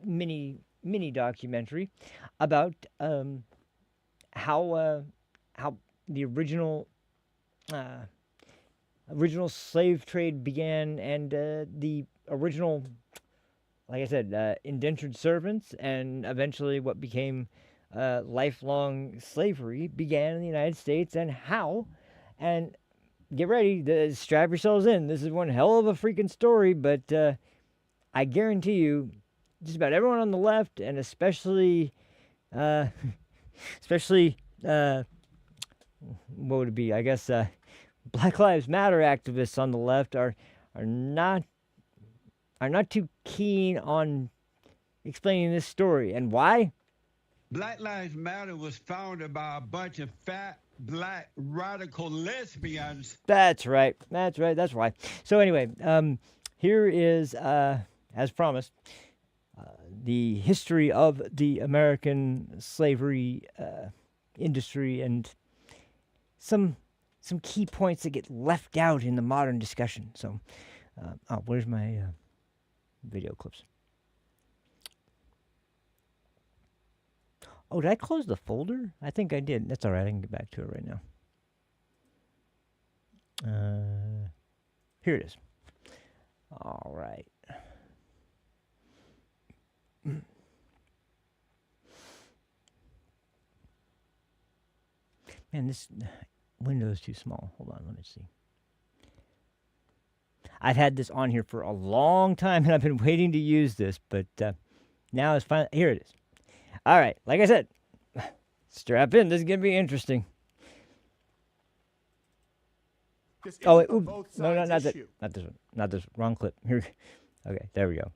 mini documentary about how the original slave trade began, and the original, like I said, indentured servants, and eventually what became lifelong slavery began in the United States, and how. And get ready, strap yourselves in. This is one hell of a freaking story, but I guarantee you, just about everyone on the left, and especially what would it be? I guess Black Lives Matter activists on the left are not too keen on explaining this story. And why? Black Lives Matter was founded by a bunch of fat, black, radical lesbians. That's right. That's why. So anyway, here is, as promised, the history of the American slavery industry, and some key points that get left out in the modern discussion. So, where's my video clips? Oh, did I close the folder? I think I did. That's all right. I can get back to it right now. Here it is. All right. Man, this window is too small. Hold on, let me see. I've had this on here for a long time, and I've been waiting to use this, but now it's finally, here it is. All right, like I said, strap in. This is going to be interesting. Oh, wait, no, not that. Not this one. Not this. Wrong clip. Here. Okay, there we go.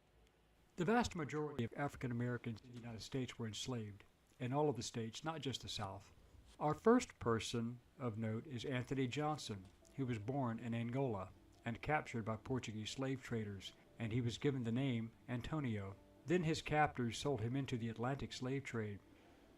The vast majority of African Americans in the United States were enslaved, in all of the states, not just the South. Our first person of note is Anthony Johnson, who was born in Angola and captured by Portuguese slave traders, and he was given the name Antonio. Then his captors sold him into the Atlantic slave trade.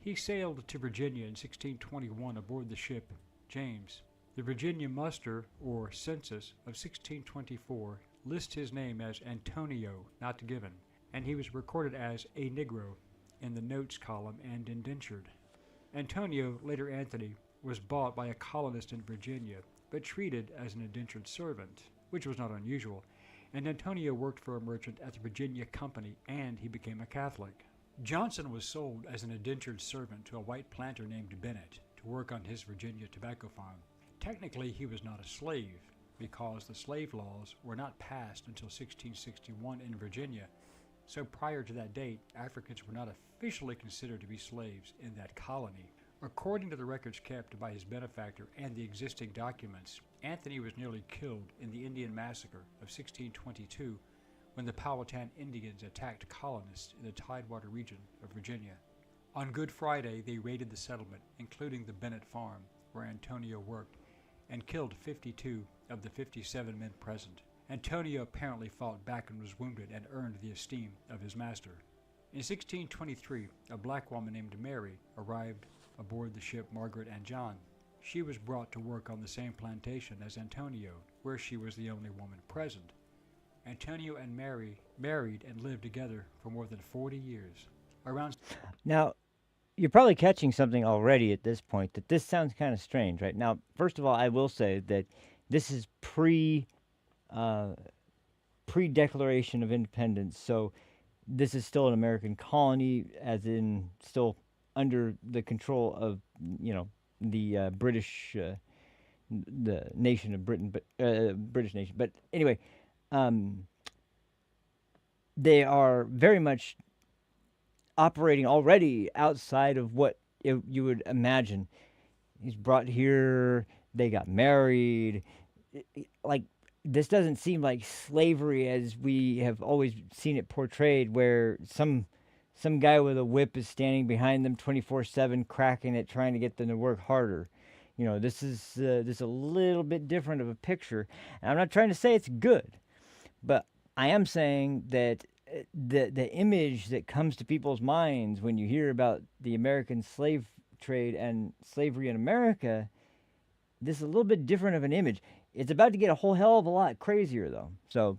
He sailed to Virginia in 1621 aboard the ship James. The Virginia muster, or census, of 1624 lists his name as Antonio, not given, and he was recorded as a Negro in the notes column and indentured. Antonio, later Anthony, was bought by a colonist in Virginia, but treated as an indentured servant, which was not unusual, and Antonio worked for a merchant at the Virginia Company, and he became a Catholic. Johnson was sold as an indentured servant to a white planter named Bennett to work on his Virginia tobacco farm. Technically, he was not a slave, because the slave laws were not passed until 1661 in Virginia, so prior to that date, Africans were not officially considered to be slaves in that colony. According to the records kept by his benefactor and the existing documents, Anthony was nearly killed in the Indian Massacre of 1622 when the Powhatan Indians attacked colonists in the Tidewater region of Virginia. On Good Friday, they raided the settlement, including the Bennett farm, where Antonio worked, and killed 52 of the 57 men present. Antonio apparently fought back and was wounded and earned the esteem of his master. In 1623, a black woman named Mary arrived aboard the ship Margaret and John. She was brought to work on the same plantation as Antonio, where she was the only woman present. Antonio and Mary married and lived together for more than 40 years. Now, you're probably catching something already at this point, that this sounds kind of strange, right? Now, first of all, I will say that this is pre-Declaration of Independence, so this is still an American colony, as in still under the control of, the British, the nation of Britain, but British nation. But anyway, they are very much operating already outside of what you would imagine. He's brought here, they got married. Like, this doesn't seem like slavery as we have always seen it portrayed, where some some guy with a whip is standing behind them 24/7, cracking it, trying to get them to work harder. You know, this is a little bit different of a picture. And I'm not trying to say it's good, but I am saying that the image that comes to people's minds when you hear about the American slave trade and slavery in America, this is a little bit different of an image. It's about to get a whole hell of a lot crazier, though. So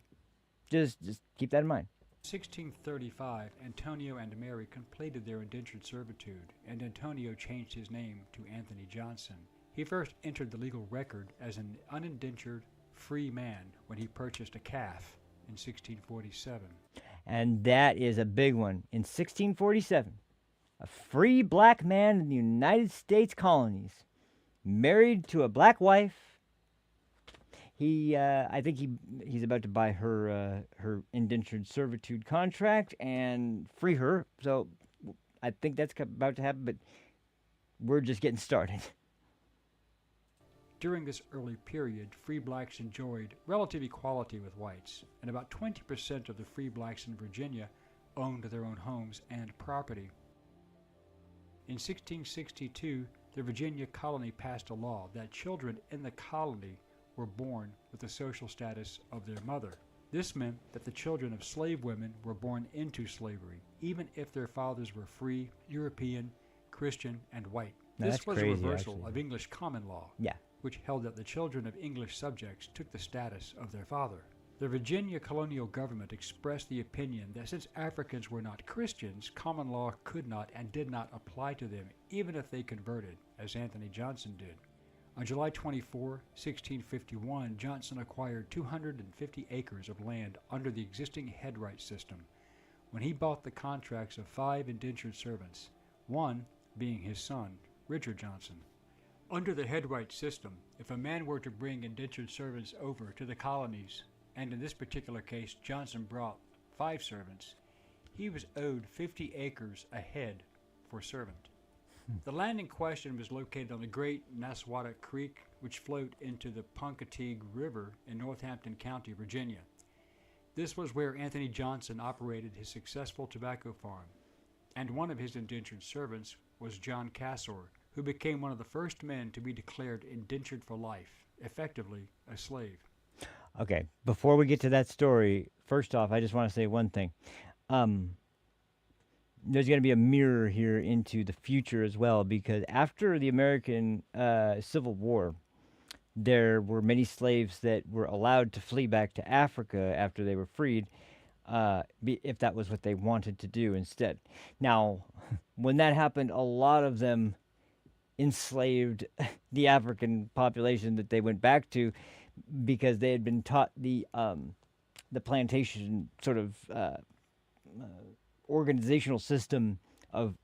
just keep that in mind. 1635, Antonio and Mary completed their indentured servitude, and Antonio changed his name to Anthony Johnson. He first entered the legal record as an unindentured free man when he purchased a calf in 1647. And that is a big one. In 1647, a free black man in the United States colonies, married to a black wife. I think he's about to buy her indentured servitude contract and free her. So I think that's about to happen, but we're just getting started. During this early period, free blacks enjoyed relative equality with whites, and about 20% of the free blacks in Virginia owned their own homes and property. In 1662, the Virginia colony passed a law that children in the colony were born with the social status of their mother. This meant that the children of slave women were born into slavery, even if their fathers were free, European, Christian, and white. Now, this that's was crazy, a reversal actually. of English common law, Yeah. which held that the children of English subjects took the status of their father. The Virginia colonial government expressed the opinion that since Africans were not Christians, common law could not and did not apply to them, even if they converted, as Anthony Johnson did. On July 24, 1651, Johnson acquired 250 acres of land under the existing headright system when he bought the contracts of 5 indentured servants, one being his son, Richard Johnson. Under the headright system, if a man were to bring indentured servants over to the colonies, and in this particular case Johnson brought 5 servants, he was owed 50 acres a head for servant. The land in question was located on the Great Naswata Creek, which flowed into the Punkateague River in Northampton County, Virginia. This was where Anthony Johnson operated his successful tobacco farm, and one of his indentured servants was John Cassor, who became one of the first men to be declared indentured for life, effectively a slave. Okay, before we get to that story, first off, I just want to say one thing. There's going to be a mirror here into the future as well, because after the American Civil War, there were many slaves that were allowed to flee back to Africa after they were freed, if that was what they wanted to do instead. Now, when that happened, a lot of them enslaved the African population that they went back to, because they had been taught the plantation sort of organizational system of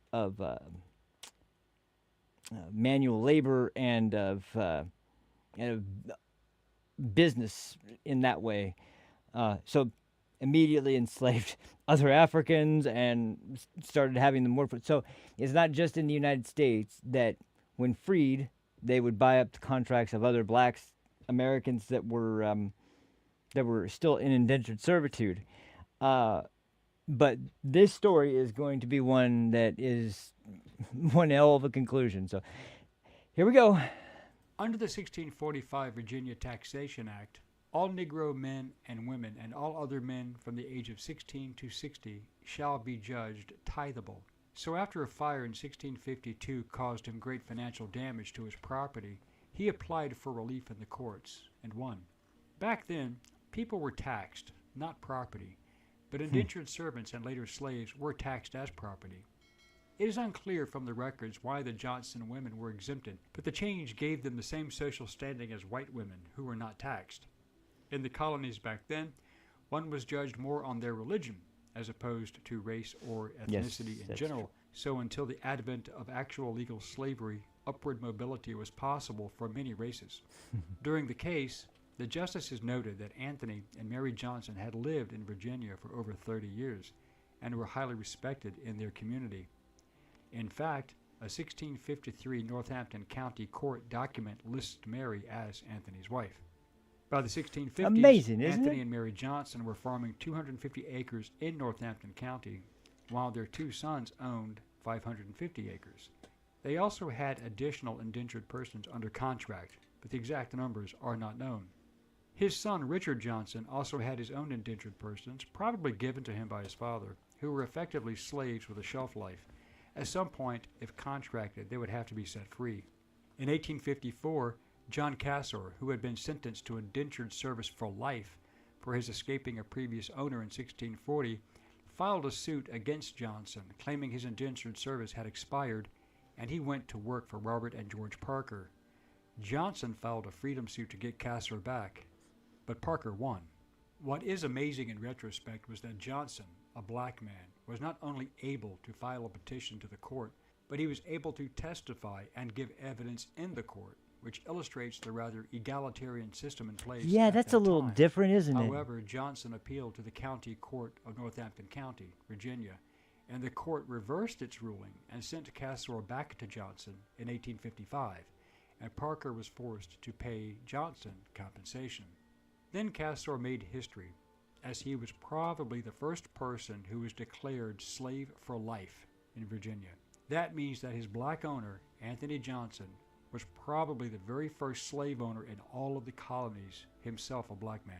manual labor and of business in that way. So immediately enslaved other Africans and started having them work. So it's not just in the United States that when freed, they would buy up the contracts of other blacks, Americans that were still in indentured servitude. But this story is going to be one that is one hell of a conclusion. So here we go. Under the 1645 Virginia Taxation Act, all Negro men and women and all other men from the age of 16 to 60 shall be judged tithable. So after a fire in 1652 caused him great financial damage to his property, he applied for relief in the courts and won. Back then, people were taxed, not property, but indentured servants and later slaves were taxed as property. It is unclear from the records why the Johnson women were exempted, but the change gave them the same social standing as white women who were not taxed. In the colonies back then, one was judged more on their religion as opposed to race or ethnicity in general. So until the advent of actual legal slavery, upward mobility was possible for many races. During the case, the justices noted that Anthony and Mary Johnson had lived in Virginia for over 30 years and were highly respected in their community. In fact, a 1653 Northampton County court document lists Mary as Anthony's wife. By the 1650s, Amazing, isn't Anthony it? and Mary Johnson were farming 250 acres in Northampton County, while their 2 sons owned 550 acres. They also had additional indentured persons under contract, but the exact numbers are not known. His son Richard Johnson also had his own indentured persons, probably given to him by his father, who were effectively slaves with a shelf life. At some point, if contracted, they would have to be set free. In 1854, John Cassor, who had been sentenced to indentured service for life for his escaping a previous owner in 1640, filed a suit against Johnson, claiming his indentured service had expired, and he went to work for Robert and George Parker. Johnson filed a freedom suit to get Cassor back, but Parker won. What is amazing in retrospect was that Johnson, a black man, was not only able to file a petition to the court, but he was able to testify and give evidence in the court, which illustrates the rather egalitarian system in place. Yeah, at that's that a little time. different, isn't it? However, Johnson appealed to the County Court of Northampton County, Virginia, and the court reversed its ruling and sent Cassor back to Johnson in 1855, and Parker was forced to pay Johnson compensation. Then Cassor made history, as he was probably the first person who was declared slave for life in Virginia. That means that his black owner, Anthony Johnson, was probably the very first slave owner in all of the colonies, himself a black man.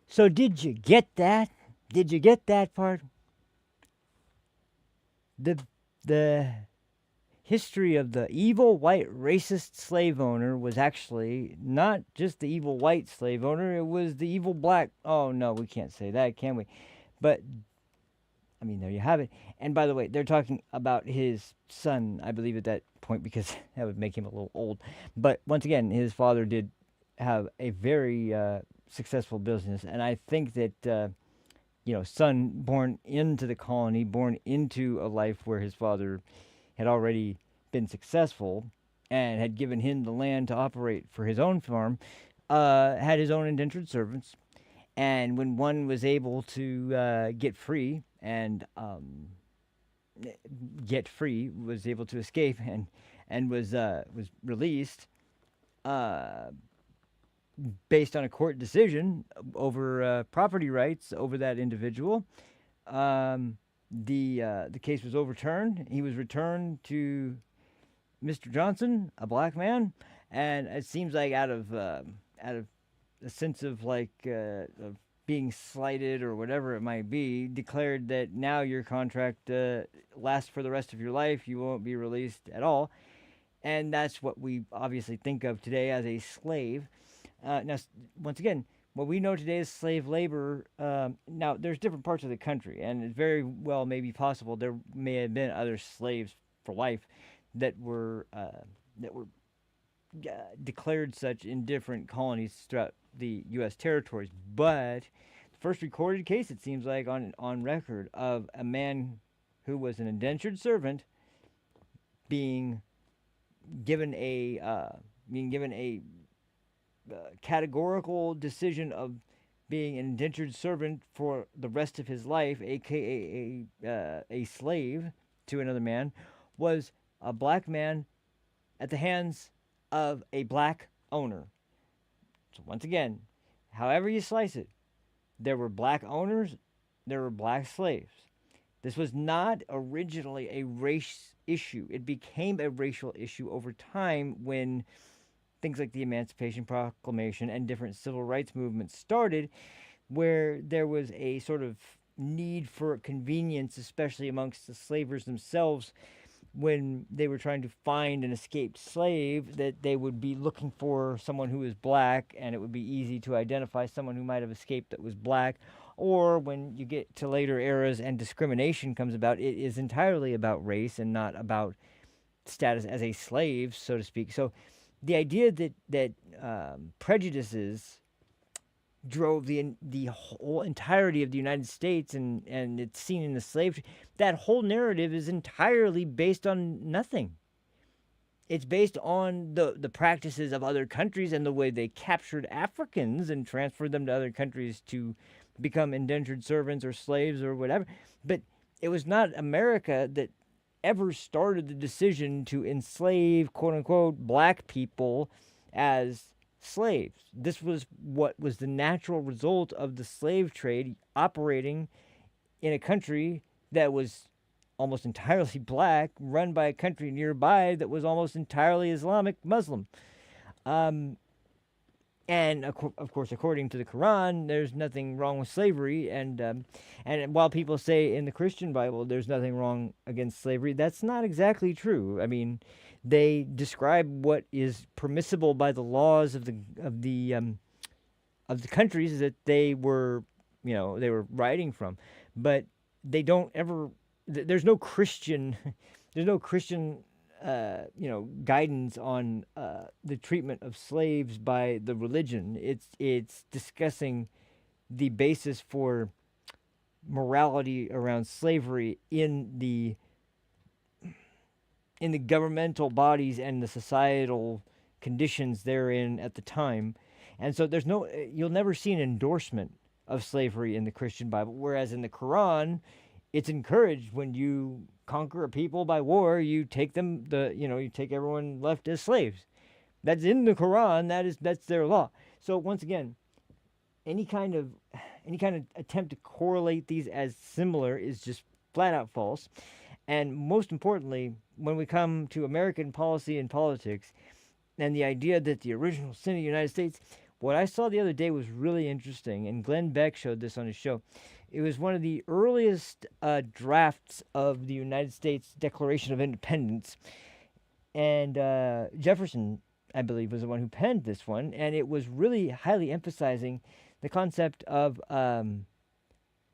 So did you get that? Did you get that part? The history of the evil white racist slave owner was actually not just the evil white slave owner, it was the evil black. Oh no, we can't say that, can we? But I mean, there you have it. And by the way, they're talking about his son, I believe, at that point, because that would make him a little old. But once again, his father did have a very successful business, and I think that son born into the colony, born into a life where his father had already been successful and had given him the land to operate for his own farm, had his own indentured servants. And when one was able to get free and was able to escape and was released based on a court decision over property rights over that individual, the case was overturned. He was returned to Mr. Johnson, a black man, and it seems like out of a sense of of being slighted or whatever it might be, declared that now your contract lasts for the rest of your life. You won't be released at all, and that's what we obviously think of today as a slave. Now, once again, what we know today is slave labor. Now, there's different parts of the country, and it very well may be possible there may have been other slaves for life that were declared such in different colonies throughout the U.S. territories. But the first recorded case, it seems like, on record of a man who was an indentured servant being given a categorical decision of being an indentured servant for the rest of his life, aka a slave to another man, was a black man at the hands of a black owner. So once again, however you slice it, there were black owners, there were black slaves. This was not originally a race issue. It became a racial issue over time when things like the Emancipation Proclamation and different civil rights movements started, where there was a sort of need for convenience, especially amongst the slavers themselves, when they were trying to find an escaped slave, that they would be looking for someone who was black, and it would be easy to identify someone who might have escaped that was black. Or when you get to later eras and discrimination comes about, it is entirely about race and not about status as a slave, so to speak. So the idea that prejudices drove the whole entirety of the United States and it's seen in the slave trade, that whole narrative is entirely based on nothing. It's based on the practices of other countries and the way they captured Africans and transferred them to other countries to become indentured servants or slaves or whatever. But it was not America that ever started the decision to enslave, quote-unquote, black people as slaves. This was what was the natural result of the slave trade operating in a country that was almost entirely black, run by a country nearby that was almost entirely Islamic Muslim. And of course, according to the Quran, there's nothing wrong with slavery. And while people say in the Christian Bible there's nothing wrong against slavery, that's not exactly true. I mean, they describe what is permissible by the laws of the countries that they were, they were writing from, but they don't ever. There's no Christian. There's no Christian guidance on the treatment of slaves by the religion. It's discussing the basis for morality around slavery in the governmental bodies and the societal conditions therein at the time. And so you'll never see an endorsement of slavery in the Christian Bible, whereas in the Quran, it's encouraged when you conquer a people by war, you take them, you take everyone left as slaves. That's in the Quran. That's their law. So once again, any kind of attempt to correlate these as similar is just flat out false. And most importantly, when we come to American policy and politics, and the idea that the original sin of the United States, what I saw the other day was really interesting, and Glenn Beck showed this on his show. It was one of the earliest drafts of the United States Declaration of Independence, and Jefferson, I believe, was the one who penned this one, and it was really highly emphasizing the concept of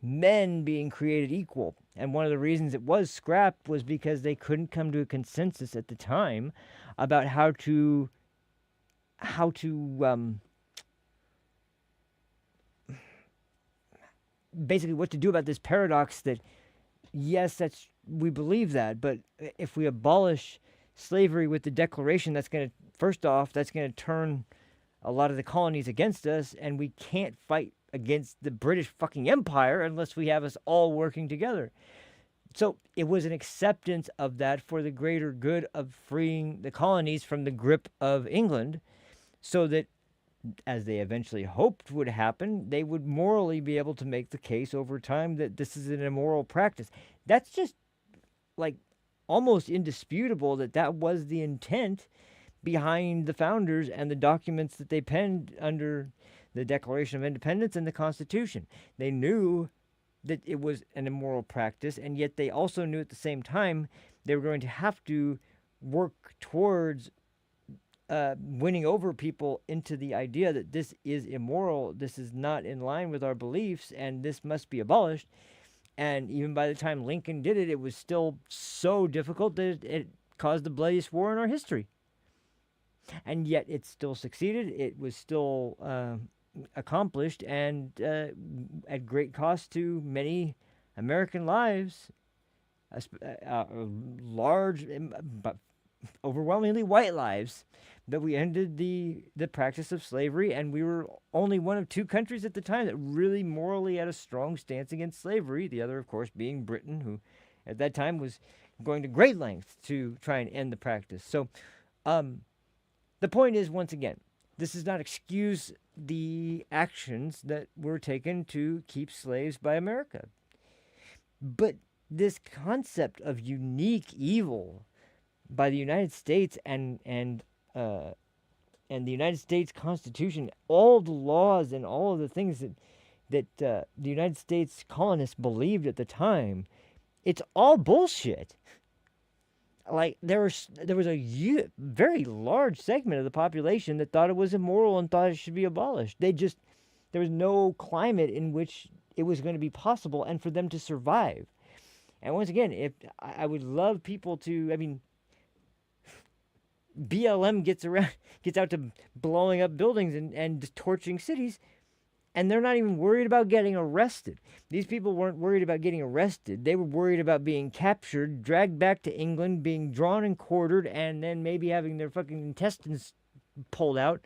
men being created equal. And one of the reasons it was scrapped was because they couldn't come to a consensus at the time about how to basically what to do about this paradox that, yes, we believe that, but if we abolish slavery with the Declaration, that's going to turn a lot of the colonies against us, and we can't fight against the British fucking Empire unless we have us all working together. So it was an acceptance of that for the greater good of freeing the colonies from the grip of England, so that, as they eventually hoped would happen, they would morally be able to make the case over time that this is an immoral practice. That's just like almost indisputable that was the intent behind the founders and the documents that they penned under the Declaration of Independence and the Constitution. They knew that it was an immoral practice, and yet they also knew at the same time they were going to have to work towards winning over people into the idea that this is immoral, this is not in line with our beliefs, and this must be abolished. And even by the time Lincoln did it, it was still so difficult that it caused the bloodiest war in our history. And yet it still succeeded. It was still accomplished, and at great cost to many American lives, large, but overwhelmingly white lives, that we ended the practice of slavery, and we were only one of two countries at the time that really morally had a strong stance against slavery, the other, of course, being Britain, who at that time was going to great lengths to try and end the practice. So the point is, once again, this does not excuse the actions that were taken to keep slaves by America. But this concept of unique evil by the United States and the United States Constitution, all the laws and all of the things that the United States colonists believed at the time, it's all bullshit. Like there was a very large segment of the population that thought it was immoral and thought it should be abolished. There was no climate in which it was going to be possible and for them to survive. And once again, I would love people to, I mean, BLM gets out to blowing up buildings and torching cities, and they're not even worried about getting arrested. These people weren't worried about getting arrested. They were worried about being captured, dragged back to England, being drawn and quartered, and then maybe having their fucking intestines pulled out,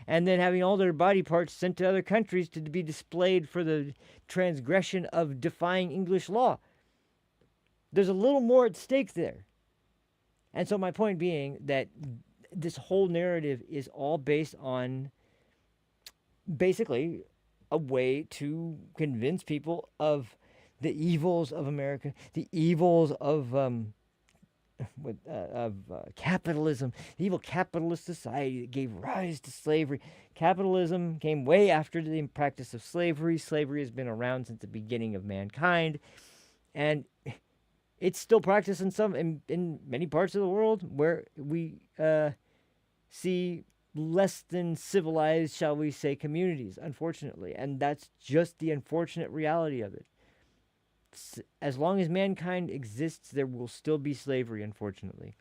and then having all their body parts sent to other countries to be displayed for the transgression of defying English law. There's a little more at stake there. And so my point being that this whole narrative is all based on basically a way to convince people of the evils of America, the evils of capitalism, the evil capitalist society that gave rise to slavery. Capitalism came way after the practice of slavery. Slavery has been around since the beginning of mankind, and it's still practiced in many parts of the world where we see less than civilized, shall we say, communities, unfortunately. And that's just the unfortunate reality of it. As long as mankind exists, there will still be slavery, unfortunately.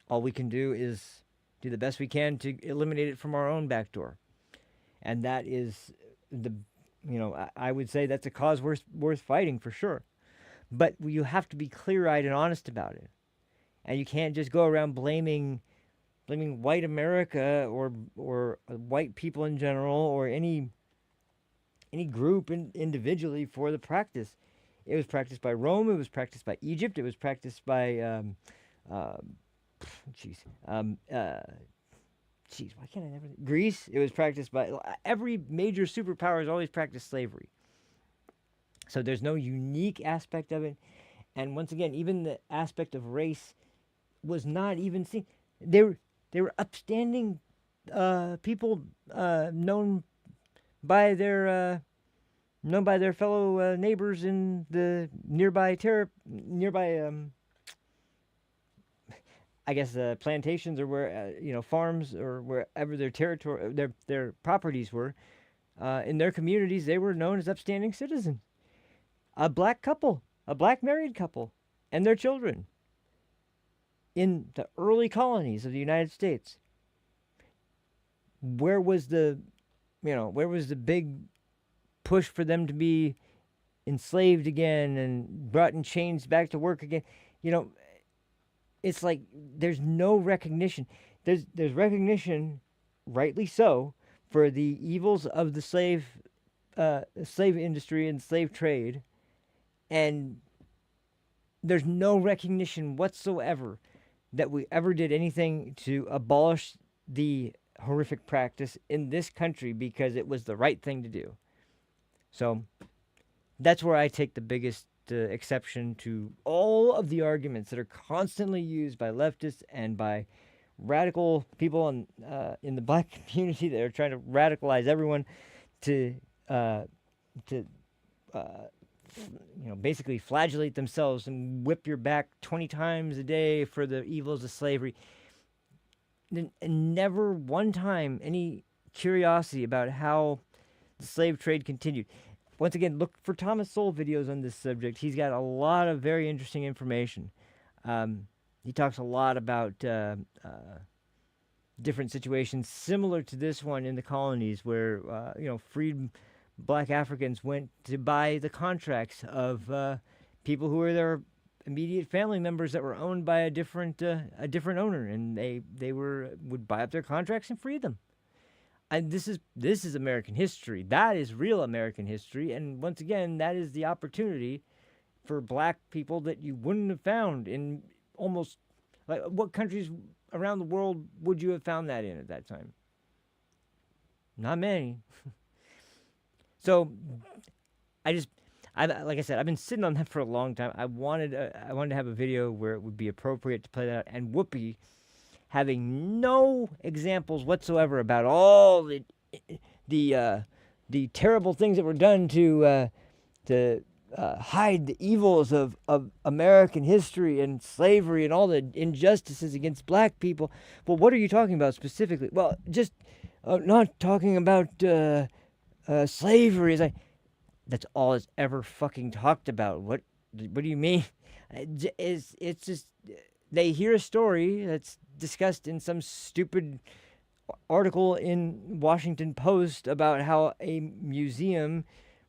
All we can do is do the best we can to eliminate it from our own back door. And that is I would say that's a cause worth fighting for sure. But you have to be clear-eyed and honest about it. And you can't just go around blaming white America or white people in general or any group individually for the practice. It was practiced by Rome. It was practiced by Egypt. It was practiced by why can't I never? Greece. It was practiced by every major superpower has always practiced slavery. So there's no unique aspect of it. And once again, even the aspect of race was not even seen. They were upstanding people known by their fellow neighbors in the nearby plantations or where farms or wherever their territory their properties were in their communities. They were known as upstanding citizens. A black married couple, and their children in the early colonies of the United States. Where was the big push for them to be enslaved again and brought in chains back to work again? It's like there's no recognition. There's recognition, rightly so, for the evils of the slave industry and slave trade. And there's no recognition whatsoever that we ever did anything to abolish the horrific practice in this country because it was the right thing to do. So that's where I take the biggest exception to all of the arguments that are constantly used by leftists and by radical people in the black community that are trying to radicalize everyone to basically flagellate themselves and whip your back 20 times a day for the evils of slavery. And never one time any curiosity about how the slave trade continued. Once again, look for Thomas Sowell videos on this subject. He's got a lot of very interesting information. He talks a lot about different situations similar to this one in the colonies where, freed black Africans went to buy the contracts of people who were their immediate family members that were owned by a different owner, and they would buy up their contracts and free them. And this is American history. That is real American history. And once again, that is the opportunity for black people that you wouldn't have found in almost, like, what countries around the world would you have found that in at that time? Not many. So, like I said, I've been sitting on that for a long time. I wanted to have a video where it would be appropriate to play that out. And Whoopi, having no examples whatsoever about all the terrible things that were done to hide the evils of American history and slavery and all the injustices against black people. Well, what are you talking about specifically? Well, just not talking about slavery. That's all it's ever fucking talked about. What do you mean? It's just they hear a story that's discussed in some stupid article in Washington Post about how a museum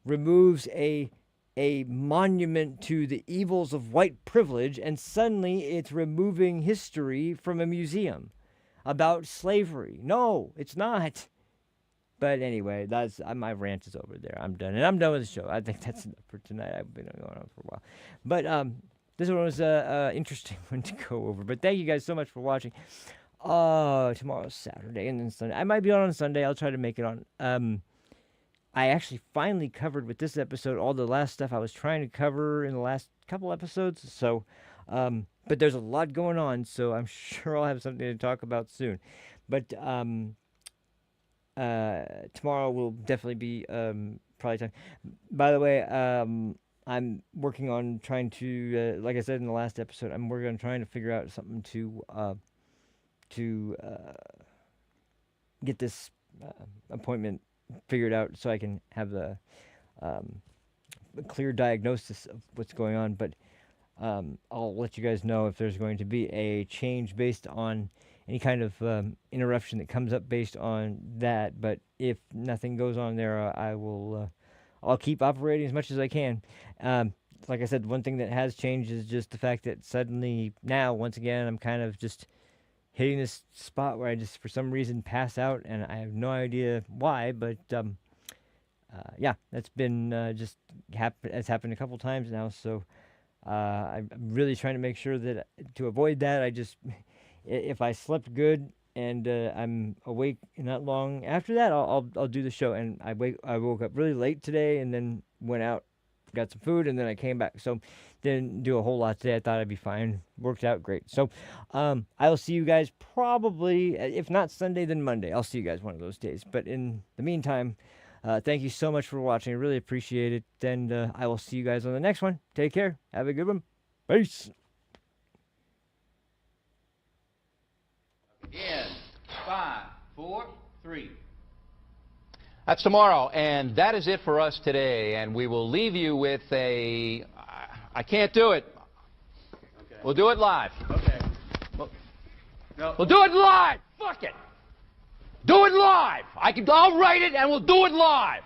removes a monument to the evils of white privilege, and suddenly it's removing history from a museum about slavery. No, it's not. But anyway, that's my rant is over there. I'm done, and I'm done with the show. I think that's enough for tonight. I've been going on for a while, but this one was an interesting one to go over. But thank you guys so much for watching. Tomorrow's Saturday, and then Sunday. I might be on Sunday. I'll try to make it on. I actually finally covered with this episode all the last stuff I was trying to cover in the last couple episodes. So, but there's a lot going on, so I'm sure I'll have something to talk about soon. But tomorrow will definitely be probably time. By the way, I'm working on trying to, like I said in the last episode, I'm working on trying to figure out something to get this appointment figured out so I can have a clear diagnosis of what's going on. But I'll let you guys know if there's going to be a change based on any kind of interruption that comes up based on that. But if nothing goes on there, I will. I'll keep operating as much as I can. Like I said, one thing that has changed is just the fact that suddenly now, once again, I'm kind of just hitting this spot where I just, for some reason, pass out, and I have no idea why, but yeah, that's been it's happened a couple times now, so I'm really trying to make sure that to avoid that, if I slept good and I'm awake not long after that, I'll do the show. And I woke up really late today and then went out, got some food, and then I came back. So didn't do a whole lot today. I thought I'd be fine. Worked out great. So I will see you guys probably, if not Sunday, then Monday. I'll see you guys one of those days. But in the meantime, thank you so much for watching. I really appreciate it. And I will see you guys on the next one. Take care. Have a good one. Peace. In 5, 4, 3. That's tomorrow, and that is it for us today. And we will leave you with a. I can't do it. Okay. We'll do it live. Okay. We'll do it live. Fuck it. Do it live. I'll write it, and we'll do it live.